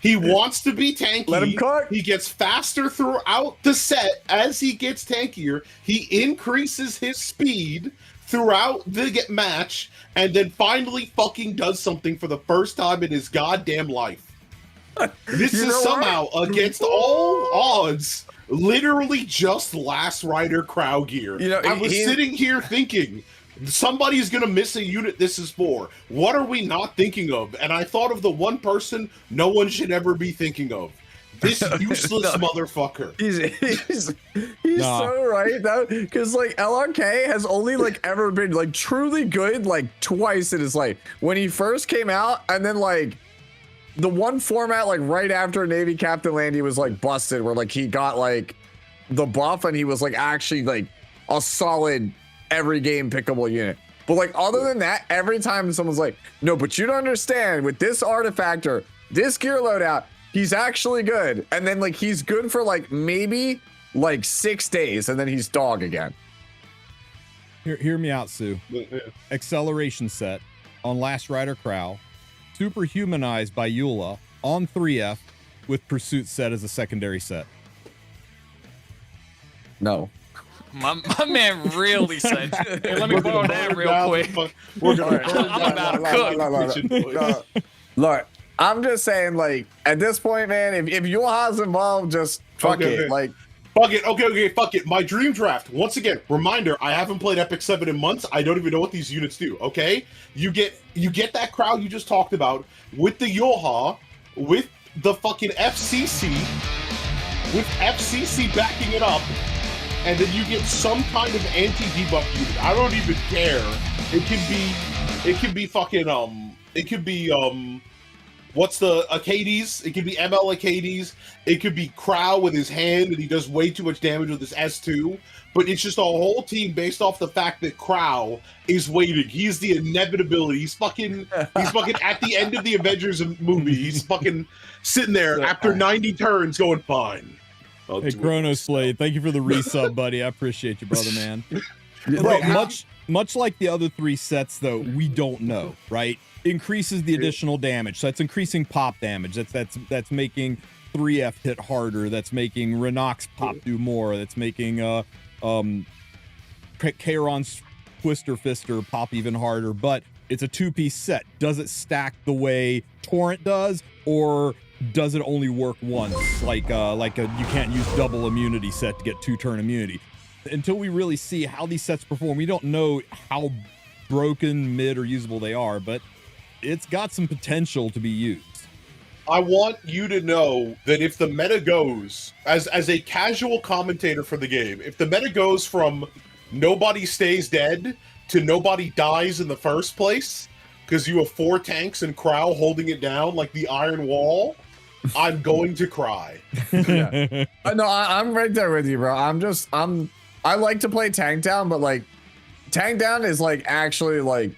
He wants to be tanky. Let him cook. He gets faster throughout the set. As he gets tankier, he increases his speed throughout the match, and then finally fucking does something for the first time in his goddamn life. This is somehow against all odds, literally just Last Rider Krau gear. I was sitting here thinking, somebody's gonna miss a unit this is for. What are we not thinking of? And I thought of the one person no one should ever be thinking of. This useless motherfucker. He's so right though, because like LRK has only like ever been like truly good like twice in his life. When he first came out, and then like the one format like right after Navy Captain Landy was like busted, where like he got like the buff and he was like actually like a solid every game pickable unit. But like other than that, every time someone's like, no, but you don't understand, with this artifactor, this gear loadout, he's actually good. And then like he's good for like maybe like 6 days, and then he's dog again. Hear me out, Sue. Acceleration set on Last Rider Krau, superhumanized by Eula on 3F with Pursuit set as a secondary set. No. My man really said, hey, let me borrow that real quick. I'm about to cook. Look, I'm just saying, like, at this point, man, if Eula's involved, just fuck it. Like, fuck it. Okay, fuck it. My dream draft. Once again, reminder, I haven't played Epic 7 in months. I don't even know what these units do, okay? You get that crowd you just talked about with the Yoha, with the fucking FCC, with FCC backing it up, and then you get some kind of anti-debuff unit. I don't even care. It could be fucking, it could be, what's the Acades? It could be ML Acades. It could be Krau with his hand, and he does way too much damage with his S2. But it's just a whole team based off the fact that Krau is waiting. He's the inevitability. He's fucking at the end of the Avengers movie. He's fucking sitting there after 90 turns going, fine. Hey, Chronos Blade, thank you for the resub, buddy. I appreciate you, brother, man. Look, much like the other 3 sets, though, we don't know, right? Increases the additional damage, so that's increasing pop damage. That's making 3F hit harder. That's making Renox pop do more. That's making Charon's Twister Fister pop even harder. But it's a 2-piece set. Does it stack the way Torrent does, or does it only work once, like you can't use double immunity set to get 2-turn immunity? Until we really see how these sets perform, we don't know how broken, mid, or usable they are, but it's got some potential to be used. I want you to know that if the meta goes, as a casual commentator for the game, if the meta goes from nobody stays dead to nobody dies in the first place, because you have 4 tanks and Krau holding it down like the Iron Wall, I'm going to cry. Yeah. No, I'm right there with you, bro. I like to play tank down, but like tank down is like actually like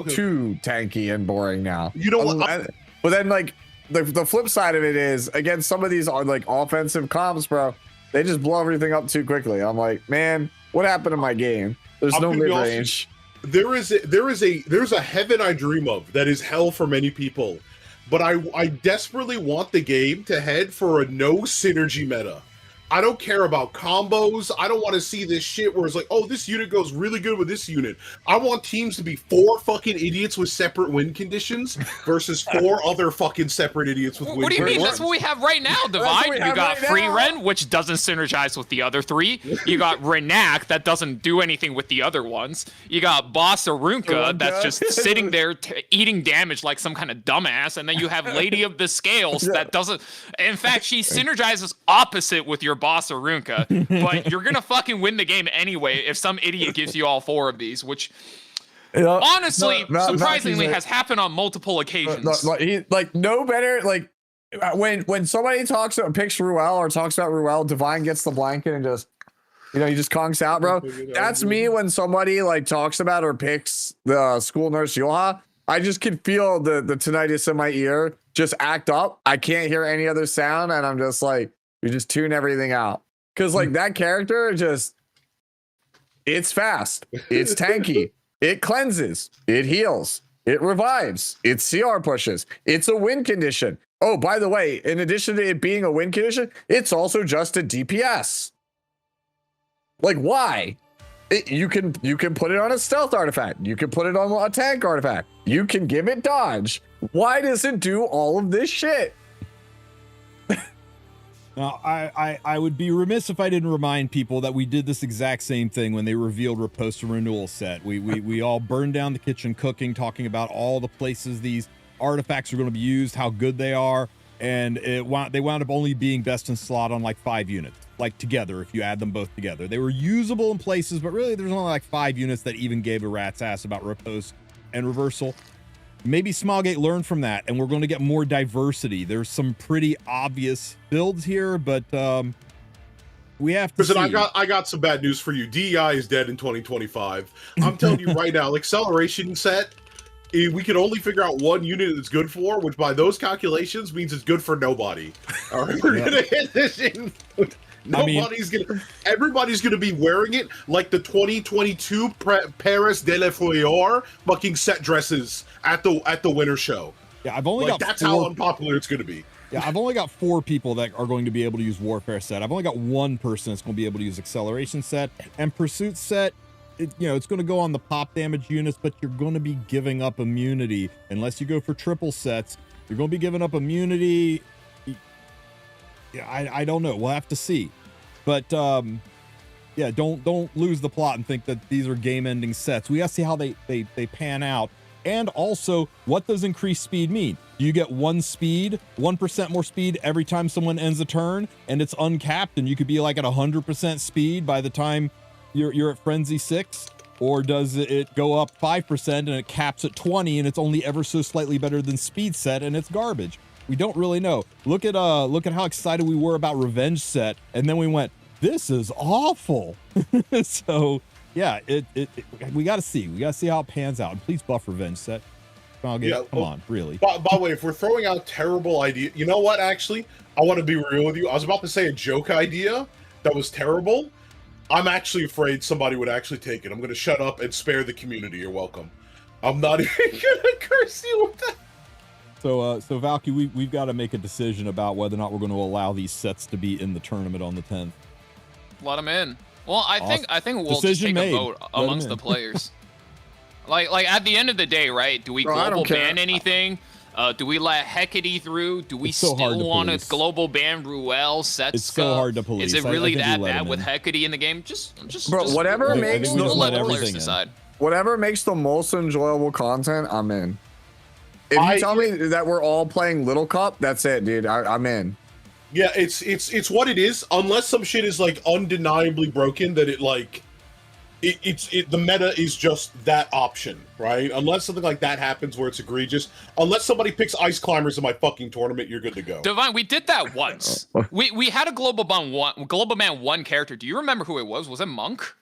too tanky and boring now. You know what? But then like the flip side of it is, against some of these are like offensive comps, bro, they just blow everything up too quickly. I'm like, man, what happened to my game? There's no mid range. there's a heaven I dream of that is hell for many people, but I desperately want the game to head for a no synergy meta. I don't care about combos. I don't want to see this shit where it's like, oh, this unit goes really good with this unit. I want teams to be 4 fucking idiots with separate win conditions versus 4 other fucking separate idiots with win What do you mean? conditions. That's what we have right now, what Divine. we You have got right Free now. Ren, which doesn't synergize with the other 3. You got Renak, that doesn't do anything with the other ones. You got Boss Arunka, that's just sitting there eating damage like some kind of dumbass. And then you have Lady of the Scales that doesn't... In fact, she synergizes opposite with your Boss Arunka. But you're gonna fucking win the game anyway if some idiot gives you all 4 of these, which honestly, surprisingly, has happened on multiple occasions. No better. Like when somebody picks Ruel or talks about Ruel, Divine gets the blanket and just he just conks out, bro. That's me when somebody like talks about or picks the school nurse Yoha. I just can feel the tinnitus in my ear just act up. I can't hear any other sound, and I'm just like, you just tune everything out. Because, like, that character it's fast, it's tanky, it cleanses, it heals, it revives, it CR pushes, it's a win condition. Oh, by the way, in addition to it being a win condition, it's also just a DPS. Like, why? You can put it on a stealth artifact. You can put it on a tank artifact. You can give it dodge. Why does it do all of this shit? Now, I would be remiss if I didn't remind people that we did this exact same thing when they revealed Riposte Renewal set. We all burned down the kitchen cooking, talking about all the places these artifacts are going to be used, how good they are, and they wound up only being best in slot on like 5 units, like together if you add them both together. They were usable in places, but really there's only like 5 units that even gave a rat's ass about Riposte and Reversal. Maybe Smilegate learned from that, and we're going to get more diversity. There's some pretty obvious builds here, but we have to Listen, see. I got some bad news for you. DEI is dead in 2025. I'm telling you right now, acceleration set, we can only figure out one unit it's good for, which by those calculations means it's good for nobody. All right, we're gonna hit this in. Everybody's gonna be wearing it like the 2022 Paris de la Foyer fucking set dresses at the winter show. Yeah, I've only got that's 4. how unpopular it's gonna be. Yeah, I've only got 4 people that are going to be able to use Warfare set. I've only got 1 person that's going to be able to use Acceleration set and Pursuit set. It's going to go on the pop damage units, but you're going to be giving up immunity unless you go for triple sets. You're going to be giving up immunity. Yeah, I don't know. We'll have to see. But yeah, don't lose the plot and think that these are game-ending sets. We got to see how they pan out. And also, what does increased speed mean? Do you get 1 speed, 1% more speed every time someone ends a turn, and it's uncapped, and you could be like at 100% speed by the time you're at Frenzy 6? Or does it go up 5% and it caps at 20 and it's only ever so slightly better than speed set and it's garbage? We don't really know. Look at how excited we were about Revenge set, and then we went, this is awful. So yeah, we got to see. We got to see how it pans out. And please buff Revenge set. Come on, really. By the way, if we're throwing out terrible idea, you know what? Actually, I want to be real with you. I was about to say a joke idea that was terrible. I'm actually afraid somebody would actually take it. I'm going to shut up and spare the community. You're welcome. I'm not even going to curse you with that. So Valky, we've got to make a decision about whether or not we're going to allow these sets to be in the tournament on the 10th. Let them in. Well, I think we'll Decision just take made. a vote amongst the players. Like at the end of the day, right? Do we Bro, I global don't care. ban anything? Do we let Hecate through? Do we It's so hard still to want to police. global ban Ruel, Setska? It's so hard to police. Is it I really think we that let bad him with in. Hecate in the game? Bro, whatever I think makes we the just let let the players everything in. decide. whatever makes the most enjoyable content, I'm in. If you tell me that we're all playing Little Cup, that's it, dude. I'm in. Yeah, it's what it is. Unless some shit is like undeniably broken, that it like the meta is just that option, right? Unless something like that happens where it's egregious. Unless somebody picks Ice Climbers in my fucking tournament, you're good to go. Divine, we did that once. we had a global ban one character. Do you remember who it was? Was it Monk?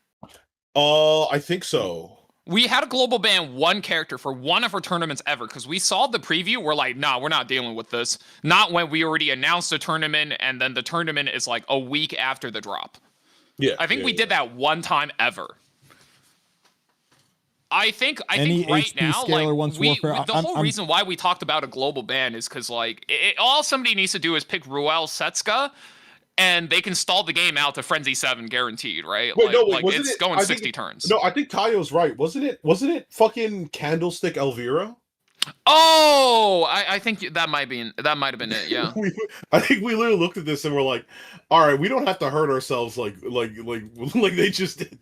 I think so. We had a global ban one character for one of our tournaments ever because we saw the preview. We're like, nah, we're not dealing with this. Not when we already announced the tournament and then the tournament is like a week after the drop. Yeah, I think we did that one time ever. Any right HP now, scaler like wants warfare. the whole reason why we talked about a global ban is because like all somebody needs to do is pick Ruel Setska, and they can stall the game out to Frenzy 7 guaranteed, right? Wait, Like wasn't it's it? going I 60 think, turns. no, I think Tayo's right. Wasn't it fucking Candlestick Elvira? Oh, I think that might have been it. Yeah. I think we literally looked at this and we're like, all right, we don't have to hurt ourselves like they just did.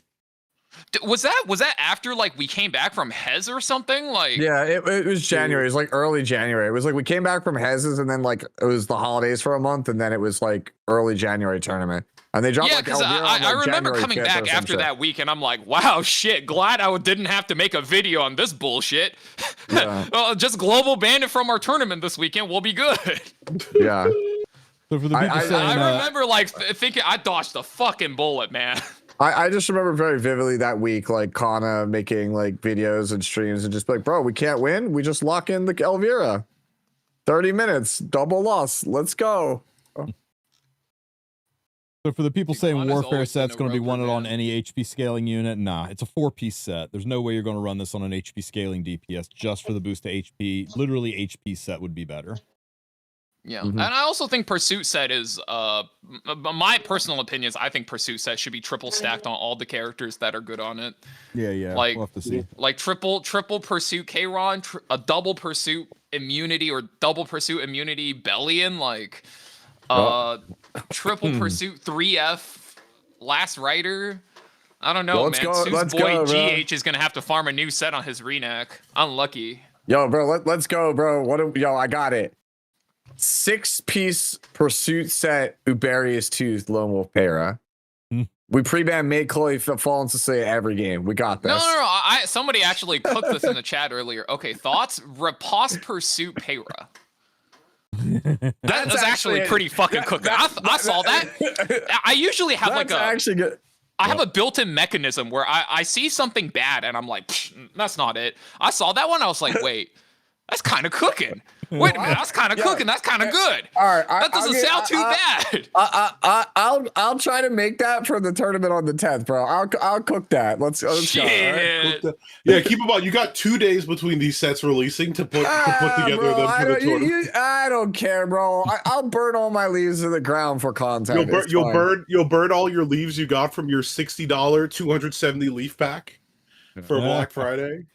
Was that after like we came back from Hez or something? Like Yeah, it was January. It was like early January. It was like we came back from Hez's and then like it was the holidays for a month and then it was like early January tournament. And they dropped yeah, like because Elvira on, I like, remember January coming 5th or back some after shit. that week, and I'm like, wow, shit, glad I didn't have to make a video on this bullshit. Yeah. Well, just global ban it from our tournament this weekend. We'll be good. Yeah. So for the people saying, I remember like thinking I dodged the fucking bullet, man. I just remember very vividly that week, like Kana making like videos and streams and just be like, bro, we can't win. We just lock in the Elvira. 30 minutes, double loss. Let's go. So for the people saying Kana's warfare always been set's a going to be roper, wanted on man. any HP scaling unit, nah, it's a 4-piece set. There's no way you're going to run this on an HP scaling DPS just for the boost to HP. Literally, HP set would be better. Yeah, and I also think Pursuit set is my personal opinions. I think Pursuit set should be triple stacked on all the characters that are good on it. Yeah, Like, we'll have to see. Like triple Pursuit Kron, a double Pursuit immunity or double Pursuit immunity Bellion, like triple Pursuit 3F Last Rider. I don't know, Let's man. go- Sue's let's boy go, bro. GH is gonna have to farm a new set on his Renac. Unlucky. Yo, bro, let's go, bro. Yo, I got it. 6-piece Pursuit set Uberius Tooth Lone Wolf Para. We pre-ban May Chloe Fallen Sicilian every game. We got this. No. Somebody actually cooked this in the chat earlier. Okay, thoughts? Riposte Pursuit Para. That was actually pretty fucking cooking. I saw that. I usually have like actually good. I have a built-in mechanism where I see something bad and I'm like, that's not it. I saw that one. I was like, wait, that's kind of cooking. Wait a minute, that's kind of cooking. That's kind of good. All right, that doesn't sound too bad. I'll try to make that for the tournament on the 10th, bro. I'll cook that. Let's go. All right? Shit. Yeah, keep in mind you got 2 days between these sets releasing to put together bro, them for the tournament. I don't care, bro. I'll burn all my leaves to the ground for content. You'll burn all your leaves you got from your $60 270 leaf pack for Black Friday.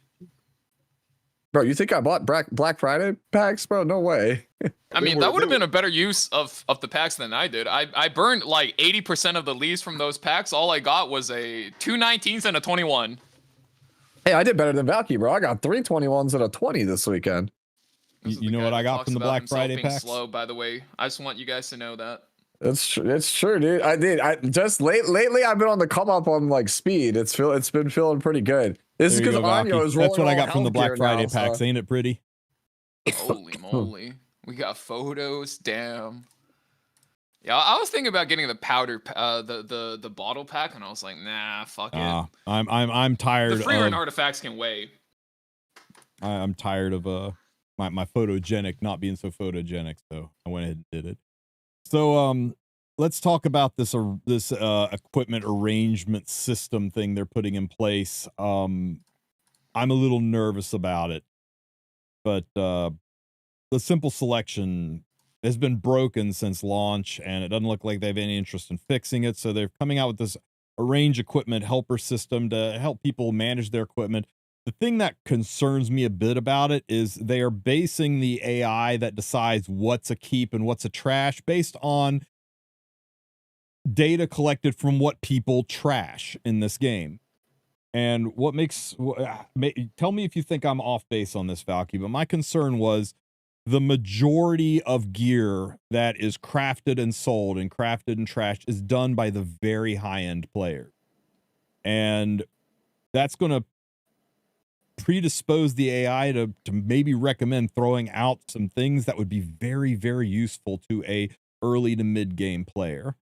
Bro, you think I bought Black Friday packs, bro? No way. I mean, that would have been a better use of the packs than I did. I burned like 80% of the leaves from those packs. All I got was a 2 19s and a 21. Hey, I did better than Valky, bro. I got 3 21s and a 20 this weekend. You know what I got from the Black Friday packs? Slow, by the way. I just want you guys to know that. It's true, dude. I just lately I've been on the come up on like speed. It's been feeling pretty good. This is because Anyo is rolling. That's what I got from the Black health gear Friday now, packs. so. Ain't it pretty? Holy moly. We got photos. Damn. Yeah, I was thinking about getting the powder, the bottle pack, and I was like, nah, fuck it. I'm tired. The free run artifacts can wait. I'm tired of my photogenic not being so photogenic, so I went ahead and did it. So let's talk about this equipment arrangement system thing they're putting in place. I'm a little nervous about it, but the simple selection has been broken since launch, and it doesn't look like they have any interest in fixing it. So they're coming out with this arrange equipment helper system to help people manage their equipment. The thing that concerns me a bit about it is they are basing the AI that decides what's a keep and what's a trash based on data collected from what people trash in this game. And what makes, tell me if you think I'm off base on this, Valky, but my concern was the majority of gear that is crafted and sold and crafted and trashed is done by the very high-end player. And that's going to predispose the AI to maybe recommend throwing out some things that would be very, very useful to a early to mid game player.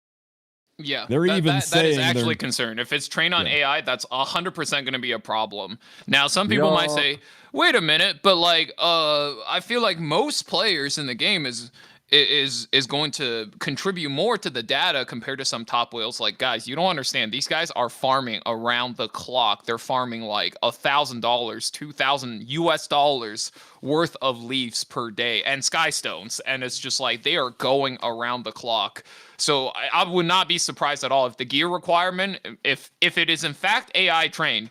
Yeah, they're even saying that is actually concerned. If it's trained on AI, that's 100% going to be a problem. Now, some people might say, "Wait a minute," but like, I feel like most players in the game is is going to contribute more to the data compared to some top whales. Like, guys, you don't understand. These guys are farming around the clock. They're farming like $1,000, $2,000 worth of leaves per day and skystones, and it's just like they are going around the clock. So I would not be surprised at all if the gear requirement, if it is in fact AI trained,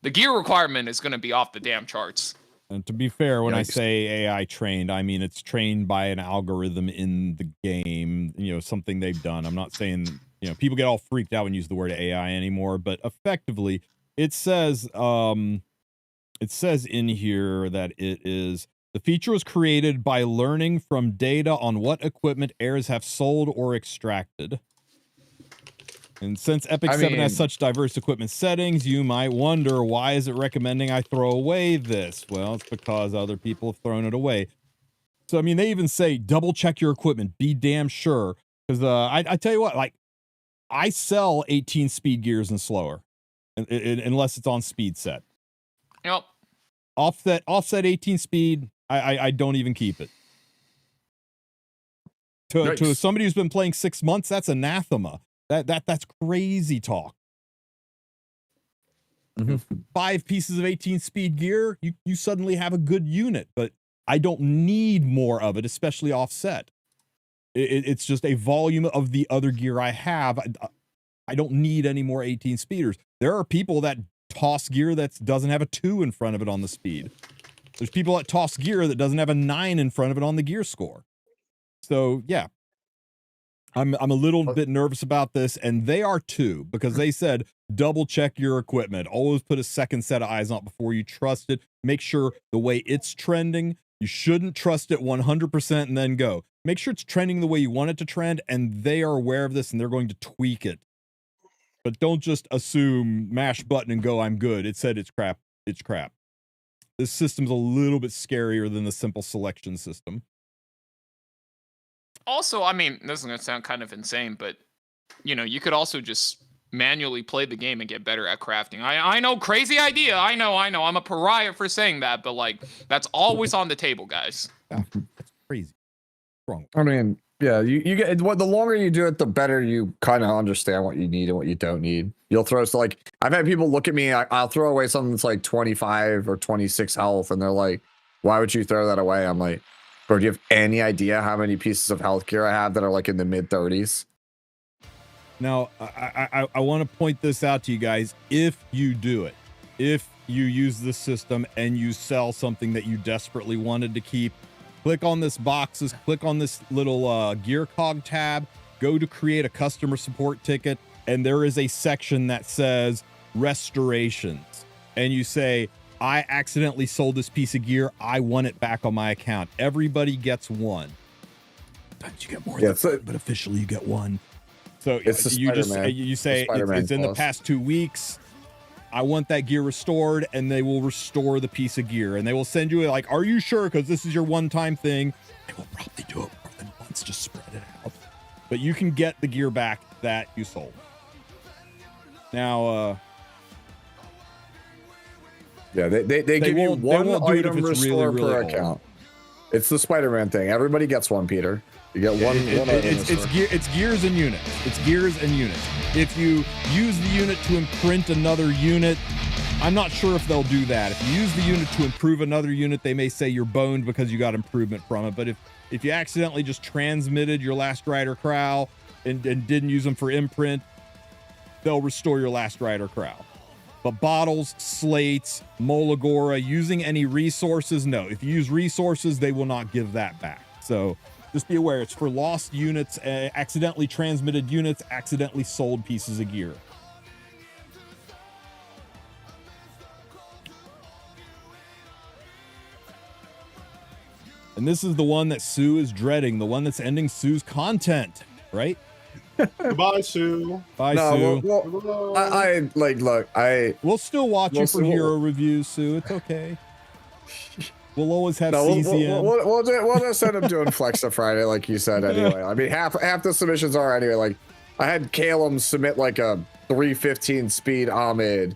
the gear requirement is going to be off the damn charts. And to be fair, when I say AI trained, I mean it's trained by an algorithm in the game, something they've done. I'm not saying, people get all freaked out when you use the word AI anymore, but effectively it says in here that the feature was created by learning from data on what equipment heirs have sold or extracted. And since Epic 7 has such diverse equipment settings, you might wonder, why is it recommending I throw away this? Well, it's because other people have thrown it away. So, I mean, they even say, double check your equipment. Be damn sure. Because I tell you what, like, I sell 18 speed gears and slower, unless it's on speed set. Yep. Offset 18 speed, I don't even keep it. To somebody who's been playing 6 months, that's anathema. That's crazy talk. 5 pieces of 18 speed gear, you suddenly have a good unit, but I don't need more of it, especially offset. It's just a volume of the other gear I have. I don't need any more 18 speeders. There are people that toss gear that doesn't have a 2 in front of it on the speed. There's people that toss gear that doesn't have a 9 in front of it on the gear score. So yeah, I'm a little bit nervous about this, and they are too, because they said double check your equipment. Always put a second set of eyes on it before you trust it. Make sure the way it's trending, you shouldn't trust it 100% and then go. Make sure it's trending the way you want it to trend, and they are aware of this and they're going to tweak it. But don't just assume mash button and go, I'm good. It said it's crap. It's crap. This system's a little bit scarier than the simple selection system. Also, I mean, this is going to sound kind of insane, but, you could also just manually play the game and get better at crafting. I know, crazy idea. I know. I'm a pariah for saying that, but, like, that's always on the table, guys. Yeah, that's crazy. Wrong. I mean, yeah, you get the longer you do it, the better you kind of understand what you need and what you don't need. You'll throw, so like, I've had people look at me, I'll throw away something that's like 25 or 26 health, and they're like, why would you throw that away? I'm like, bro, do you have any idea how many pieces of health gear I have that are like in the mid 30s? Now, I want to point this out to you guys. If you do it, if you use this system and you sell something that you desperately wanted to keep, click on this boxes, click on this little gear cog tab, go to create a customer support ticket, and there is a section that says restorations. And you say, I accidentally sold this piece of gear. I want it back on my account. Everybody gets one. Sometimes you get more than one, but officially you get one. So it's you say it's in the past 2 weeks. I want that gear restored, and they will restore the piece of gear, and they will send you like, are you sure? Because this is your one-time thing. They will probably do it more than once, just spread it out. But you can get the gear back that you sold. Now, yeah, they give you one item restore per account. It's the Spider-Man thing. Everybody gets one, Peter. You get one. It's gears and units. It's gears and units. If you use the unit to imprint another unit, I'm not sure if they'll do that. If you use the unit to improve another unit, they may say you're boned because you got improvement from it. But if you accidentally just transmitted your Last Rider Crow and didn't use them for imprint, they'll restore your Last Rider Crow. But bottles, slates, Molagora, using any resources, no. If you use resources, they will not give that back. So just be aware, it's for lost units, accidentally transmitted units, accidentally sold pieces of gear. And this is the one that Sue is dreading, the one that's ending Sue's content, right? Goodbye, Sue. Bye, Sue. We'll still watch you for hero reviews, Sue. It's okay. We'll always have CZM. We'll just end up doing Flex to Friday, like you said, anyway. I mean, half the submissions are anyway. Like, I had Calum submit like a 315 speed Ahmed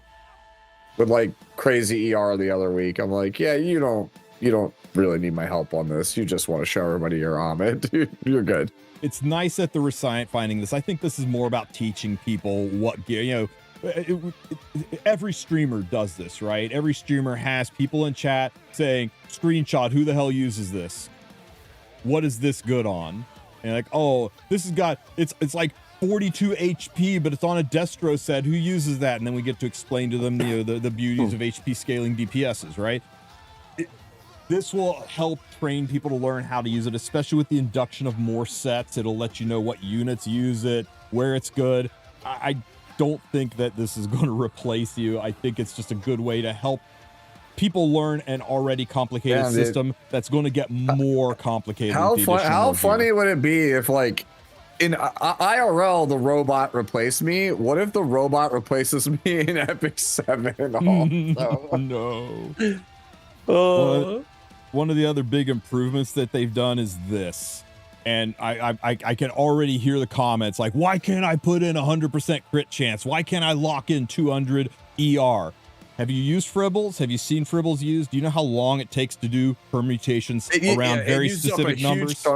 with like crazy ER the other week. I'm like, yeah, you don't you don't really need my help on this. You just want to show everybody your Amit. You're good. It's nice that they're finding this. I think this is more about teaching people what gear, you know, every streamer does this, right? Every streamer has people in chat saying, screenshot, who the hell uses this? What is this good on? And like, oh, this has got, it's like 42 HP, but it's on a Destro set. Who uses that? And then we get to explain to them, you know, the beauties of HP scaling DPSs, right? This will help train people to learn how to use it, especially with the induction of more sets. It'll let you know what units use it, where it's good. I don't think that this is going to replace you. I think it's just a good way to help people learn an already complicated system that's going to get more complicated. How funny would it be if, like, in IRL, the robot replaced me? What if the robot replaces me in Epic 7? Also? No. One of the other big improvements that they've done is this. And I can already hear the comments like, why can't I put in 100% crit chance? Why can't I lock in 200 ER? Have you used Fribbles? Have you seen Fribbles used? Do you know how long it takes to do permutations around very specific numbers?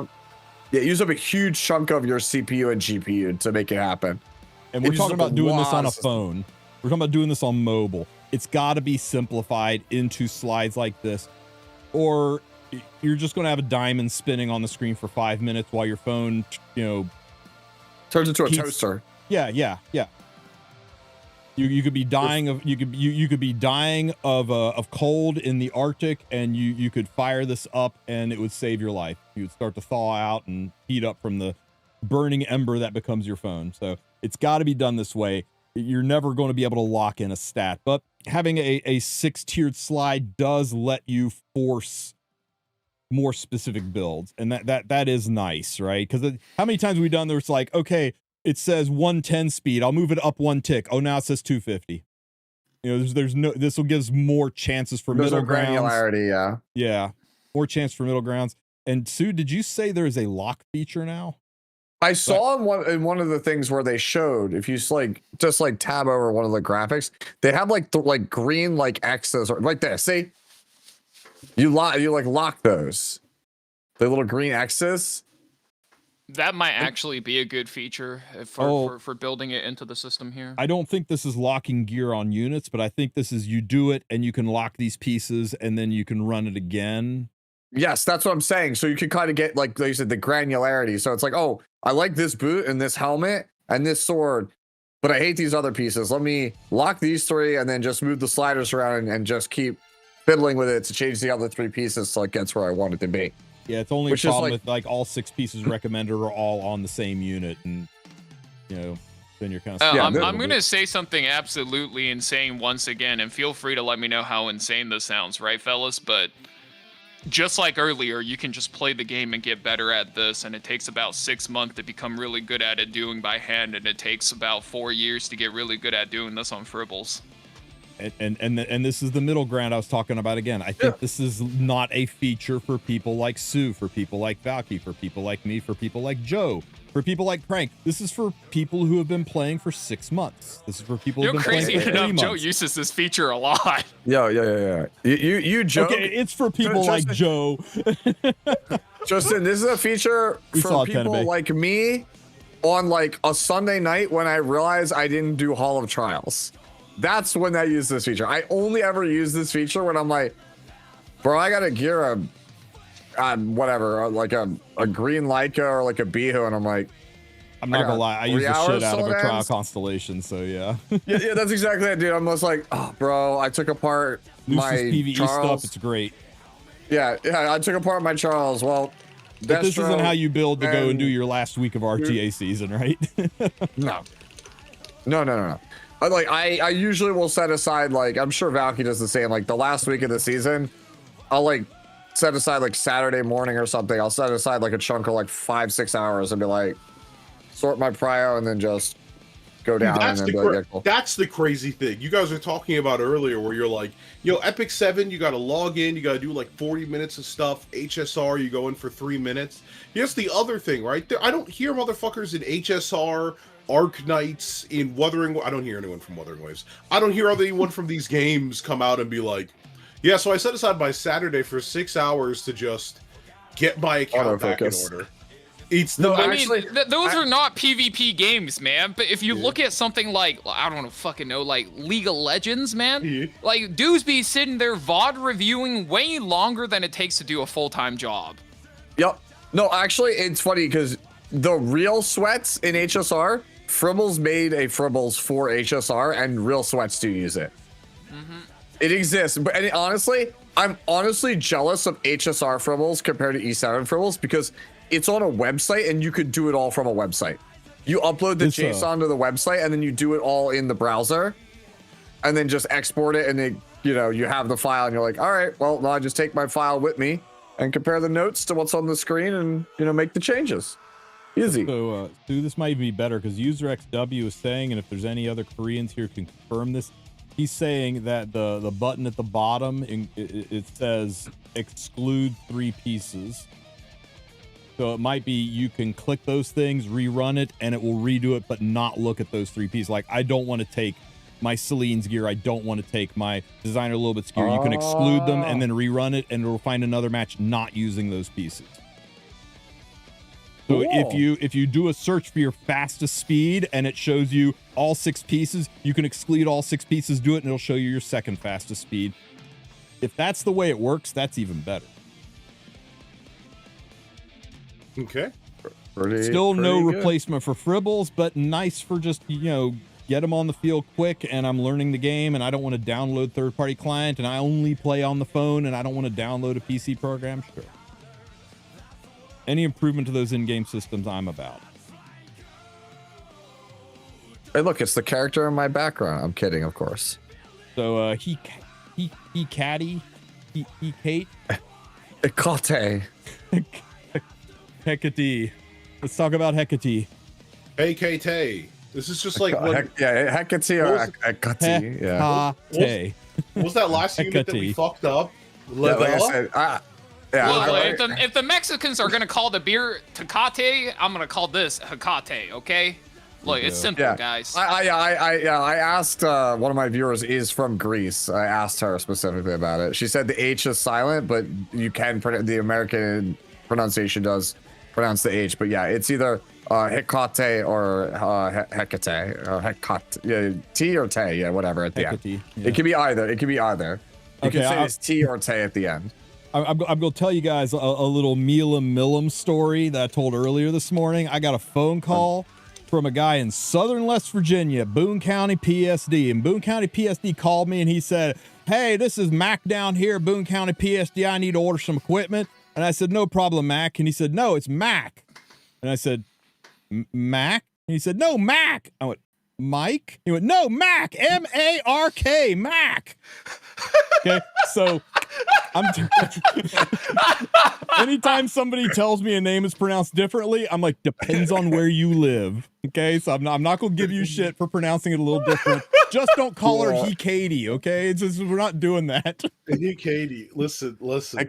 Yeah, use up a huge chunk of your CPU and GPU to make it happen. And we're talking about doing this on a phone. We're talking about doing this on mobile. It's got to be simplified into slides like this, or you're just going to have a diamond spinning on the screen for 5 minutes while your phone, you know, turns into a toaster. Yeah. You could be dying of you could be dying of cold in the Arctic, and you could fire this up and it would save your life. You would start to thaw out and heat up from the burning ember that becomes your phone. So it's got to be done this way. You're never going to be able to lock in a stat, but having a 6-tiered slide does let you force more specific builds, and that is nice, right? Because how many times have we done there? It's like, okay, it says 110 speed, I'll move it up 1 tick. Oh, now it says 250. You know, there's no. This will give more chances for middle grounds. Granularity, yeah, more chance for middle grounds. And Sue, did you say there is a lock feature now? I saw in one of the things where they showed, if you just tab over one of the graphics, they have like green like X's or like this. See, you lock those, the little green X's. That might actually be a good feature for building it into the system here. I don't think this is locking gear on units, but I think this is you do it and you can lock these pieces and then you can run it again. Yes, that's what I'm saying. So you can kind of get, like you said, the granularity. So it's like, oh, I like this boot and this helmet and this sword, but I hate these other pieces. Let me lock these 3 and then just move the sliders around and just keep fiddling with it to change the other 3 pieces so it gets where I want it to be. Yeah, it's only a problem with like all 6 pieces recommended are all on the same unit, and you know, then you're kind of. I'm going to say something absolutely insane once again, and feel free to let me know how insane this sounds, right, fellas? But just like earlier, you can just play the game and get better at this, and it takes about 6 months to become really good at it doing by hand, and it takes about 4 years to get really good at doing this on Fribbles. And this is the middle ground I was talking about again. I think this is not a feature for people like Sue, for people like Valky, for people like me, for people like Joe, for people like Crank. This is for people who have been playing for 6 months. This is for people who've been playing for 3 months. Joe uses this feature a lot. Yeah. You joke. Okay, it's for people like Joe. Justin, this is a feature for people like me on like a Sunday night when I realized I didn't do Hall of Trials. That's when I use this feature. I only ever use this feature when I'm like, bro, I gotta gear whatever, like a green Leica or like a Bihu, and I'm like, I'm not gonna lie, I use the shit out of a trial constellation, so yeah. yeah, that's exactly it, dude. I'm just like, oh, bro, I took apart my PvE Charles. stuff. It's great. Yeah, I took apart my Charles. Well, but this isn't how you build to go and do your last week of RTA season, right? No. I usually will set aside, like, I'm sure Valky does the same, like the last week of the season, I'll like set aside like Saturday morning or something. I'll set aside like a chunk of like 5-6 hours and be like, sort my prio and then just go down. That's, and then be like, yeah, cool. That's the crazy thing. You guys were talking about earlier where you're like, yo, Epic 7, you got to log in, you got to do like 40 minutes of stuff. HSR, you go in for 3 minutes. Here's the other thing, right? I don't hear motherfuckers in HSR, Arc Knights, in Wuthering. I don't hear anyone from Wuthering Waves. I don't hear anyone from these games come out and be like, Yeah, so I set aside my Saturday for 6 hours to just get my account back in Autofocus. order. It's the No, I most- mean, those are not PvP games, man. But if you look at something like, I don't fucking know, like League of Legends, man, Yeah. like dudes be sitting there VOD reviewing way longer than it takes to do a full-time job. Yep. No, actually, it's funny because the real sweats in HSR, Fribbles made a Fribbles for HSR, and real sweats do use it. It exists, but and honestly, I'm honestly jealous of HSR Fribbles compared to E7 Fribbles because it's on a website and you could do it all from a website. You upload the It's, JSON to the website and then you do it all in the browser, and then just export it, and then you have the file, and you're like, all right, well, now I just take my file with me and compare the notes to what's on the screen, and make the changes. Easy. So, Stu, this might be better because UserXW is saying, and if there's any other Koreans here who can confirm this, he's saying that the button at the bottom, it says exclude 3 pieces. So it might be you can click those things, rerun it, and it will redo it, but not look at those 3 pieces. Like, I don't want to take my Celine's gear. I don't want to take my Designer Little Bit's gear. You can exclude them and then rerun it, and it'll find another match not using those pieces. So if you do a search for your fastest speed and it shows you all 6 pieces, you can exclude all 6 pieces, do it, and it'll show you your second fastest speed. If that's the way it works, that's even better. Okay. Still no good. replacement for Fribbles, but nice for just, get them on the field quick, and I'm learning the game, and I don't want to download third-party client, and I only play on the phone, and I don't want to download a PC program. Sure. Any improvement to those in-game systems, I'm about. Hey, look, it's the character in my background. I'm kidding, of course. So, he Caddy, he Kate, Ikote. Hecate. Let's talk about Hecate. Hey, KT. This is just like when, Hecate or Hecate. Yeah. Hecate. what was that last unit that we Hecate. fucked up? Yeah, like I Ledella? said, Look, if the Mexicans are gonna call the beer Tecate, I'm gonna call this Hecate, okay? Look, it's simple, guys. I asked one of my viewers is from Greece. I asked her specifically about it. She said the H is silent, but you can the American pronunciation does pronounce the H. But yeah, it's either Hecate or Hecate or Hecate. Yeah, T or Te. Yeah, whatever at the Hecate, end. yeah. It could be either. It could be either. You Okay, can say it's T or Te at the end. I'm going to tell you guys a little Milam Millam story that I told earlier this morning. I got a phone call from a guy in southern West Virginia, Boone County PSD. And Boone County PSD called me and he said, hey, this is Mac down here, Boone County PSD. I need to order some equipment. And I said, no problem, Mac. And he said, no, it's Mac. And I said, Mac? And he said, no, Mac. I went, Mike? He went, no, Mac, M-A-R-K, Mac. Okay, so anytime somebody tells me a name is pronounced differently, I'm like, depends on where you live. Okay, so I'm not gonna give you shit for pronouncing it a little different. Just don't call her he Katie, okay? It's just, we're not doing that. Hey, Katie, listen.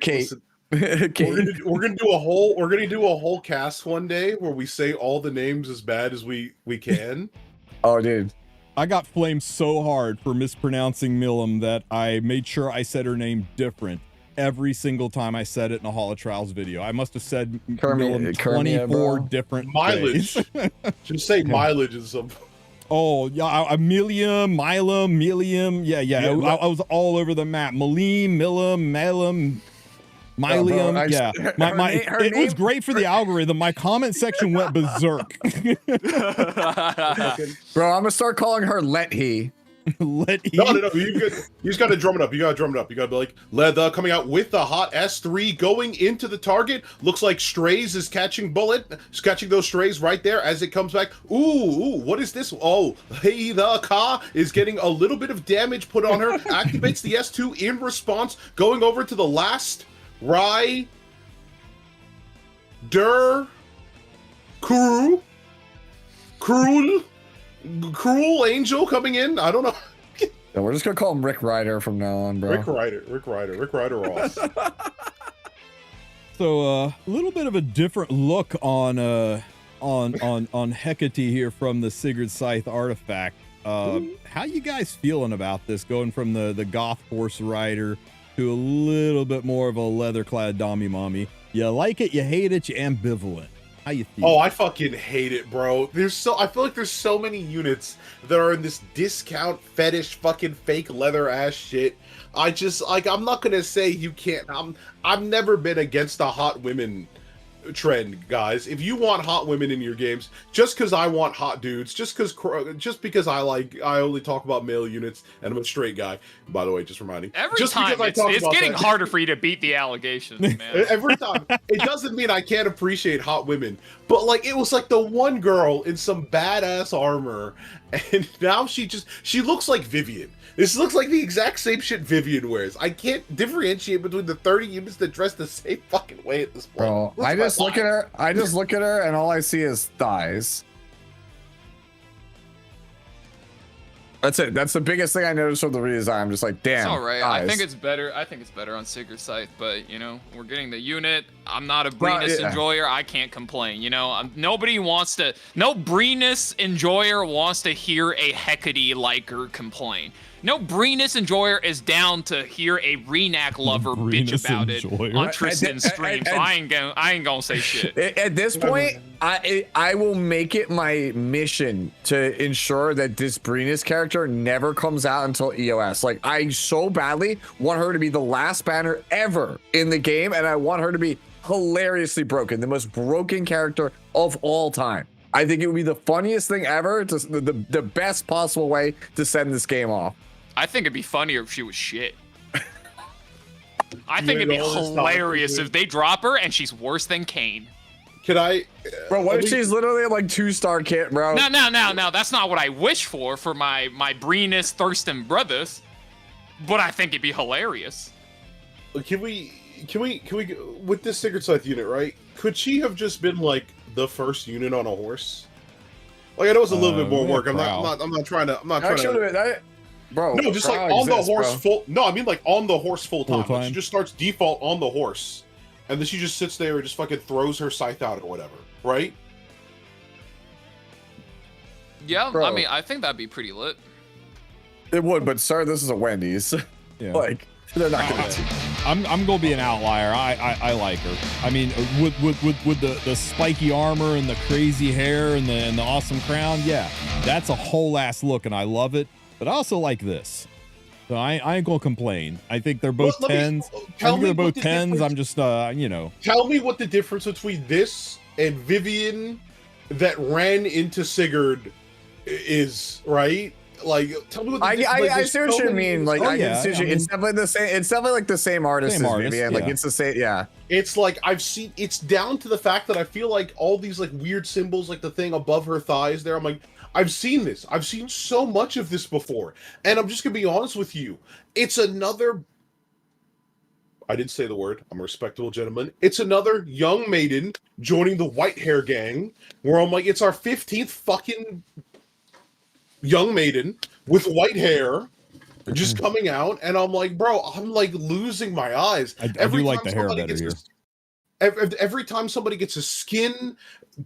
Kate. Listen. We're gonna do a whole cast one day where we say all the names as bad as we can. Oh, dude. I got flamed so hard for mispronouncing Millam that I made sure I said her name different every single time I said it in a Hall of Trials video. I must have said Millam 24 different mileage. ways. Just say mileage and some. Oh, yeah, Milium, yeah. I was all over the map. Malim, Millam, Mylium, yeah. It was great for the algorithm. My comment section went berserk. Bro, I'm gonna start calling her Let He. Let He. No. You just gotta drum it up. You gotta be like, Leather coming out with the hot S3 going into the target. Looks like Strays is catching those Strays right there as it comes back. Ooh, what is this? Oh, hey, the Ka is getting a little bit of damage put on her. Activates the S2 in response, going over to the last Rye, Cruel Angel coming in. I don't know. Yeah, we're just gonna call him Rick Ryder from now on, bro. Rick Ryder Ross. So a little bit of a different look on Hecate here from the Sigurd Scythe artifact. How you guys feeling about this? Going from the Goth horse rider to a little bit more of a leather-clad dommy mommy. You like it, you hate it, you ambivalent. How you feel? Oh, I fucking hate it, bro. I feel like there's so many units that are in this discount fetish fucking fake leather ass shit. I just like I'm not gonna say you can't. I've never been against a hot women trend, guys. If you want hot women in your games, just because I want hot dudes, just because I only talk about male units and I'm a straight guy. By the way, just reminding. Every just time because I talk it's about getting that, harder for you to beat the allegations, man. every time. It doesn't mean I can't appreciate hot women, but like it was like the one girl in some badass armor, and now she looks like Vivian. This looks like the exact same shit Vivian wears. I can't differentiate between the 30 units that dress the same fucking way at this point. Bro, I just look at her and all I see is thighs. That's it. That's the biggest thing I noticed from the redesign. I'm just like, damn. It's all right. thighs. I think it's better. I think it's better on Sigur's site, but you know, we're getting the unit. I'm not a Breenus enjoyer. I can't complain. You know, no Breenus enjoyer wants to hear a Hecate liker complain. No Breenus enjoyer is down to hear a Renac lover bitch about it on Tristen's stream. So I ain't gonna say shit. At this point, I will make it my mission to ensure that this Breenus character never comes out until EOS. Like, I so badly want her to be the last banner ever in the game, and I want her to be hilariously broken, the most broken character of all time. I think it would be the funniest thing ever, the best possible way to send this game off. I think it'd be funnier if she was shit. I think it'd be hilarious if they drop her and she's worse than Kane. Can I, bro? What if she's literally like 2-star kit, bro? No. That's not what I wish for my Breenus Thurston brothers. But I think it'd be hilarious. Can we with this Secret Scythe unit, right? Could she have just been like the first unit on a horse? Like I know it's a little bit more work. I'm not trying to. Bro, no, just like on the horse full. No, I mean like on the horse full time. Like she just starts default on the horse, and then she just sits there and just fucking throws her scythe out or whatever, right? Yeah, bro. I mean, I think that'd be pretty lit. It would, but sir, this is a Wendy's. Yeah. Like they're not gonna. I'm gonna be an outlier. I like her. I mean, with the spiky armor and the crazy hair and the awesome crown. Yeah, that's a whole ass look, and I love it. But I also like this. So I ain't gonna complain. I think they're both 10s. I think they're both 10s. I'm just you know. Tell me what the difference between this and Vivian that ran into Sigurd is, right? Like, tell me what the I see what you mean. Like, it's definitely the same. It's definitely like the same artist as Vivian. Like, it's the same. Yeah. It's like it's down to the fact that I feel like all these like weird symbols, like the thing above her thighs there. I'm like, I've seen this. I've seen so much of this before. And I'm just going to be honest with you. It's another... I didn't say the word. I'm a respectable gentleman. It's another young maiden joining the white hair gang where I'm like, it's our 15th fucking young maiden with white hair just coming out. And I'm like, bro, I'm like losing my eyes. I do like the hair better here. Every time somebody gets a skin,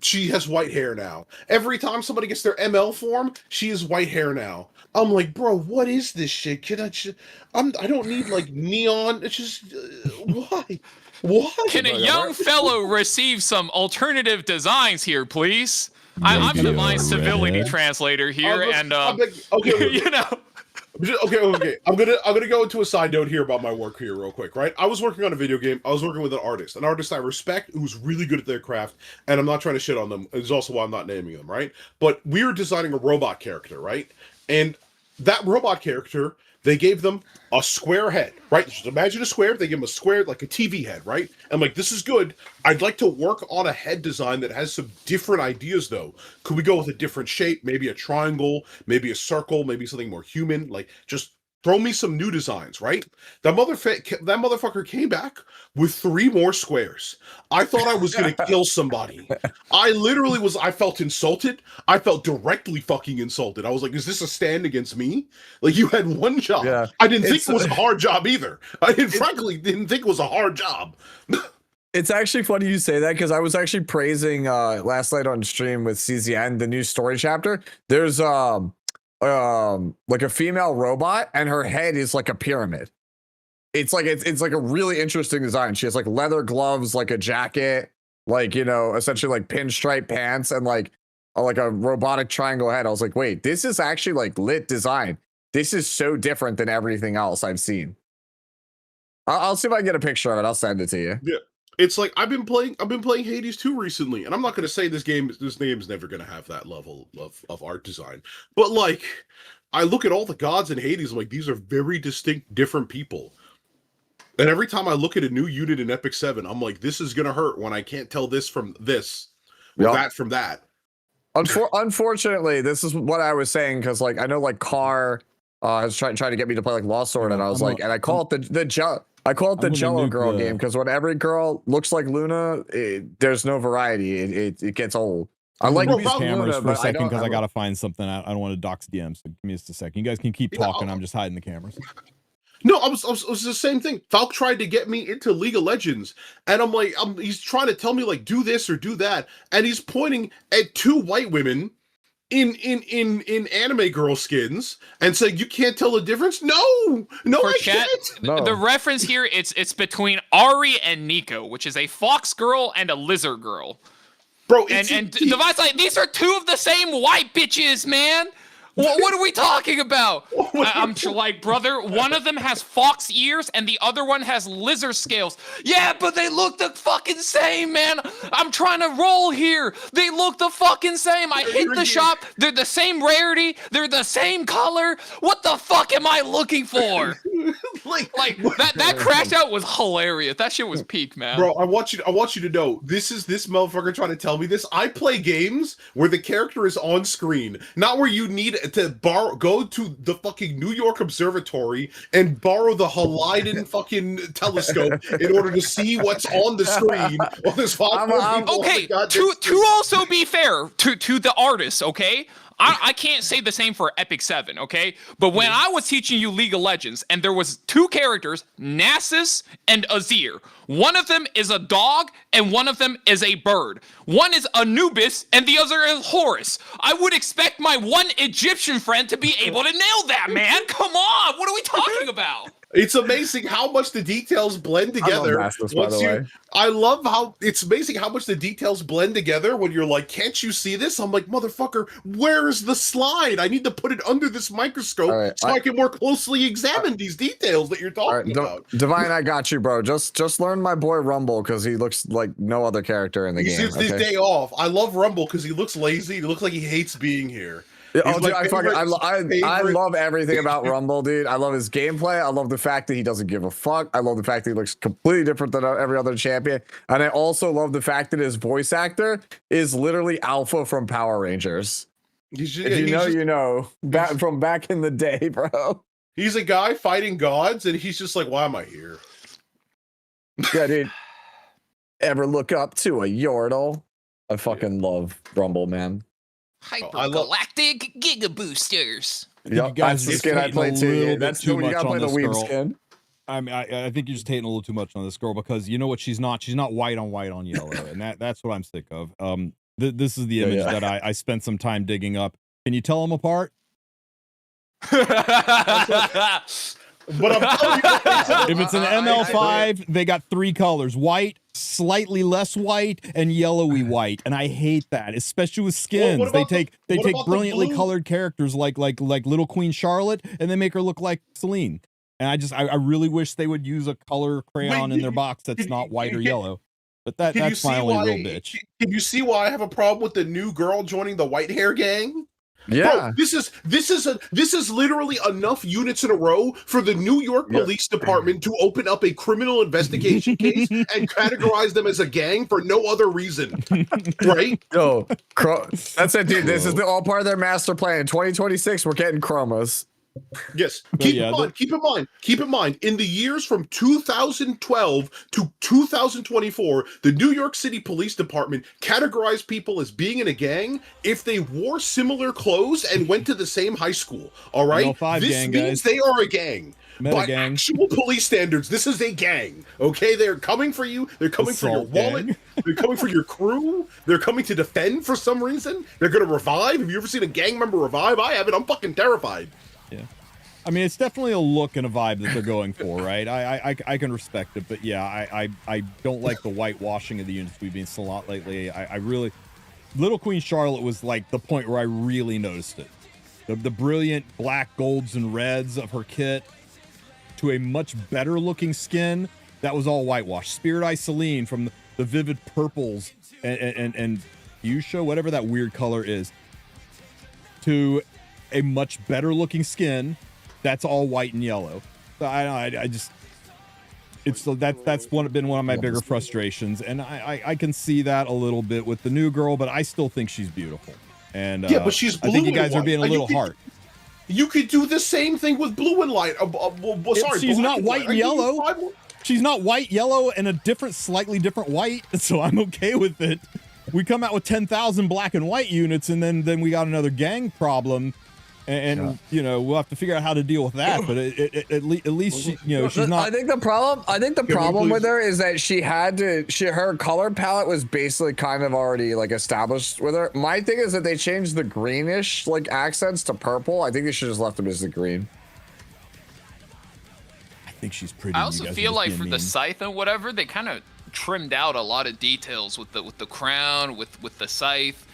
she has white hair now. Every time somebody gets their ML form, she has white hair now. I'm like, bro, what is this shit? I don't need like neon. It's just why? Why? Can a young fellow receive some alternative designs here, please? I'm the Divine Civility translator here, okay. You know. Okay. I'm gonna go into a side note here about my work here real quick, right? I was working on a video game. I was working with an artist I respect who's really good at their craft, and I'm not trying to shit on them. It's also why I'm not naming them, right? But we were designing a robot character, right? And that robot character, they gave them a square head, right? Just imagine a square. They give them a square, like a TV head, right? I'm like, this is good. I'd like to work on a head design that has some different ideas, though. Could we go with a different shape? Maybe a triangle, maybe a circle, maybe something more human. Like, just throw me some new designs, right? That motherfucker came back with 3 more squares. I thought I was going to kill somebody. I felt insulted. I felt directly fucking insulted. I was like, is this a stand against me? Like, you had one job. Yeah. I didn't think it was a hard job either. Frankly didn't think it was a hard job. It's actually funny you say that because I was actually praising last night on stream with CZN, the new story chapter. There's like a female robot and her head is like a pyramid. it's like a really interesting design. She has like leather gloves, like a jacket, like, you know, essentially like pinstripe pants and like a robotic triangle head. I was like, wait, this is actually like lit design. This is so different than everything else I've seen. I'll see if I can get a picture of it. I'll send it to you. Yeah. It's like I've been playing Hades 2 recently, and I'm not gonna say this game's never gonna have that level of art design. But like I look at all the gods in Hades, I'm like, these are very distinct, different people. And every time I look at a new unit in Epic 7, I'm like, this is gonna hurt when I can't tell this from this, or that from that. Unfortunately, this is what I was saying, because like I know like Karl has tried to get me to play like Lost Sword, and I was I call it the Jello girl game, because when every girl looks like Luna, there's no variety. It gets old. I like these cameras for a second because I got gotta find something. I don't want to dox DMs. So give me just a second. You guys can keep talking. I'm just hiding the cameras. No, it was the same thing. Falk tried to get me into League of Legends, and I'm like, he's trying to tell me like do this or do that, and he's pointing at two white women in anime girl skins and saying you can't tell the difference. No, For I chat, can't. No. The reference here it's between Ari and Nico, which is a fox girl and a lizard girl. Bro, And Devine's like, these are two of the same white bitches, man. What are we talking about? I'm like, brother, one of them has fox ears and the other one has lizard scales. Yeah, but they look the fucking same, man. I'm trying to roll here. They look the fucking same. I hit the shop. They're the same rarity. They're the same color. What the fuck am I looking for? like that crash out was hilarious. That shit was peak, man. Bro, I want you to know, this motherfucker trying to tell me this. I play games where the character is on screen, not where you need to go to the fucking New York Observatory and borrow the Haliden fucking telescope in order to see what's on the screen. Well, there's okay, to also be fair to the artists, okay? I can't say the same for Epic 7, okay? But when I was teaching you League of Legends, and there was two characters, Nasus and Azir. One of them is a dog, and one of them is a bird. One is Anubis, and the other is Horus. I would expect my one Egyptian friend to be able to nail that, man. Come on, what are we talking about? It's amazing how much the details blend together. I love how it's amazing how much the details blend together when you're like, can't you see this? I'm like, motherfucker, where is the slide? I need to put it under this microscope so I can more closely examine these details that you're talking about. Divine, I got you, bro. Just learn my boy Rumble, because he looks like no other character in the game. He's his day off. I love Rumble because he looks lazy. He looks like he hates being here. Oh, dude, I love everything about Rumble, dude. I love his gameplay. I love the fact that he doesn't give a fuck. I love the fact that he looks completely different than every other champion. And I also love the fact that his voice actor is literally Alpha from Power Rangers. If you know, from back in the day, bro. He's a guy fighting gods, and he's just like, why am I here? Yeah, dude. Ever look up to a Yordle? I fucking love Rumble, man. Hypergalactic Giga Boosters. Yep, that's the skin I play too. That's too you gotta play the weeb skin. I think you're just hating a little too much on this girl, because you know what she's not. She's not white on yellow, and that's what I'm sick of. This is the image that I spent some time digging up. Can you tell them apart? But I'm telling you, if it's an ML5, they got three colors: white, slightly less white, and yellowy white. And I hate that, especially with skins. They take brilliantly colored characters like Little Queen Charlotte, and they make her look like Celine. And I really wish they would use a color crayon in their box that's not white or yellow. But that's my only real bitch. Can you see why I have a problem with the new girl joining the white hair gang? Yeah, bro, this is literally enough units in a row for the New York Police Department to open up a criminal investigation case and categorize them as a gang for no other reason, right? Yo, that's it, dude. This is all part of their master plan. In 2026, we're getting chromas. Yes. Keep in mind, in the years from 2012 to 2024, the New York City Police Department categorized people as being in a gang if they wore similar clothes and went to the same high school. All right? This means they are a gang. By actual police standards, this is a gang. Okay? They're coming for you. They're coming for your wallet. They're coming for your crew. They're coming to defend for some reason. They're going to revive. Have you ever seen a gang member revive? I haven't. I'm fucking terrified. Yeah. I mean, it's definitely a look and a vibe that they're going for, right? I can respect it, but yeah, I don't like the whitewashing of the units we've been seeing a lot lately. I really, Little Queen Charlotte was like the point where I really noticed it. The brilliant black, golds, and reds of her kit to a much better looking skin that was all whitewashed. Spirit Eye Celine from the vivid purples and fuchsia, whatever that weird color is, to a much better looking skin that's all white and yellow. So I just, that's been one of my bigger frustrations, and I can see that a little bit with the new girl, but I still think she's beautiful. And yeah, but she's blue. I think you guys are being a little hard. You could do the same thing with blue and light. Sorry, she's not white and yellow. She's not white, yellow, and a slightly different white, so I'm okay with it. We come out with 10,000 black and white units, and then we got another gang problem. And you know, we'll have to figure out how to deal with that. But at least she, you know, she's not. I think the problem with her is that her color palette was basically kind of already like established with her. My thing is that they changed the greenish like accents to purple. I think they should just left them as the green. I think she's pretty. I also feel like for the scythe and whatever, they kind of trimmed out a lot of details with the crown, with the scythe.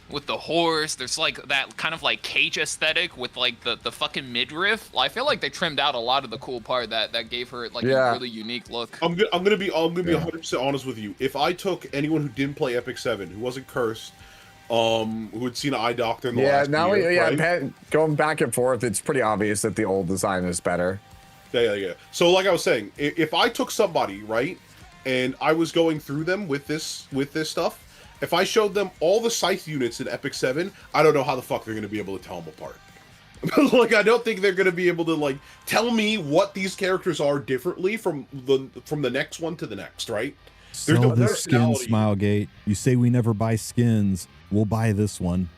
With the horse, there's like that kind of like cage aesthetic with like the fucking midriff. I feel like they trimmed out a lot of the cool part that gave her like a really unique look. I'm gonna be 100% honest with you. If I took anyone who didn't play Epic 7, who wasn't cursed, who had seen an eye doctor in the last year, right? Going back and forth, it's pretty obvious that the old design is better. Yeah. So like I was saying, if I took somebody, right, and I was going through them with this stuff, if I showed them all the scythe units in Epic 7, I don't know how the fuck they're going to be able to tell them apart. Like, I don't think they're going to be able to, like, tell me what these characters are differently from the next one to the next, right? There's no this skin, Smilegate. You say we never buy skins. We'll buy this one.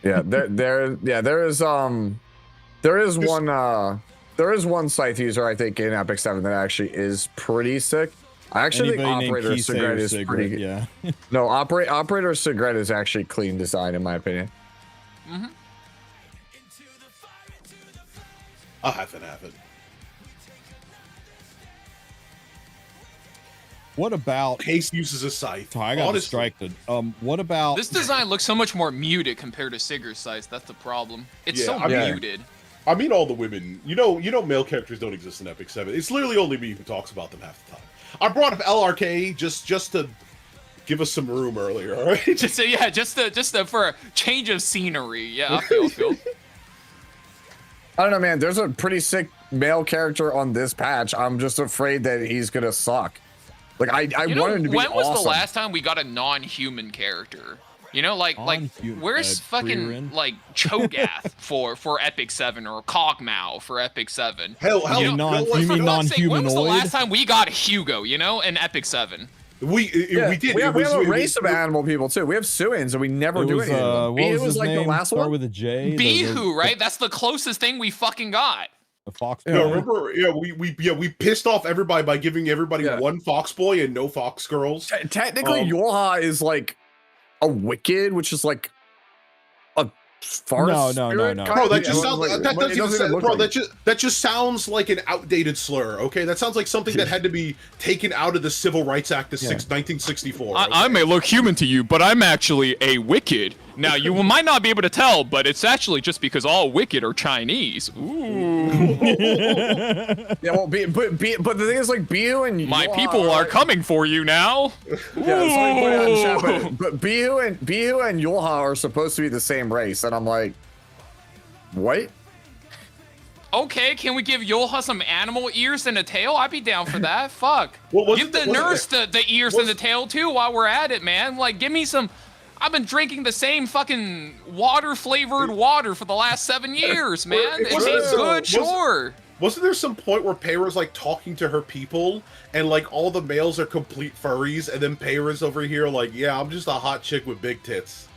Yeah, there is one scythe user, I think, in Epic 7 that actually is pretty sick. I actually think Operator Cigarette is pretty good. Yeah. No, Operator Cigarette is actually clean design, in my opinion. Mm-hmm. I'll have it. What about Case uses a scythe? I got distracted. What about this design? Looks so much more muted compared to Sigur's scythe. That's the problem. It's muted. I mean, all the women. You know, male characters don't exist in Epic 7. It's literally only me who talks about them half the time. I brought up LRK just to give us some room earlier, all right? just for a change of scenery. Yeah, I feel. I don't know, man. There's a pretty sick male character on this patch. I'm just afraid that he's gonna suck. Like I want him to be awesome. When was the last time we got a non-human character? You know, like where's fucking like Cho'Gath for Epic 7 or Cogmao for Epic 7? Hell, you mean non-humanoid? When was the last time we got Hugo? You know, in Epic 7. We did. We have a race of animal people too. We have Suins, and we never do anything. What was like name? the last one with a J. Bihu, right? That's the closest thing we fucking got. The fox. Yeah, remember? Yeah, we pissed off everybody by giving everybody one fox boy and no fox girls. Technically, Yorha is like a wicked, which is like a farce. No. Bro, that just sounds that just sounds like an outdated slur. Okay, that sounds like something that had to be taken out of the Civil Rights Act of 1964. Okay? I may look human to you, but I'm actually a wicked. Now you might not be able to tell, but it's actually just because all wicked are Chinese. Ooh. Yeah, well, but the thing is, like, Bihu and my people are coming for you now. Yeah, sorry, put it out in chat, but Bihu and Yorha are supposed to be the same race, and I'm like, what? Okay, can we give Yorha some animal ears and a tail? I'd be down for that. Fuck. Give the nurse the ears and the tail too while we're at it, man. Like, give me some. I've been drinking the same fucking water-flavored water for the last 7 years, man. It tastes good, sure. Wasn't there some point where Peyra's like talking to her people, and like all the males are complete furries, and then Peyra's over here like, yeah, I'm just a hot chick with big tits.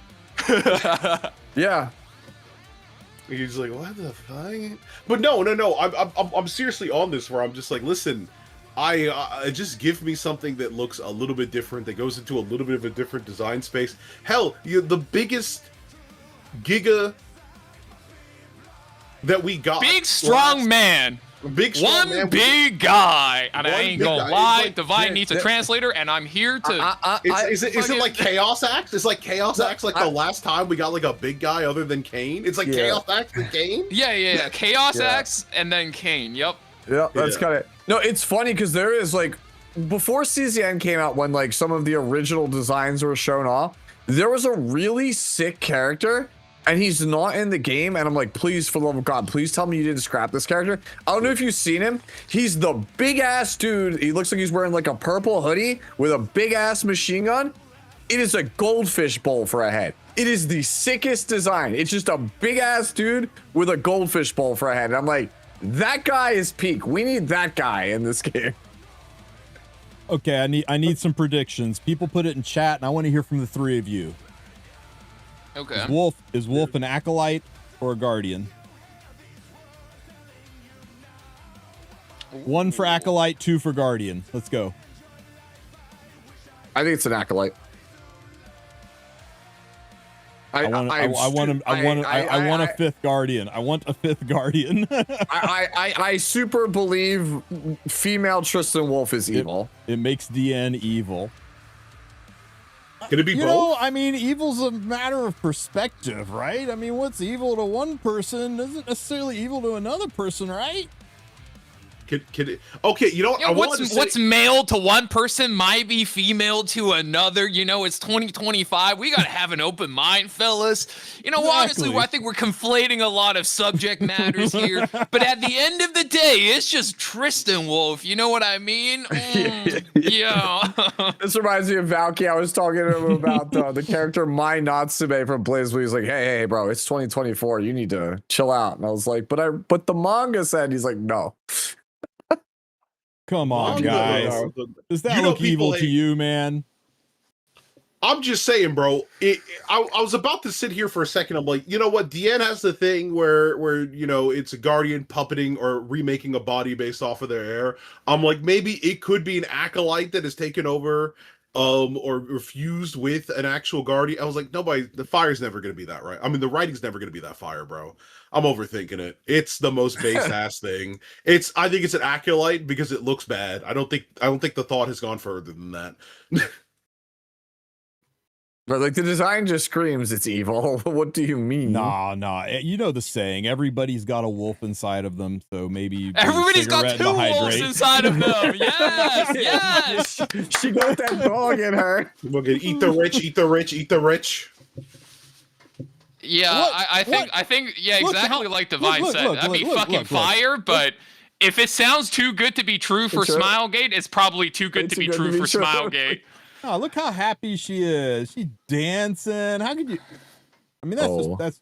Yeah. He's like, what the fuck? But no. I'm seriously on this where I'm just like, listen. Just give me something that looks a little bit different, that goes into a little bit of a different design space. Hell, the biggest giga that we got. Big strong last- man. Big strong One man. big guy. And I One ain't big gonna guy. lie, It's like- Divine yeah, needs a that- translator, and I'm here to. Is it like Chaos Axe? Is like Chaos Axe like the I- last time we got like a big guy other than Kane? It's like Yeah. Chaos Axe and Kane? Yeah. Chaos Yeah. Axe and then Kane. Yep. Yeah, that's Yeah. kind of no. It's funny because there is like before CZN came out, when like some of the original designs were shown off, there was a really sick character, and he's not in the game. And I'm like, please, for the love of God, please tell me you didn't scrap this character. I don't know if you've seen him. He's the big ass dude. He looks like he's wearing like a purple hoodie with a big ass machine gun. It is a goldfish bowl for a head. It is the sickest design. It's just a big ass dude with a goldfish bowl for a head. And I'm like, that guy is peak. We need that guy in this game. Okay, I need some predictions. People put it in chat, and I want to hear from the three of you. Okay. Is Wulf an acolyte or a guardian? One for acolyte, two for guardian. Let's go. I think it's an acolyte. I want a fifth guardian. I want a fifth guardian. I super believe female Tristen Wulf is evil. It makes DN evil. Can it be You both? know, I mean, evil's a matter of perspective, right? I mean, what's evil to one person isn't necessarily evil to another person, right? Can it, okay, you know what? Yeah, I wanted to what's say, male to one person might be female to another. You know, it's 2025. We gotta have an open mind, fellas. You know, honestly, Exactly. I think we're conflating a lot of subject matters here. But at the end of the day, it's just Tristen Wulf. You know what I mean? Yeah. This reminds me of Valky. I was talking to him about the character Mai Natsume from BlazBlue. He's like, hey, bro, it's 2024. You need to chill out. And I was like, but the manga said. He's like, no. Come on, Manga, guys. Does that You know look evil people to hate- you, man? I'm just saying, bro. I was about to sit here for a second. I'm like, you know what? DN has the thing where you know it's a guardian puppeting or remaking a body based off of their hair. I'm like, maybe it could be an acolyte that has taken over, or fused with an actual guardian. I was like, the fire's never gonna be that, right? I mean, the writing's never gonna be that fire, bro. I'm overthinking it. It's the most base ass thing. I think it's an acolyte because it looks bad. I don't think the thought has gone further than that. But like the design just screams it's evil. What do you mean? Nah. You know the saying, everybody's got a wolf inside of them, so maybe Everybody's got cigarette two to wolves hydrate. inside of them. Yes. She got that dog in her. We're gonna eat the rich, eat the rich, eat the rich. Yeah, What? I think, yeah, Look, exactly like Divine look, said. look, That'd be look, fucking look, look. fire, but if it sounds too good to be true for It's true. Smilegate, it's probably too good to be true for Smilegate. Oh, look how happy she is. She's dancing. How could you? I mean, that's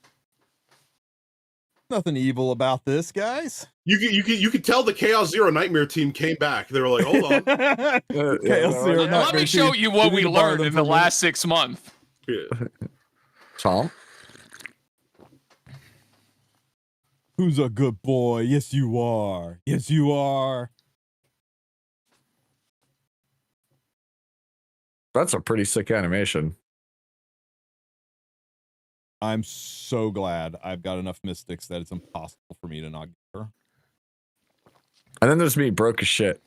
nothing evil about this, guys. You could tell the Chaos Zero Nightmare team came back. They were like, hold on. Chaos Zero Let Nightmare me show team. you what You we need to borrow learned them in the from me. last 6 months. Yeah. Tom? Who's a good boy? Yes, you are. Yes, you are. That's a pretty sick animation. I'm so glad I've got enough mystics that it's impossible for me to not get her. And then there's me, broke as shit.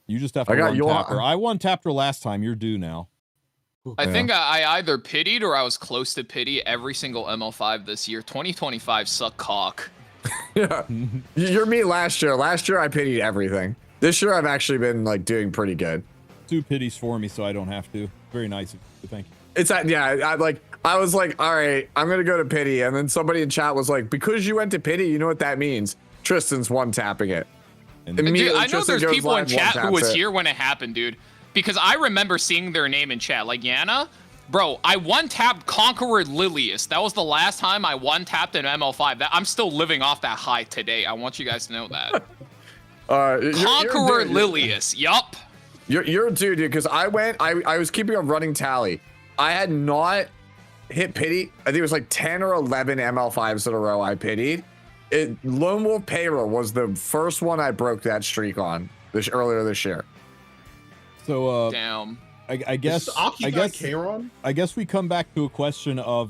You just have to I got you one-tap on- her. I one-tapped her last time. You're due now. I think I either pitied or I was close to pity every single ML5 this year. 2025 suck cock. Yeah. You're me last year. Last year I pitied everything. This year I've actually been like doing pretty good. 2 pities for me, so I don't have to. Very nice of you. Thank you. It's I was like, all right, I'm gonna go to pity, and then somebody in chat was like, because you went to pity, you know what that means? Tristan's one tapping it. And Immediately, Dude, I know Tristan there's goes people in live, chat who one-taps was it. here when it happened, dude. Because I remember seeing their name in chat. Like Yana, bro, I one-tapped Conqueror Lilius. That was the last time I one-tapped an ML5. I'm still living off that high today. I want you guys to know that. Conqueror Lilius, yup. You're a dude, because I was keeping a running tally. I had not hit pity. I think it was like 10 or 11 ML5s in a row I pitied. Lone Wolf Payroll was the first one I broke that streak on earlier this year. So, Damn. I guess, Kairon? I guess we come back to a question of,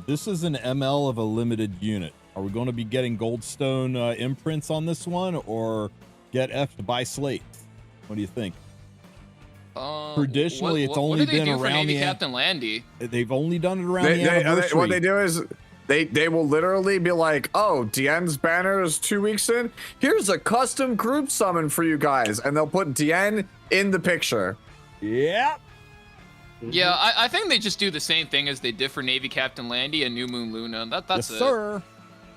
this is an ML of a limited unit. Are we going to be getting Goldstone imprints on this one, or get effed by slates? What do you think? Traditionally, it's only been around the Captain Landy. They've only done it around the anniversary. What they do is they will literally be like, "Oh, Dien's banner is 2 weeks in. Here's a custom group summon for you guys," and they'll put Dien in the picture. Yep. Yeah, I think they just do the same thing as they did for Navy Captain Landy and New Moon Luna. That's yes, it. Sir.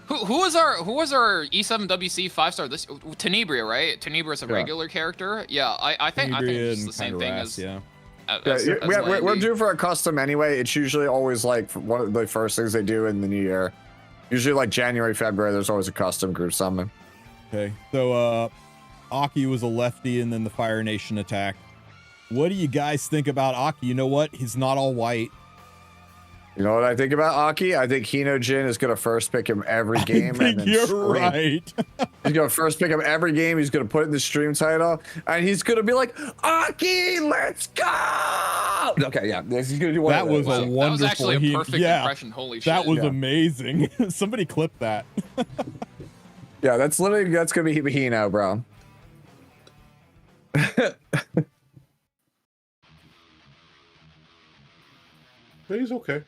Who was our E7WC 5-star this Tenebria, right? Tenebria is a regular character. Yeah, I think it's just the same thing as We're due for a custom anyway. It's usually always like one of the first things they do in the new year. Usually like January, February, there's always a custom group summon. Okay, so Aki was a lefty and then the Fire Nation attacked. What do you guys think about Aki? You know what? He's not all white. You know what I think about Aki? I think Hino Jin is going to first pick him every game. I think you're right. He's going to first pick him every game. He's going to put it in the stream title. And he's going to be like, Aki, let's go! Okay, yeah. He's going to do one that was a wonderful... That was actually a perfect impression. Holy shit. That was amazing. Somebody clip that. Yeah, that's going to be Hino, bro. He's okay.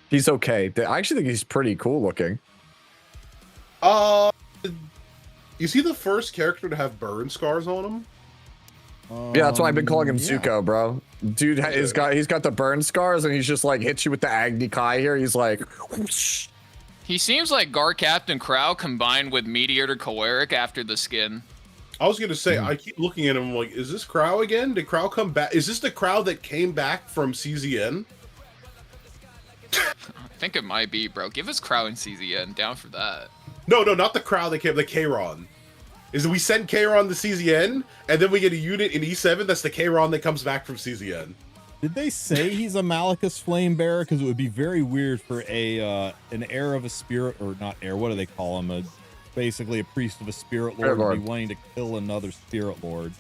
He's okay. I actually think he's pretty cool looking. Is he the first character to have burn scars on him? Yeah, that's why I've been calling him Zuko, bro. Dude, he's got the burn scars, and he's just like hits you with the Agni Kai here. He's like, whoosh. He seems like Gar Captain Crow combined with Mediator Choleric after the skin. I was gonna say, I keep looking at him like, is this Crow again? Did Crow come back? Is this the Crow that came back from CZN? I think it might be, bro. Give us Crow and CZN. Down for that. No, not the Crow that came, the Kayron. Is we send Kayron to CZN, and then we get a unit in E7 that's the Kayron that comes back from CZN. Did they say he's a Malachus Flame Bearer? Because it would be very weird for an heir of a spirit, or not heir, what do they call him? Basically a priest of a spirit lord would be wanting to kill another spirit lord.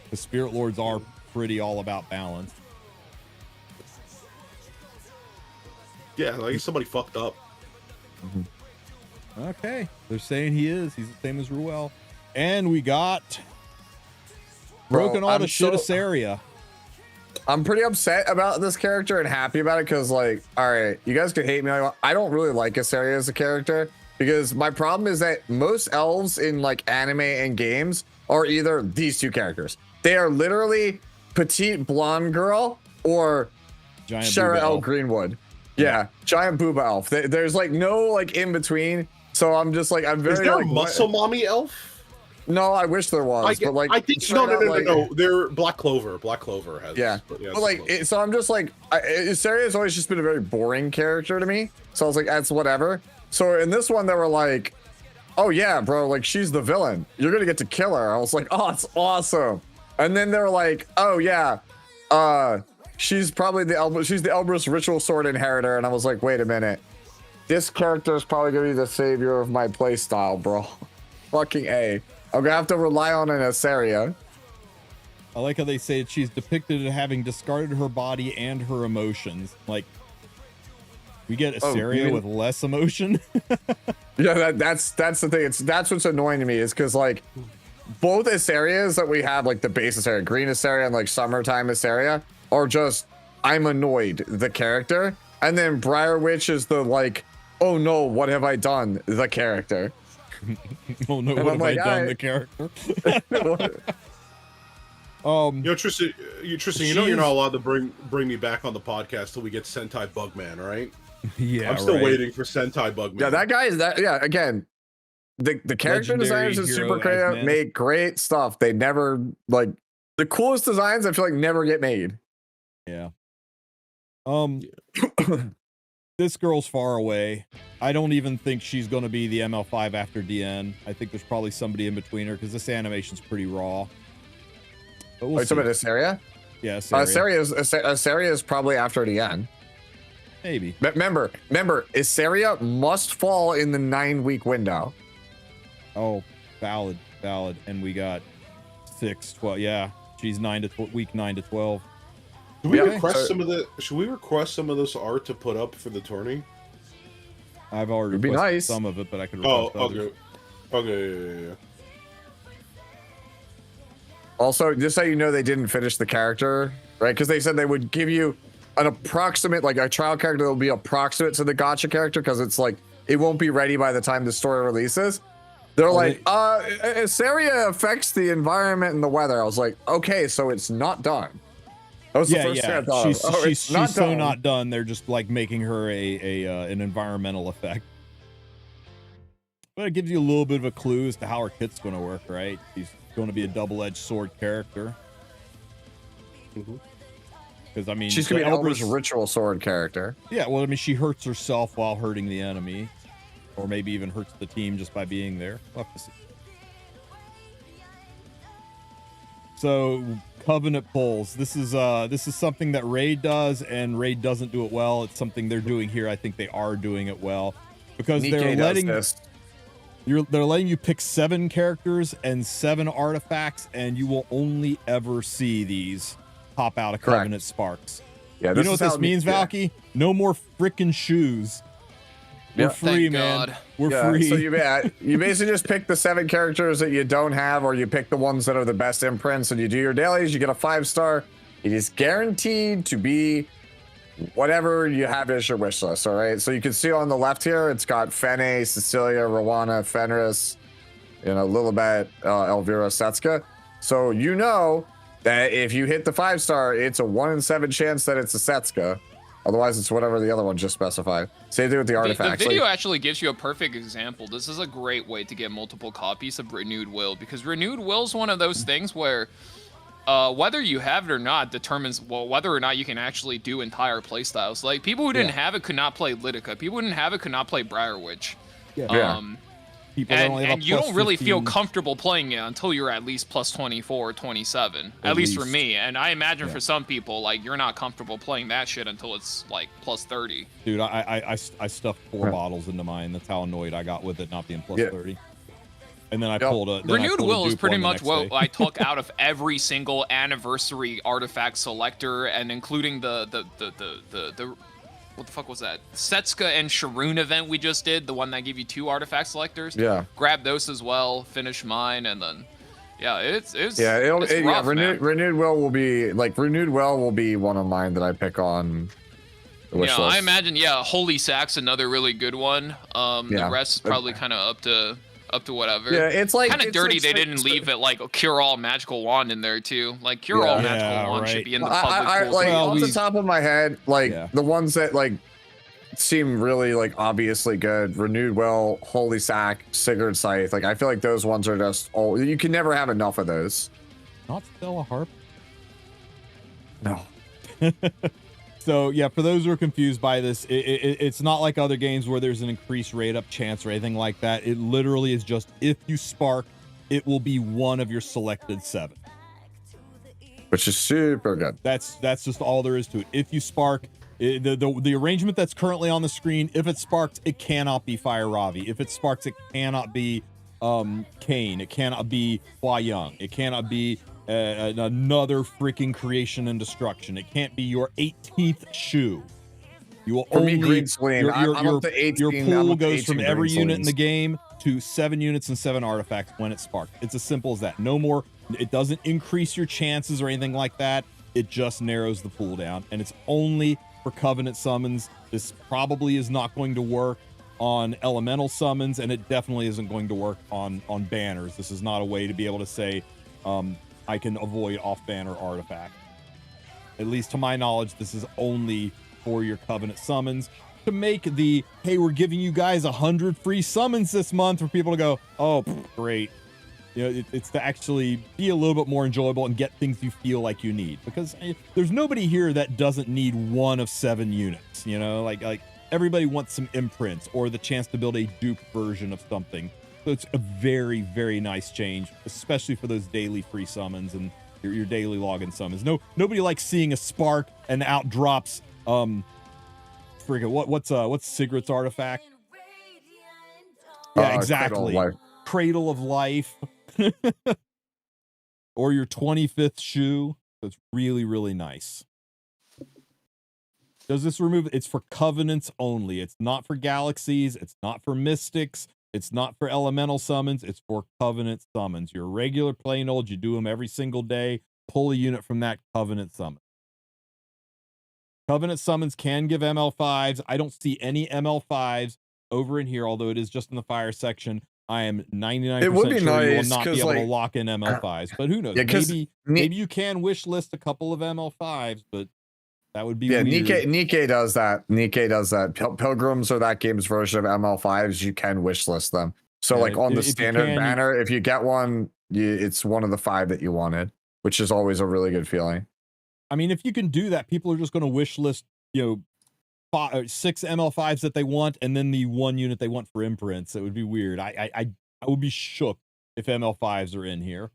The spirit lords are pretty all about balance. Yeah, like somebody fucked up. Okay, they're saying he is. He's the same as Ruel. And we got broken all the shit Asaria. I'm pretty upset about this character and happy about it because, like, all right, you guys can hate me. I don't really like Asaria as a character. Because my problem is that most elves in like anime and games are either these two characters. They are literally petite blonde girl or Shara L. Greenwood. Yeah, giant booba elf. There's like no like in between. So I'm just like, I'm very. Is there like, a muscle mommy elf? No, I wish there was. But like, I think no. They're Black Clover. Black Clover has. Yeah, but like, so I'm just like, Asaria has always just been a very boring character to me. So I was like, that's whatever. So in this one, they were like, oh yeah, bro, like she's the villain. You're going to get to kill her. I was like, oh, it's awesome. And then they're like, oh yeah, she's probably the Elbrus ritual sword inheritor. And I was like, wait a minute. This character is probably going to be the savior of my playstyle, bro. Fucking A. I'm going to have to rely on an Asaria. I like how they say she's depicted as having discarded her body and her emotions. Like, we get Asaria with less emotion. Yeah, that's the thing. That's what's annoying to me is because like both Asarias that we have, like the base Asaria, green Asaria, and like summertime Asaria, are just I'm annoyed the character, and then Briar Witch is the like, oh no, what have I done? The character. Oh no, what have I done? The character. Tristan, you know you're not allowed to bring me back on the podcast till we get Sentai Bugman, right? Yeah, I'm still waiting for Sentai Bugman. Yeah, that guy is that. Yeah, again, the character Legendary designers in hero Super Creative make great stuff. They never like the coolest designs. I feel like never get made. Yeah. This girl's far away. I don't even think she's going to be the ML5 after DN. I think there's probably somebody in between her because this animation's pretty raw. But we'll see. Talking about Asaria? Yeah, Asaria is probably after DN. Maybe. But remember, Asaria must fall in the 9-week window. Oh, valid. And we got 12. Yeah, she's week 9 to 12. Should we request some of this art to put up for the tourney? I've already It'd be requested nice. some of it, but I could Oh, request others. okay. Yeah. Also, just so you know, they didn't finish the character, right? Because they said they would give you an approximate, like a trial character that will be approximate to the gotcha character, because it's like it won't be ready by the time the story releases. They're like, Saria affects the environment and the weather. I was like, okay, so it's not done. That was the first thing I thought of. She's so done. not done. They're just like making her an environmental effect. But it gives you a little bit of a clue as to how her kit's going to work, right? She's going to be a double-edged sword character. Because I mean, she's gonna be an Elder's ritual sword character. Yeah, well, I mean, she hurts herself while hurting the enemy, or maybe even hurts the team just by being there. We'll have to see. So, Covenant pulls. This is something that Raid does, and Raid doesn't do it well. It's something they're doing here. I think they are doing it well because they're letting you pick 7 characters and 7 artifacts, and you will only ever see these pop out of Covenant sparks. Yeah, you know what this means, Valky? No more freaking shoes. We're free, man. We're free. So you basically just pick the 7 characters that you don't have, or you pick the ones that are the best imprints, and you do your dailies. You get a 5-star. It is guaranteed to be whatever you have as your wish list. All right. So you can see on the left here, it's got Fene, Cecilia, Rowana, Fenris, Lilibet, Elvira, Setska. So you know that if you hit the 5-star, it's a 1 in 7 chance that it's a Setska. Otherwise, it's whatever the other one just specified. Same thing with the artifacts. The video actually gives you a perfect example. This is a great way to get multiple copies of Renewed Will, because Renewed Will is one of those things where whether you have it or not determines whether or not you can actually do entire playstyles. Like, people who didn't have it could not play Lidica. People who didn't have it could not play Briarwitch. And you don't really feel comfortable playing it until you're at least plus 24 or 27. At least for me. And I imagine for some people, like, you're not comfortable playing that shit until it's like plus 30. Dude, I stuffed 4 bottles into mine. That's how annoyed I got with it not being plus 30. And then I pulled a Renewed Will is pretty much what I took out of every single anniversary artifact selector, and including the what the fuck was that? Setska and Sharoon event we just did, the one that gave you 2 artifact selectors. Yeah. Grab those as well, finish mine, and then it's rough, Renewed Will will be one of mine that I pick on. Yeah, I imagine. Yeah, Holy Sack's another really good one. The rest is probably kind of up to whatever. Yeah, it's like kind of dirty. They didn't leave it like Cure All Magical Wand in there too. Like Cure All Magical Wand should be in the public pool. Off the top of my head, the ones that seem really obviously good: Renewed Will, Holy Sack, Sigurd Scythe. I feel like those ones are just you can never have enough of those. Not Stella Harp. No. So yeah, for those who are confused by this, it's not like other games where there's an increased rate up chance or anything like that. It literally is just, if you spark, it will be one of your selected 7. Which is super good. That's just all there is to it. If you spark, the arrangement that's currently on the screen, if it sparks, it cannot be Fire Ravi. If it sparks, it cannot be Kane. It cannot be Hua Young. It cannot be another freaking Creation and Destruction. It can't be your 18th shoe. You will only Green Spleen. Your pool goes from every unit in the game to 7 units and 7 artifacts when it sparks. It's as simple as that. No more. It doesn't increase your chances or anything like that. It just narrows the pool down, and it's only for Covenant summons. This probably is not going to work on elemental summons, and it definitely isn't going to work on banners. This is not a way to be able to say I can avoid off-banner artifact. At least to my knowledge, this is only for your Covenant summons, to make the, hey, we're giving you guys 100 free summons this month, for people to go, oh, great. It's to actually be a little bit more enjoyable and get things you feel like you need, because there's nobody here that doesn't need 1 of 7 units. Like everybody wants some imprints or the chance to build a dupe version of something. So it's a very, very nice change, especially for those daily free summons and your daily login summons. Nobody likes seeing a spark and out drops what's Sigurd's artifact? Yeah, exactly. Cradle of Life. Or your 25th shoe. So it's really, really nice. Does this remove? It's for covenants only. It's not for galaxies. It's not for mystics. It's not for elemental summons. It's for covenant summons. Your regular plain old, you do them every single day. Pull a unit from that covenant summon. Covenant summons can give ML5s. I don't see any ML5s over in here, although it is just in the fire section. I am 99% It would be sure you will nice, not be 'cause, able to like, lock in ML5s, but who knows? Yeah, 'cause Maybe you can wish list a couple of ML5s, but that would be yeah, weird. Nikkei does that. Nikkei does that. Pilgrims are that game's version of ML5s. You can wishlist them. So Yeah, like on the if you standard can, banner, if you get one, it's one of the 5 that you wanted, which is always a really good feeling. I mean, if you can do that, people are just going to wish list, 6 ML5s that they want, and then the 1 unit they want for imprints. It would be weird. I would be shook if ML5s are in here.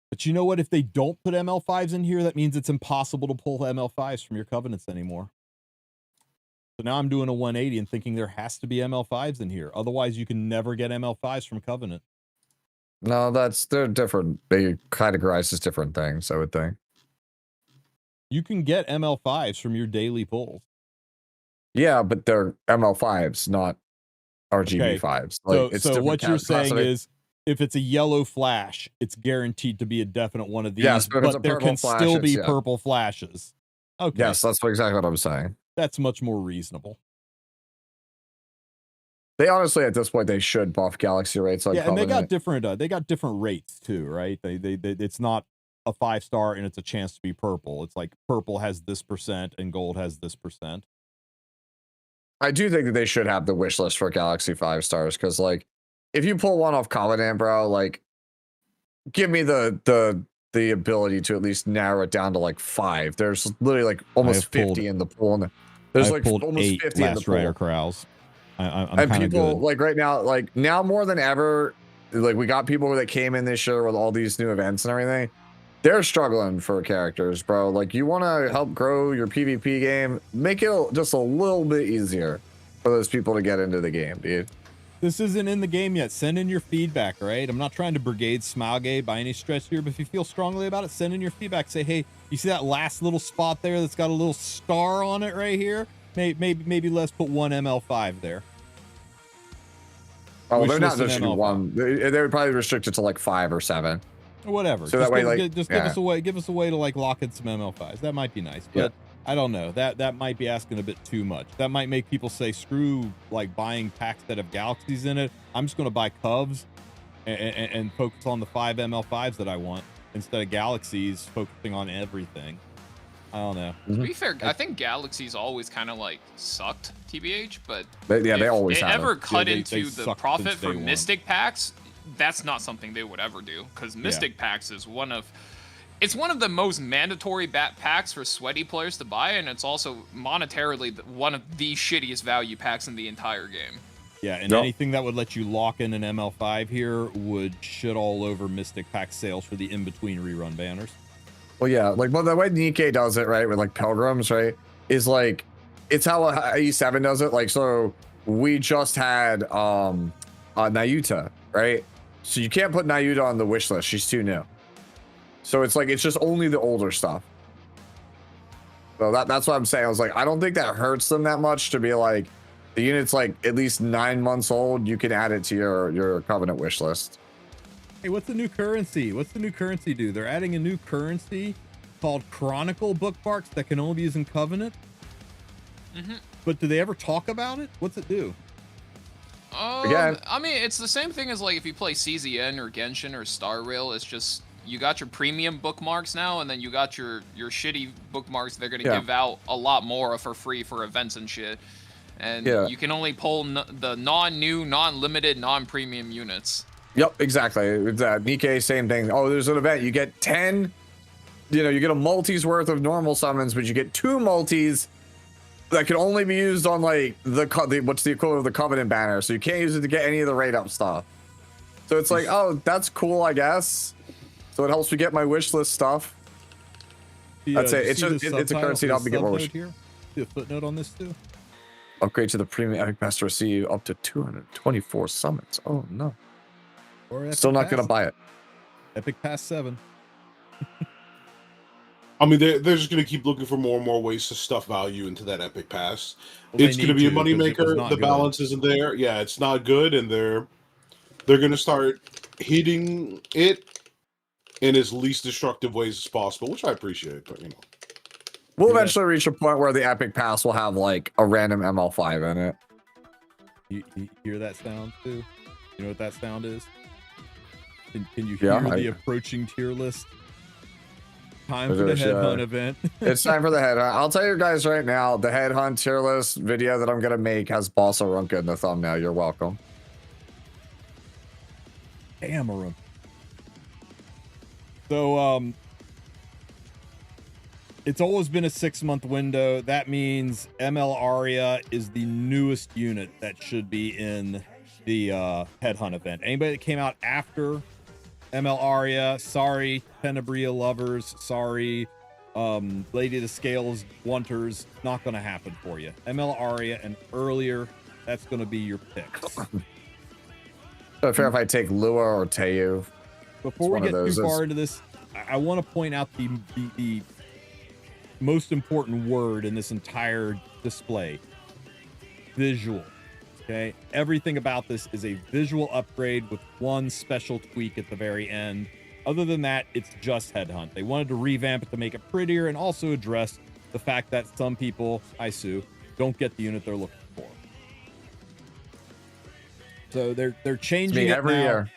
But you know what? If they don't put ML5s in here, that means it's impossible to pull ML5s from your covenants anymore. So now I'm doing a 180 and thinking there has to be ML5s in here. Otherwise, you can never get ML5s from covenant. No, they're different. They categorize as different things, I would think. You can get ML5s from your daily pulls. Yeah, but they're ML5s, not RGB5s. Like, So what you're saying is, if it's a yellow flash, it's guaranteed to be a definite one of these, yes, but there can still be purple flashes. Okay. Yes, that's exactly what I'm saying. That's much more reasonable. They honestly, at this point, they should buff galaxy rates. Like yeah, and they got different rates too, right? They it's not a 5-star and it's a chance to be purple. It's like purple has this percent and gold has this percent. I do think that they should have the wish list for galaxy 5 stars, because like if you pull one off Covenant, bro, like give me the ability to at least narrow it down to like 5. There's literally like almost 50 in the pool. And there's like almost 50 in the pool. Rider corrals. I'm and kind of people good. like right now, like now more than ever, like we got people that came in this year with all these new events and everything. They're struggling for characters, bro. Like you want to help grow your PvP game, make it just a little bit easier for those people to get into the game, dude. This isn't in the game yet. Send in your feedback, right? I'm not trying to brigade Smilegate by any stretch here, but if you feel strongly about it, send in your feedback. Say, hey, you see that last little spot there that's got a little star on it right here? Maybe let's put 1 ML5 there. Oh, they're not just one. They're probably restricted to like 5 or 7. Or whatever. So just that way, like, give us a way to like lock in some ML5s. That might be nice, but I don't know. That might be asking a bit too much. That might make people say, screw like buying packs that have galaxies in it. I'm just going to buy Cubs and focus on the 5 ML5s that I want instead of galaxies focusing on everything. I don't know. To be fair, I think galaxies always kind of like sucked, TBH, but they always if have ever it. cut Yeah, they into the sucked profit since day for one. Mystic packs, that's not something they would ever do, because Mystic packs is one of the most mandatory packs for sweaty players to buy, and it's also monetarily one of the shittiest value packs in the entire game. Yeah, and anything that would let you lock in an ML5 here would shit all over Mystic pack sales for the in-between rerun banners. Well, yeah, like the way Nikkei does it, right, with like Pilgrims, right, is like it's how E7 does it. Like, so we just had Nayuta, right? So you can't put Nayuta on the wish list. She's too new. So it's like it's just only the older stuff. So that's what I'm saying. I was like, I don't think that hurts them that much to be like the unit's like at least 9 months old. You can add it to your Covenant wish list. Hey, what's the new currency? What's the new currency do? They're adding a new currency called Chronicle bookmarks that can only be used in Covenant. But do they ever talk about it? What's it do? Again, I mean, it's the same thing as like if you play CZN or Genshin or Star Rail. It's just you got your premium bookmarks now, and then you got your shitty bookmarks. They're gonna give out a lot more for free for events and shit. And you can only pull the non-new, non-limited, non-premium units. Yep, exactly. Nikkei, same thing. Oh, there's an event. You get 10, you get a multi's worth of normal summons, but you get 2 multis that can only be used on like what's the equivalent of the Covenant banner. So you can't use it to get any of the rate up stuff. So it's like, oh, that's cool, I guess. So it helps me get my wish list stuff. That's it. It's just it's a currency to help me get more wish. See a footnote on this too? Upgrade to the premium Epic Master see you up to 224 summons. Oh no. Or Still not gonna buy it. Epic Pass 7. I mean, they're just going to keep looking for more and more ways to stuff value into that epic pass. Well, It's going to be a moneymaker. not The good. balance isn't there. Yeah, it's not good, and they're going to start hitting it in as least destructive ways as possible, which I appreciate. But We'll eventually reach a point where the epic pass will have like a random ML5 in it. You hear that sound too? You know what that sound is? Can you Yeah, hear the approaching tier list? Time for the There's, headhunt event. It's time for the headhunt. I'll tell you guys right now, the headhunt tier list video that I'm gonna make has Boss Arunca in the thumbnail. You're welcome. Damn, Arunca. So, it's always been a 6-month window. That means ML Aria is the newest unit that should be in the headhunt event. Anybody that came out after ML Aria, sorry, Tenebria lovers, sorry, Lady of the Scales wanters, not going to happen for you. ML Aria and earlier, that's going to be your picks. So fair if I take Lua or Teu. Before we get too far into this, I want to point out the most important word in this entire display: visual. Okay, everything about this is a visual upgrade with one special tweak at the very end. Other than that, it's just headhunt. They wanted to revamp it to make it prettier and also address the fact that some people, I sue, don't get the unit they're looking for. So they're changing it every now. year.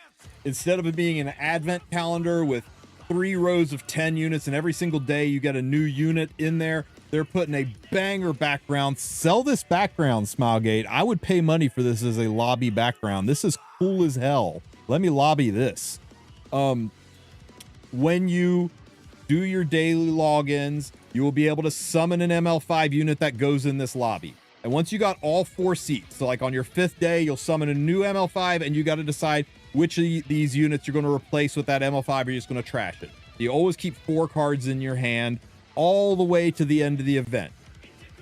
Instead of it being an advent calendar with 3 rows of 10 units and every single day you get a new unit in there, they're putting a banger background. Sell this background, Smilegate. I would pay money for this as a lobby background. This is cool as hell. Let me lobby this. When you do your daily logins, you will be able to summon an ML5 unit that goes in this lobby. And once you got all 4 seats, so like on your 5th day, you'll summon a new ML5 and you got to decide which of these units you're going to replace with that ML5 or you're just going to trash it. You always keep 4 cards in your hand all the way to the end of the event.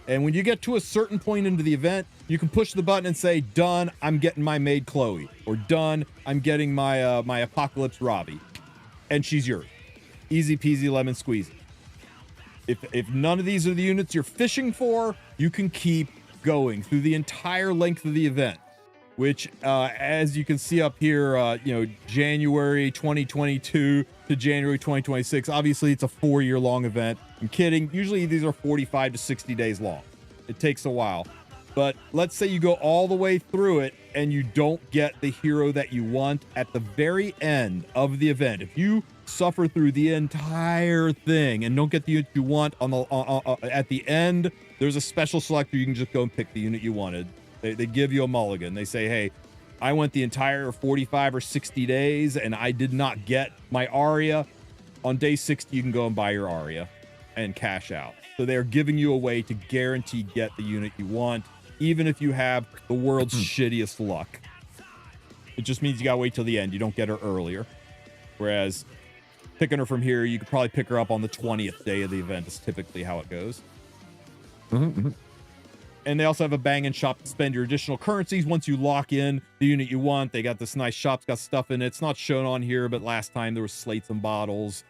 And when you get to a certain point into the event, you can push the button and say, done, I'm getting my maid Chloe. Or done, I'm getting my my Apocalypse Robbie. And she's yours. Easy peasy lemon squeezy. If none of these are the units you're fishing for, you can keep going through the entire length of the event. Which, as you can see up here, January 2022 to January 2026. Obviously, it's a 4-year-long event. I'm kidding. Usually, these are 45 to 60 days long. It takes a while. But let's say you go all the way through it and you don't get the hero that you want at the very end of the event. If you suffer through the entire thing and don't get the unit you want at the end, there's a special selector. You can just go and pick the unit you wanted. They give you a mulligan. They say, hey, I went the entire 45 or 60 days and I did not get my Aria. On day 60, you can go and buy your Aria and cash out. So they're giving you a way to guarantee get the unit you want, even if you have the world's shittiest luck. It just means you gotta wait till the end. You don't get her earlier. Whereas picking her from here, you could probably pick her up on the 20th day of the event is typically how it goes. And they also have a bang and shop to spend your additional currencies once you lock in the unit you want. They got this nice shop, it's got stuff in it. It's not shown on here, but last time there was slates and bottles,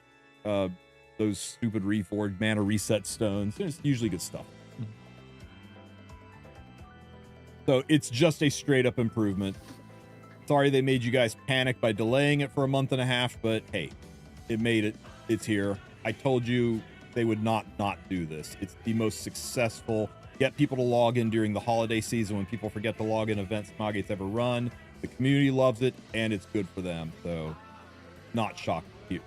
those stupid reforged mana reset stones. It's usually good stuff. So it's just a straight up improvement. Sorry they made you guys panic by delaying it for a month and a half, but hey, it made it. It's here. I told you they would not do this. It's the most successful. Get people to log in during the holiday season when people forget to log in events Smilegate's ever run. The community loves it, and it's good for them. So, not shocked you.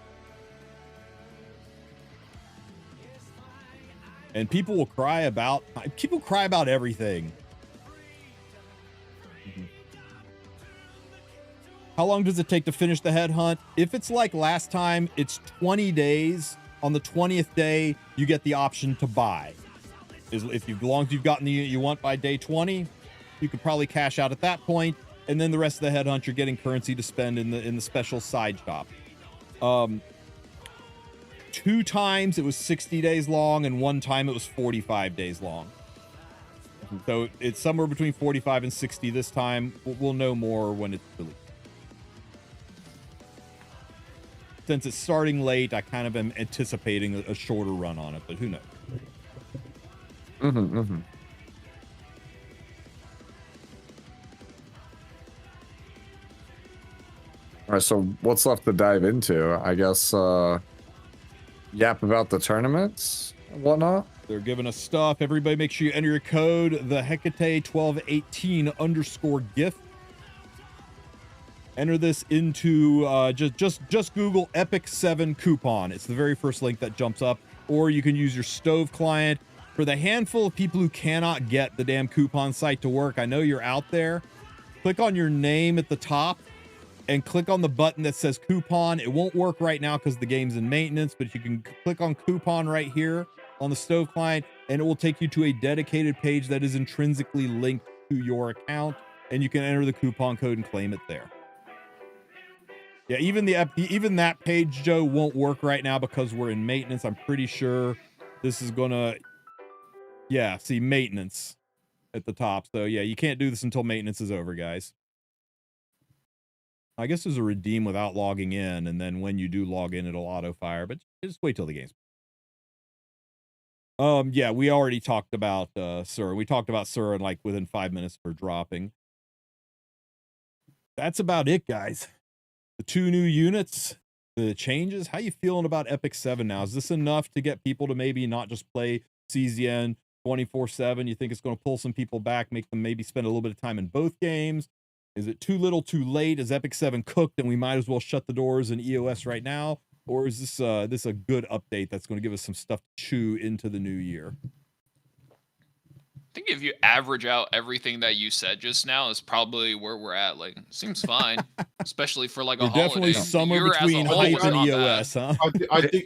And people will cry about everything. How long does it take to finish the headhunt? If it's like last time, it's 20 days. On the 20th day, you get the option to buy. As long as you've gotten the unit you want by day 20, you could probably cash out at that point, and then the rest of the headhunt you're getting currency to spend in the special side shop. 2 times it was 60 days long, and 1 time it was 45 days long. So it's somewhere between 45 and 60 this time. We'll know more when it's released. since it's starting late, I kind of am anticipating a shorter run on it, but who knows? All right, so what's left to dive into? I guess yap about the tournaments and whatnot. They're giving us stuff. Everybody make sure you enter your code, the Hecate 1218_gift. Enter this into just Google Epic 7 coupon. It's the very first link that jumps up, or you can use your Stove client. For the handful of people who cannot get the damn coupon site to work, I know you're out there. Click on your name at the top and click on the button that says coupon. It won't work right now because the game's in maintenance, but you can click on coupon right here on the Stove client, and it will take you to a dedicated page that is intrinsically linked to your account, and you can enter the coupon code and claim it there. Yeah, even that page, Joe, won't work right now because we're in maintenance. I'm pretty sure this is gonna, yeah, see maintenance at the top. So yeah, you can't do this until maintenance is over, guys. I guess there's a redeem without logging in, and then when you do log in, it'll auto fire, but just wait till the game's. Yeah, we already talked about Sir. We talked about Sir in like within 5 minutes for dropping. That's about it, guys. The 2 new units, the changes. How you feeling about Epic 7 now? Is this enough to get people to maybe not just play CZN 24/7? You think it's going to pull some people back, make them maybe spend a little bit of time in both games? Is it too little, too late? Is Epic 7 cooked and we might as well shut the doors in EOS right now? Or is this a good update that's going to give us some stuff to chew into the new year? I think if you average out everything that you said just now, is probably where we're at. Like, seems fine, especially for like a You're holiday. definitely somewhere Year as a between whole hype was and not EOS, bad. huh?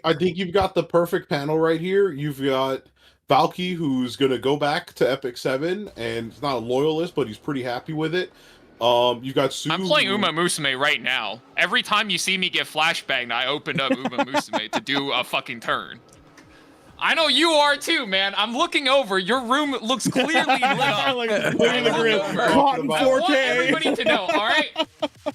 I think you've got the perfect panel right here. You've got Valky, who's gonna go back to Epic 7, and he's not a loyalist, but he's pretty happy with it. You got Sue. I'm playing Uma Musume right now. Every time you see me get flashbanged, I opened up Uma Musume to do a fucking turn. I know you are too, man. I'm looking over. Your room looks clearly lit up. Look at the grid. Caught in I want 4K. everybody to know, all right?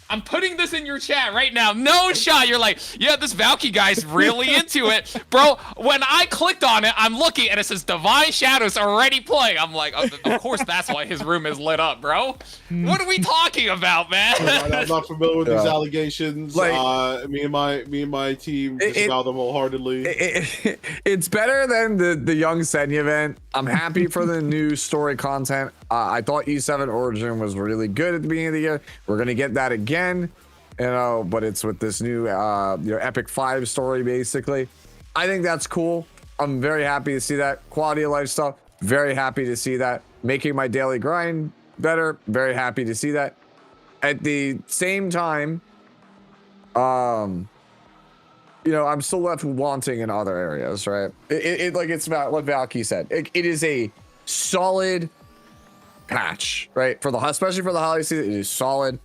I'm putting this in your chat right now. No shot. You're like, yeah, this Valky guy's really into it. Bro, when I clicked on it, I'm looking and it says DivineShadow's already playing. I'm like, of course that's why his room is lit up, bro. What are we talking about, man? I'm not familiar with these Yeah. allegations. Like- Me and my team disavow them wholeheartedly. It's better than the Young Senya event. I'm happy for the new story content. I thought E7 Origin was really good at the beginning of the year. We're gonna get that again, you know, but it's with this new Epic 5 story basically. I think that's cool. I'm very happy to see that. Quality of life stuff, very happy to see that. Making my daily grind better, very happy to see that. At the same time, you know, I'm still left wanting in other areas, right? Like it's about what Valky said. It is a solid patch, right? Especially for the holiday season, it is solid.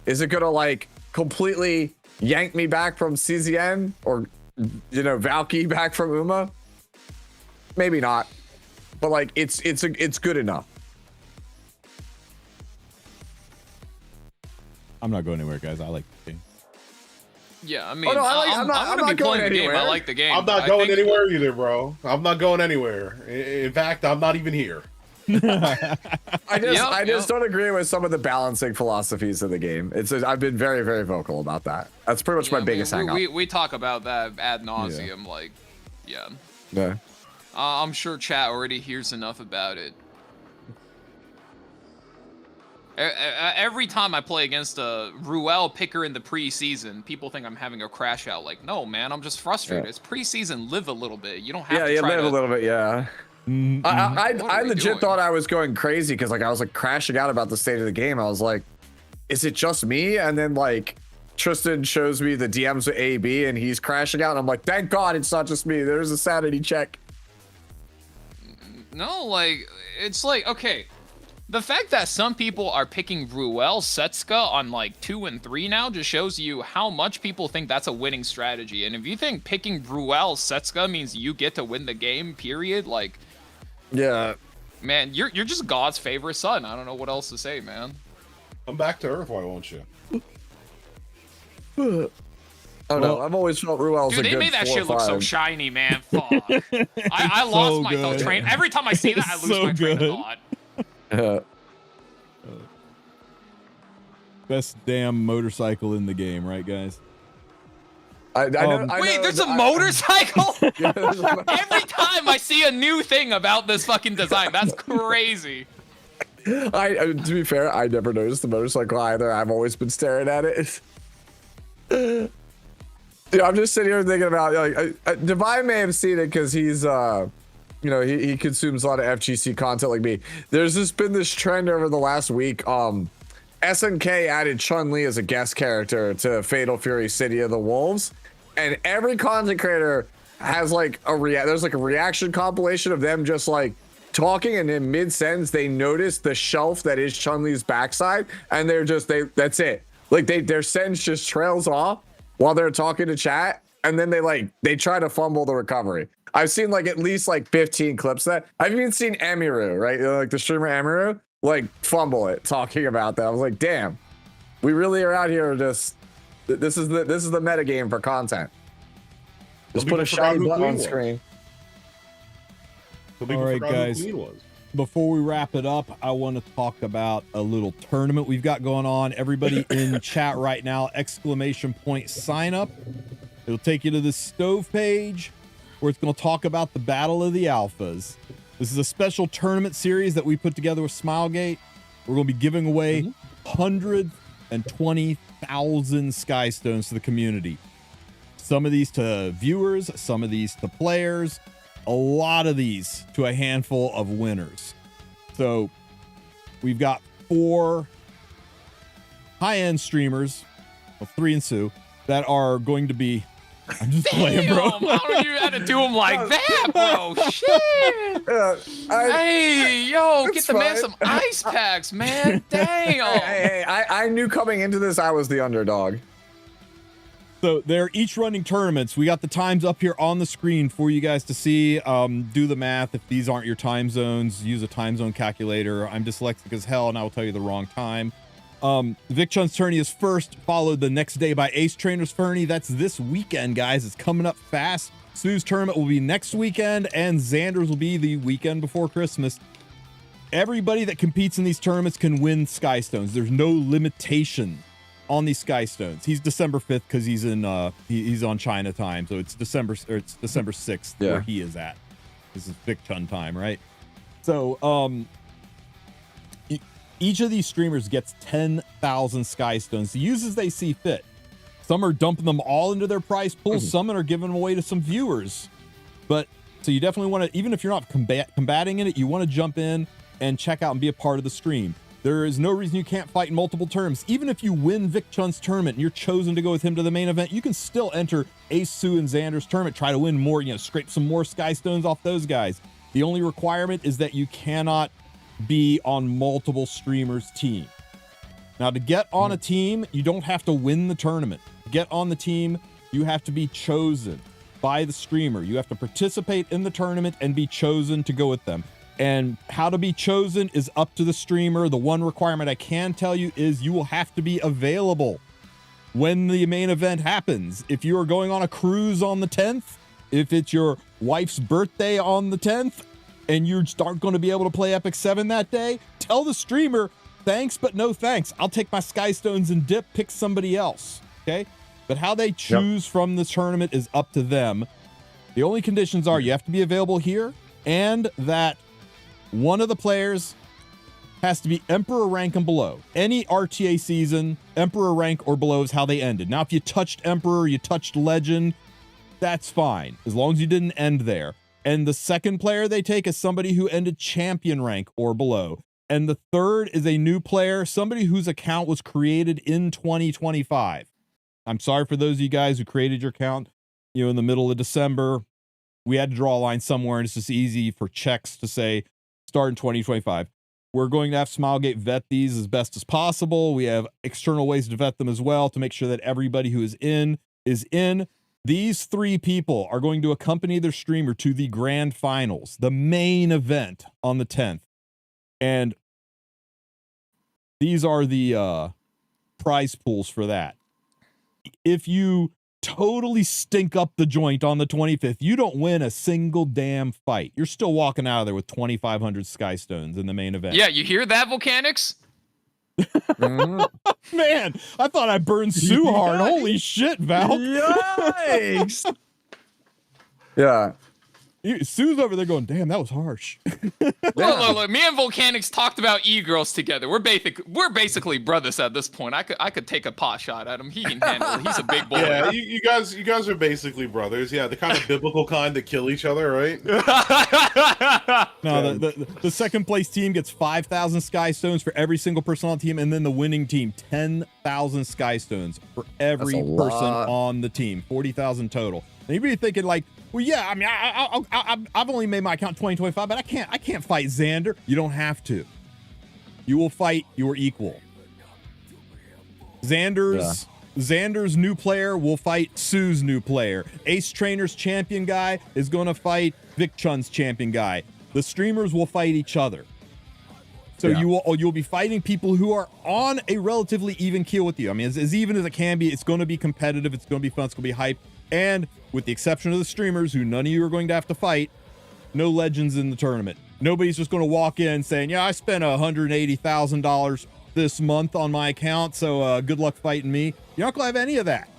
Is it gonna like completely yank me back from CZN or, you know, Valky back from Uma? Maybe not, but like it's good enough. I'm not going anywhere, guys. I like the game. Yeah, I mean, Oh, no, I'm gonna be going playing the game. I anywhere. like the game. I'm not I going think- anywhere either, bro. I'm not going anywhere. In fact, I'm not even here. I just Yep. don't agree with some of the balancing philosophies of the game. I've been very, very vocal about that. That's pretty much my biggest hang up. We talk about that ad nauseum, like, yeah. Yeah. I'm sure chat already hears enough about it. Every time I play against a Ruel picker in the preseason, people think I'm having a crash out. Like, no, man, I'm just frustrated. Yeah. It's preseason. Live a little bit. You don't have Yeah, to you try live to... a little bit, yeah. Mm-hmm. I What are we legit doing? thought I was going crazy because like I was like crashing out about the state of the game. I was like, is it just me? And then like Tristen shows me the DMs with AB and he's crashing out. And I'm like, thank God it's not just me. There's a sanity check. No, like, it's like, okay, the fact that some people are picking Ruel Setska on like 2 and 3 now just shows you how much people think that's a winning strategy. And if you think picking Ruel Setska means you get to win the game, period, like, Yeah. man, you're just God's favorite son. I don't know what else to say, man. Come back to Earth, why won't you? Oh no, I've always felt Ruel's Dude, a they good made that 4 shit or look so 5. shiny, man. Fuck. I lost So my thought good. train. Every time I see that, I lose So my train good. of thought. Best damn motorcycle in the game, right, guys? I know, Wait, there's a that motorcycle? Yeah, there's a- Every time I see a new thing about this fucking design, that's crazy. to be fair, I never noticed the motorcycle either. I've always been staring at it. Yeah, I'm just sitting here thinking about like Divine may have seen it because he's he consumes a lot of FGC content like me. There's just been this trend over the last week. SNK added Chun-Li as a guest character to Fatal Fury City of the Wolves, and every content creator has like there's like a reaction compilation of them just like talking, and in mid-sentence they notice the shelf that is Chun-Li's backside, and that's it. Like their sentence just trails off while they're talking to chat, and then they try to fumble the recovery. I've seen like at least like 15 clips of that. I've even seen Amiru, right? Like the streamer Amiru, like fumble it talking about that. I was like, damn, we really are out here just this is the meta game for content. Just put a shiny button on screen. All right, guys. Before we wrap it up, I want to talk about a little tournament we've got going on. Everybody in chat right now, !sign up. It'll take you to the stove page where it's going to talk about the Battle of the Alphas. This is a special tournament series that we put together with Smilegate. We're going to be giving away 120,000 Sky Stones to the community. Some of these to viewers, some of these to players, a lot of these to a handful of winners. So we've got 4 high-end streamers, well, 3 and Sue, that are going to be... I'm just playing, bro. How do you had to do him like that, bro? Shit. Hey, yo, get the man some ice packs, man. Damn. Hey, I knew coming into this I was the underdog. So they're each running tournaments. We got the times up here on the screen for you guys to see. Do the math. If these aren't your time zones, use a time zone calculator. I'm dyslexic as hell, and I will tell you the wrong time. Vic Chun's tourney is first, followed the next day by Ace Trainer's tourney. That's this weekend, guys. It's coming up fast. Sue's tournament will be next weekend, and Xander's will be the weekend before Christmas. Everybody that competes in these tournaments can win Sky Stones. There's no limitation on these Sky Stones. He's December 5th because he's in he's on China time, so it's December 6th where he is at. This is Vic Chun time, right? So each of these streamers gets 10,000 Sky Stones to use as they see fit. Some are dumping them all into their prize pools. Some are giving them away to some viewers. But so you definitely want to, even if you're not combating in it, you want to jump in and check out and be a part of the stream. There is no reason you can't fight in multiple terms. Even if you win Vic Chun's tournament and you're chosen to go with him to the main event, you can still enter Ace, Sue, and Xander's tournament. Try to win more, scrape some more Sky Stones off those guys. The only requirement is that you cannot be on multiple streamers' team. Now, to get on a team, you don't have to win the tournament. To get on the team, you have to be chosen by the streamer. You have to participate in the tournament and be chosen to go with them. And how to be chosen is up to the streamer. The one requirement I can tell you is you will have to be available when the main event happens. If you are going on a cruise on the 10th, if it's your wife's birthday on the 10th, and you aren't going to be able to play Epic 7 that day, tell the streamer, thanks, but no thanks. I'll take my Sky Stones and dip, pick somebody else, okay? But how they choose from the tournament is up to them. The only conditions are you have to be available here, and that one of the players has to be Emperor rank and below. Any RTA season, Emperor rank or below is how they ended. Now, if you touched Emperor, you touched Legend, that's fine, as long as you didn't end there. And the second player they take is somebody who ended champion rank or below. And the third is a new player, somebody whose account was created in 2025. I'm sorry for those of you guys who created your account, in the middle of December. We had to draw a line somewhere, and it's just easy for checks to say start in 2025. We're going to have Smilegate vet these as best as possible. We have external ways to vet them as well to make sure that everybody who is in is in. These 3 people are going to accompany their streamer to the grand finals, the main event on the 10th. And these are the prize pools for that. If you totally stink up the joint on the 25th, you don't win a single damn fight. You're still walking out of there with 2,500 Sky Stones in the main event. Yeah, you hear that, Volcanics? Man, I thought I burned Sue hard. Holy shit, Val. Yikes. Yeah. Sue's over there going, damn, that was harsh. Look, me and Volcanics talked about e-girls together. We're basically brothers at this point. I could take a pot shot at him. He can handle it. He's a big boy. Yeah, you guys are basically brothers. Yeah, the kind of biblical kind that kill each other, right? No, the second place team gets 5,000 Sky Stones for every single person on the team, and then the winning team 10,000 Sky Stones for every person on the team, 40,000 total. And you'd be thinking like, well, yeah, I mean, I've only made my account 2025, but I can't fight Xander. You don't have to. You will fight your equal. Xander's new player will fight Sue's new player. Ace Trainer's champion guy is going to fight Vic Chun's champion guy. The streamers will fight each other. So you'll be fighting people who are on a relatively even keel with you. I mean, as even as it can be, it's going to be competitive. It's going to be fun. It's going to be hype. And with the exception of the streamers, who none of you are going to have to fight, no legends in the tournament. Nobody's just going to walk in saying, yeah, I spent $180,000 this month on my account, so good luck fighting me. You're not going to have any of that.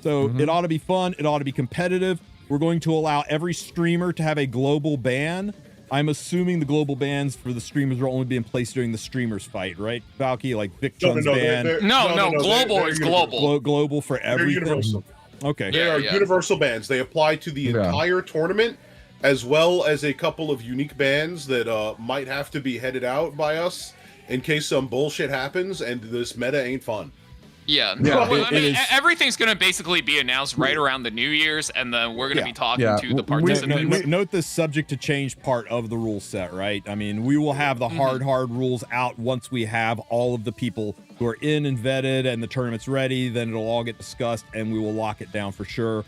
So it ought to be fun. It ought to be competitive. We're going to allow every streamer to have a global ban. I'm assuming the global bans for the streamers are only being placed during the streamers fight, right, Valky? Like Vic Chun's ban. No, global is global. Global for everything. They're universal. Okay. They are universal bans. They apply to the entire tournament, as well as a couple of unique bans that might have to be headed out by us in case some bullshit happens and this meta ain't fun. Yeah. Well, I mean, everything's going to basically be announced right around the New Year's, and then we're going to be talking to the participants. Note this subject to change part of the rule set, right? I mean, we will have the hard rules out once we have all of the people who are in and vetted and the tournament's ready. Then it'll all get discussed, and we will lock it down for sure.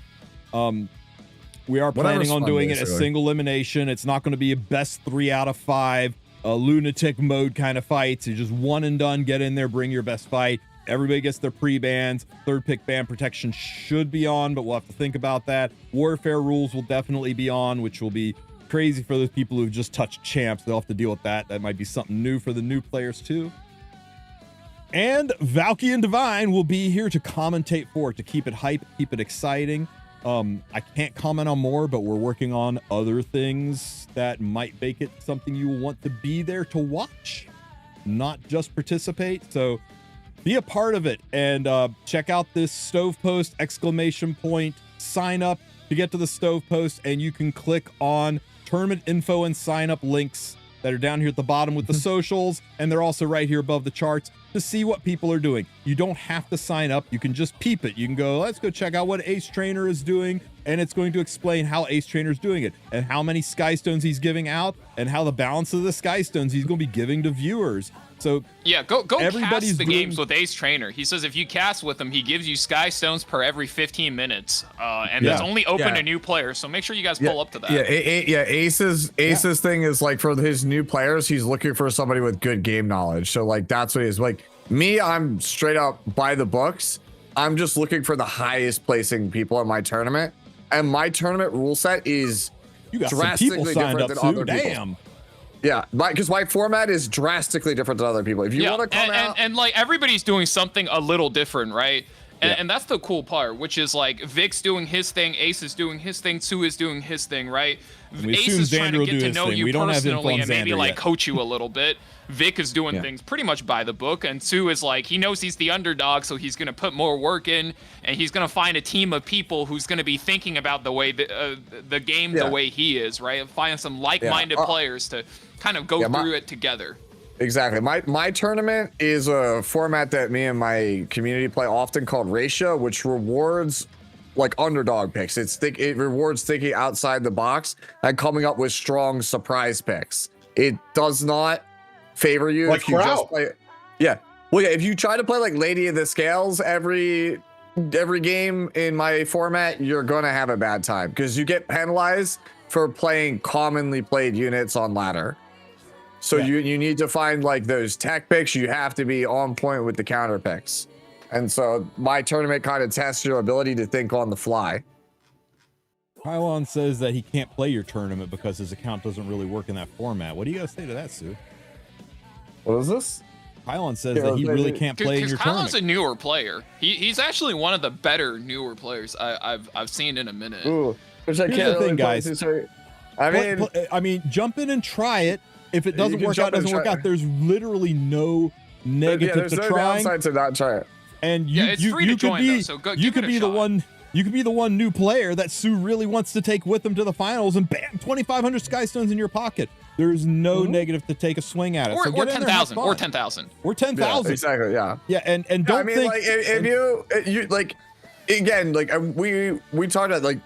We are planning on doing it as single elimination. It's not going to be a best 3 out of 5 lunatic mode kind of fights. You just one and done, get in there, bring your best fight. Everybody gets their pre-bans. Third pick ban protection should be on, but we'll have to think about that. Warfare rules will definitely be on, which will be crazy for those people who've just touched champs. They'll have to deal with that. That might be something new for the new players too. And Valky and Divine will be here to commentate for it, to keep it hype, keep it exciting. I can't comment on more, but we're working on other things that might make it something you will want to be there to watch, not just participate. So be a part of it and check out this stove post, ! Sign up to get to the stove post, and you can click on tournament info and sign up links that are down here at the bottom with the socials, and they're also right here above the charts to see what people are doing. You don't have to sign up. You can just peep it. You can go, let's go check out what Ace Trainer is doing, and it's going to explain how Ace Trainer is doing it and how many Sky Stones he's giving out and how the balance of the Sky Stones he's going to be giving to viewers. So yeah, go cast the games with Ace Trainer. He says if you cast with him, he gives you Sky Stones per every 15 minutes, and that's only open to new players. So make sure you guys pull up to that. Ace's thing is like for his new players, he's looking for somebody with good game knowledge. So like that's what it is. Like me, I'm straight up by the books. I'm just looking for the highest placing people in my tournament, and my tournament rule set is drastically different than other people's. Yeah, because my format is drastically different than other people. If you want to come out... And like everybody's doing something a little different, right? And that's the cool part, which is like Vic's doing his thing, Ace is doing his thing, Sue is doing his thing, right? Ace is trying to get to know you personally and maybe like coach you a little bit. Vic is doing things pretty much by the book, and Sue is like, he knows he's the underdog, so he's going to put more work in, and he's going to find a team of people who's going to be thinking about the way the game the way he is, right? Find some like-minded players to kind of go through it together. Exactly. My tournament is a format that me and my community play often called Ratio, which rewards like underdog picks. It rewards thinking outside the box and coming up with strong surprise picks. It does not favor you like if you just play. Well, if you try to play like Lady of the Scales every game in my format, you're gonna have a bad time because you get penalized for playing commonly played units on ladder. So you need to find like those tech picks. You have to be on point with the counter picks. And so my tournament kind of tests your ability to think on the fly. Pylon says that he can't play your tournament because his account doesn't really work in that format. What do you guys say to that, Sue? What is this? Pylon says that he really can't play in your Kyle's tournament. a newer player. He's actually one of the better newer players I've seen in a minute. Ooh, which I Here's can't the really thing, play guys. too, sorry. I mean, Jump in and try it. If it doesn't can work jump out, in and doesn't work try out. it. There's literally no negative there's to no trying. downside to not try it. And Yeah, it's free to could join, be though, so go you give could it a be the shot. one. You could be the one new player that Sue really wants to take with him to the finals, and bam, 2,500 Skystones in your pocket. There's no negative to take a swing at it. Or, So or get in there, have 10,000. Or fun. 10,000. Or 10,000. Yeah, exactly. Yeah. Yeah, and Yeah, don't I mean, think like, if you like, again, like we talked about, like,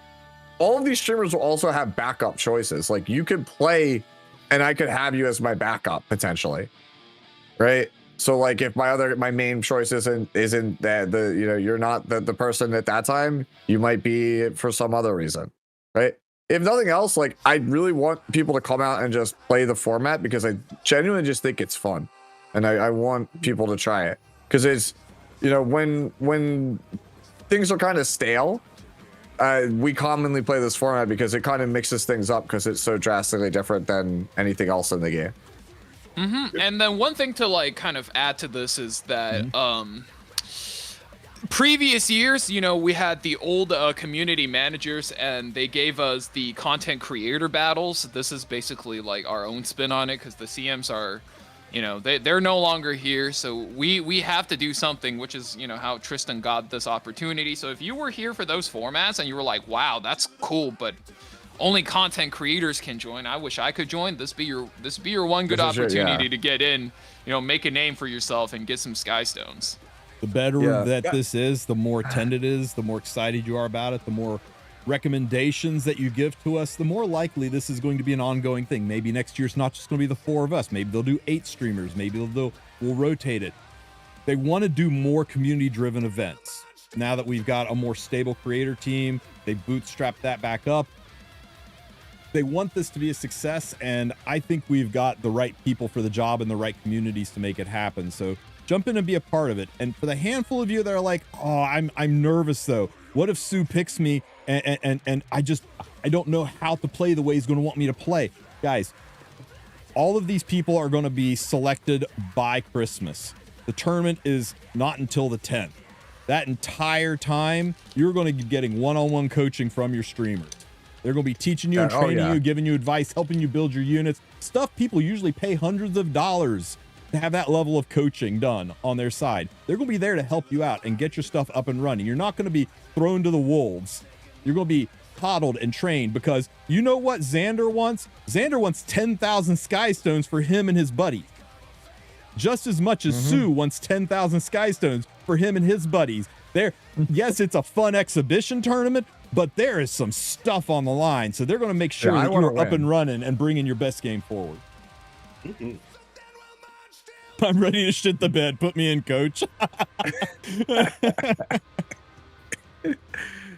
all of these streamers will also have backup choices. Like, you could play, and I could have you as my backup potentially, right? So like, if my main choice isn't that you're not the person at that time, you might be for some other reason, right? If nothing else, like, I really want people to come out and just play the format because I genuinely just think it's fun, and I want people to try it because it's, when things are kind of stale, we commonly play this format because it kind of mixes things up because it's so drastically different than anything else in the game. And then one thing to like kind of add to this is that previous years, we had the old community managers, and they gave us the content creator battles. This is basically like our own spin on it because the CMs are, they're no longer here, so we have to do something, which is how Tristen got this opportunity. So if you were here for those formats and you were like, wow, that's cool, but only content creators can join, I wish I could join. This be your one good opportunity to get in, make a name for yourself and get some Skystones. the better that this is, the more attended it is, the more excited you are about it, the more recommendations that you give to us, the more likely this is going to be an ongoing thing. Maybe next year it's not just going to be the 4 of us. Maybe they'll do 8 streamers. Maybe we'll rotate it. They want to do more community-driven events. Now that we've got a more stable creator team, they bootstrap that back up. They want this to be a success, and I think we've got the right people for the job and the right communities to make it happen. So jump in and be a part of it. And for the handful of you that are like, oh, I'm nervous though. What if Sue picks me and I don't know how to play the way he's going to want me to play? Guys, all of these people are going to be selected by Christmas. The tournament is not until the 10th. That entire time, you're going to be getting one-on-one coaching from your streamers. They're going to be teaching you and training you, giving you advice, helping you build your units. Stuff people usually pay hundreds of dollars to have that level of coaching done on their side. They're going to be there to help you out and get your stuff up and running. You're not going to be thrown to the wolves. You're going to be coddled and trained, because you know what Xander wants? Xander wants 10,000 Skystones for him and his buddies. Just as much as Sue wants 10,000 Skystones for him and his buddies. Yes, it's a fun exhibition tournament, but there is some stuff on the line. So they're going to make sure that you're up and running and bringing your best game forward. I'm ready to shit the bed. Put me in, coach.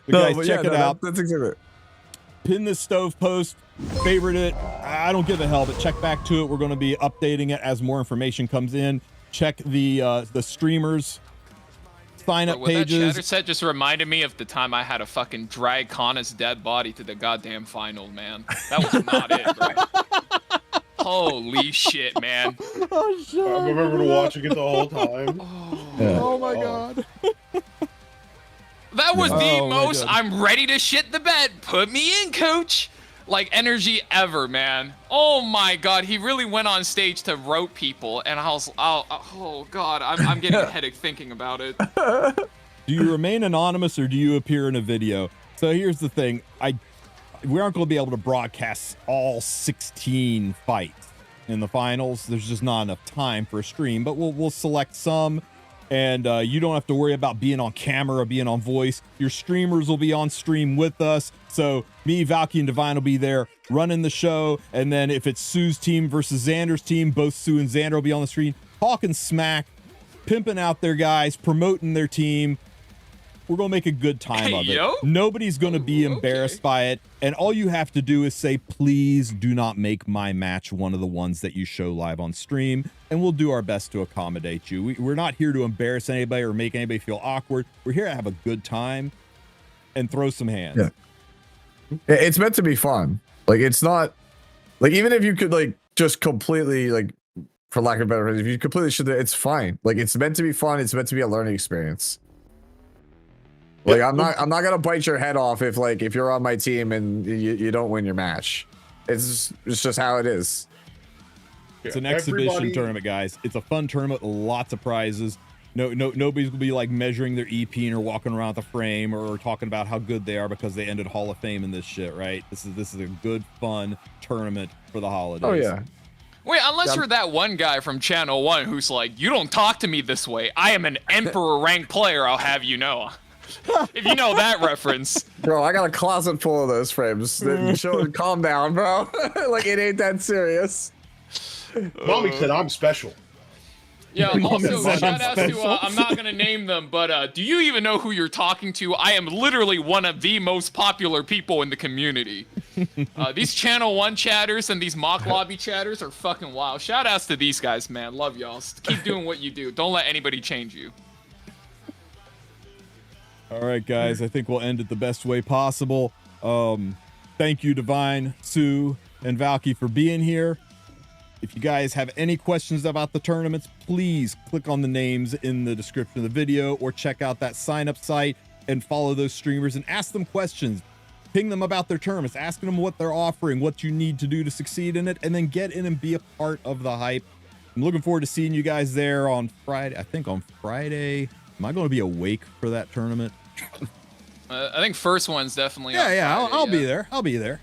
Guys, check it out. That's exactly it. Pin the stove post, favorite it. I don't give a hell, but check back to it. We're going to be updating it as more information comes in. Check the streamers sign up pages. That chatter set just reminded me of the time I had to fucking drag Connor's dead body to the goddamn final, man. That was not it, bro. Holy shit, man. Oh, shit. I remember watching it the whole time. Oh my god. That was the most I'm ready to shit the bed. Put me in, coach. Like energy ever, man. Oh my god, he really went on stage to rope people, and I was, oh god, I'm getting a headache thinking about it. Do you remain anonymous or do you appear in a video? So here's the thing, we aren't going to be able to broadcast all 16 fights in the finals. There's just not enough time for a stream, but we'll select some. And you don't have to worry about being on camera or being on voice. Your streamers will be on stream with us. So me, Valky, and Divine will be there running the show. And then if it's Sue's team versus Xander's team, both Sue and Xander will be on the screen, talking smack, pimping out their guys, promoting their team. We're gonna make a good time Hey, of it. yo. Nobody's gonna be Okay. embarrassed by it, and all you have to do is say, please do not make my match one of the ones that you show live on stream, and we'll do our best to accommodate you. We're not here to embarrass anybody or make anybody feel awkward. We're here to have a good time and throw some hands. Yeah. It's meant to be fun. Like, it's not like, even if you could like just completely, like, for lack of a better word, if you completely should, it's fine. Like, it's meant to be fun. It's meant to be a learning experience. Like, I'm not gonna bite your head off if you're on my team and you don't win your match. It's just how it is. It's an exhibition tournament, guys. It's a fun tournament, lots of prizes. Nobody's gonna be like measuring their EP or walking around the frame or talking about how good they are because they ended Hall of Fame in this shit, right? This is a good, fun tournament for the holidays. Oh yeah. Wait, unless you're that one guy from Channel 1 who's like, you don't talk to me this way. I am an Emperor rank player, I'll have you know. If you know that reference. Bro, I got a closet full of those frames. Calm down, bro. Like, it ain't that serious. Mommy said I'm special. Yeah, also, shout out to, I'm not going to name them, but do you even know who you're talking to? I am literally one of the most popular people in the community. These Channel 1 chatters and these mock lobby chatters are fucking wild. Shout outs to these guys, man. Love y'all. Keep doing what you do. Don't let anybody change you. All right, guys. I think we'll end it the best way possible. Thank you, Divine, Sue, and Valky for being here. If you guys have any questions about the tournaments, please click on the names in the description of the video or check out that sign up site and follow those streamers and ask them questions. Ping them about their tournaments, asking them what they're offering, what you need to do to succeed in it, and then get in and be a part of the hype. I'm looking forward to seeing you guys there on Friday. I think on Friday. Am I going to be awake for that tournament? I think first one's definitely on Yeah, Friday, I'll be there. I'll be there.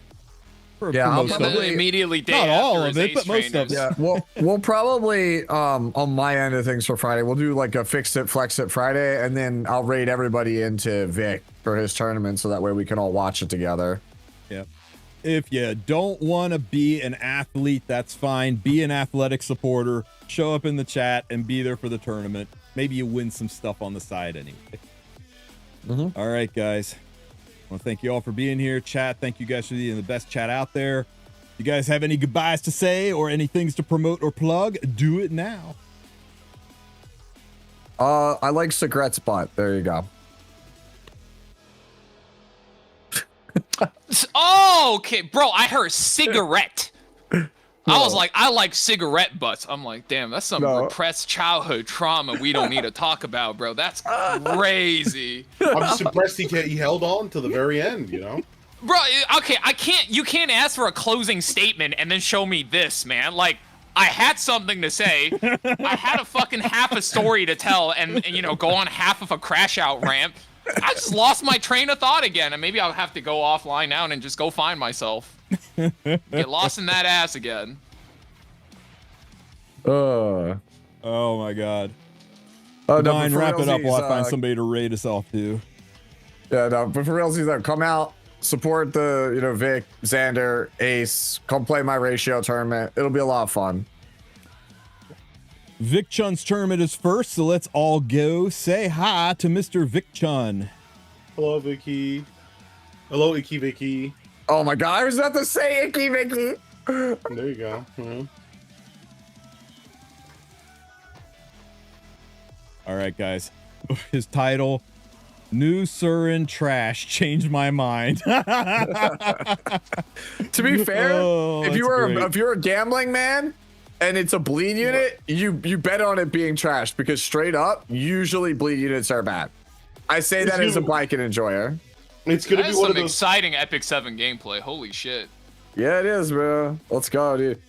For I'll most of probably it. immediately day Not all after of his it, but ace most of it. trainers. Yeah, we'll probably on my end of things for Friday, we'll do like a fix it, flex it Friday, and then I'll raid everybody into Vic for his tournament so that way we can all watch it together. Yeah. If you don't want to be an athlete, that's fine. Be an athletic supporter. Show up in the chat and be there for the tournament. Maybe you win some stuff on the side anyway. All right, guys. I want to thank you all for being here. Chat, thank you guys for being the best chat out there. You guys have any goodbyes to say or any things to promote or plug? Do it now. I like cigarette spot. There you go. Oh, okay, bro, I heard cigarette. I was like, I like cigarette butts. I'm like, damn, that's some repressed childhood trauma we don't need to talk about, bro. That's crazy. I'm just impressed he held on to the very end, you know? Bro, okay, you can't ask for a closing statement and then show me this, man. Like, I had something to say. I had a fucking half a story to tell and you know, go on half of a crash out rant. I just lost my train of thought again, and maybe I'll have to go offline now and just go find myself. Get lost in that ass again. Oh my god. Oh, Divine, no, wrap it up while I find realsies, somebody to raid us off to. Yeah, no, but for realsies, come out, support the, you know, Vic, Xander, Ace, come play my ratio tournament. It'll be a lot of fun. Vic Chun's tournament is first, so let's all go say hi to Mr. Vic Chun. Hello, Vicky. Hello, Icky Vicky. Oh my god, I was about to say Icky Vicky. There you go. All right, guys. His title, New Surin Trash, changed my mind. To be fair, if you're a gambling man and it's a bleed unit, you bet on it being trash because straight up, usually bleed units are bad. I say that as a Viking enjoyer. It's gonna That be is one some of those exciting Epic 7 gameplay. Holy shit. Yeah, it is, bro. Let's go, dude.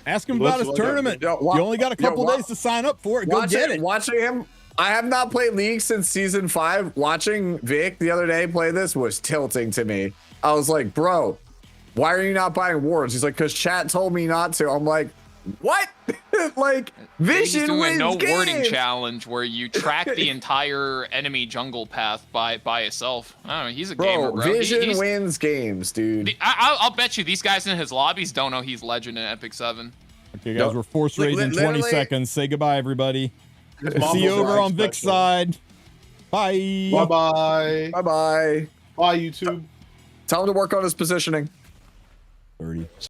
Ask him about his tournament. You only got a couple days to sign up for it. Go get it. Watching him, I have not played League since season 5. Watching Vic the other day play this was tilting to me. I was like, bro, why are you not buying wards? He's like, because chat told me not to. I'm like, what? Like, Vision He's doing wins a no games. wording challenge where you track the entire enemy jungle path by itself. I don't know. He's a gamer, bro. Vision wins games, dude. I'll bet you these guys in his lobbies don't know he's legend in Epic 7. Okay, guys, we're force raised in 20 seconds. Say goodbye, everybody. See you over on Vic's side. Bye. Bye. Bye-bye. Bye-bye. Bye, YouTube. Tell him to work on his positioning. 30.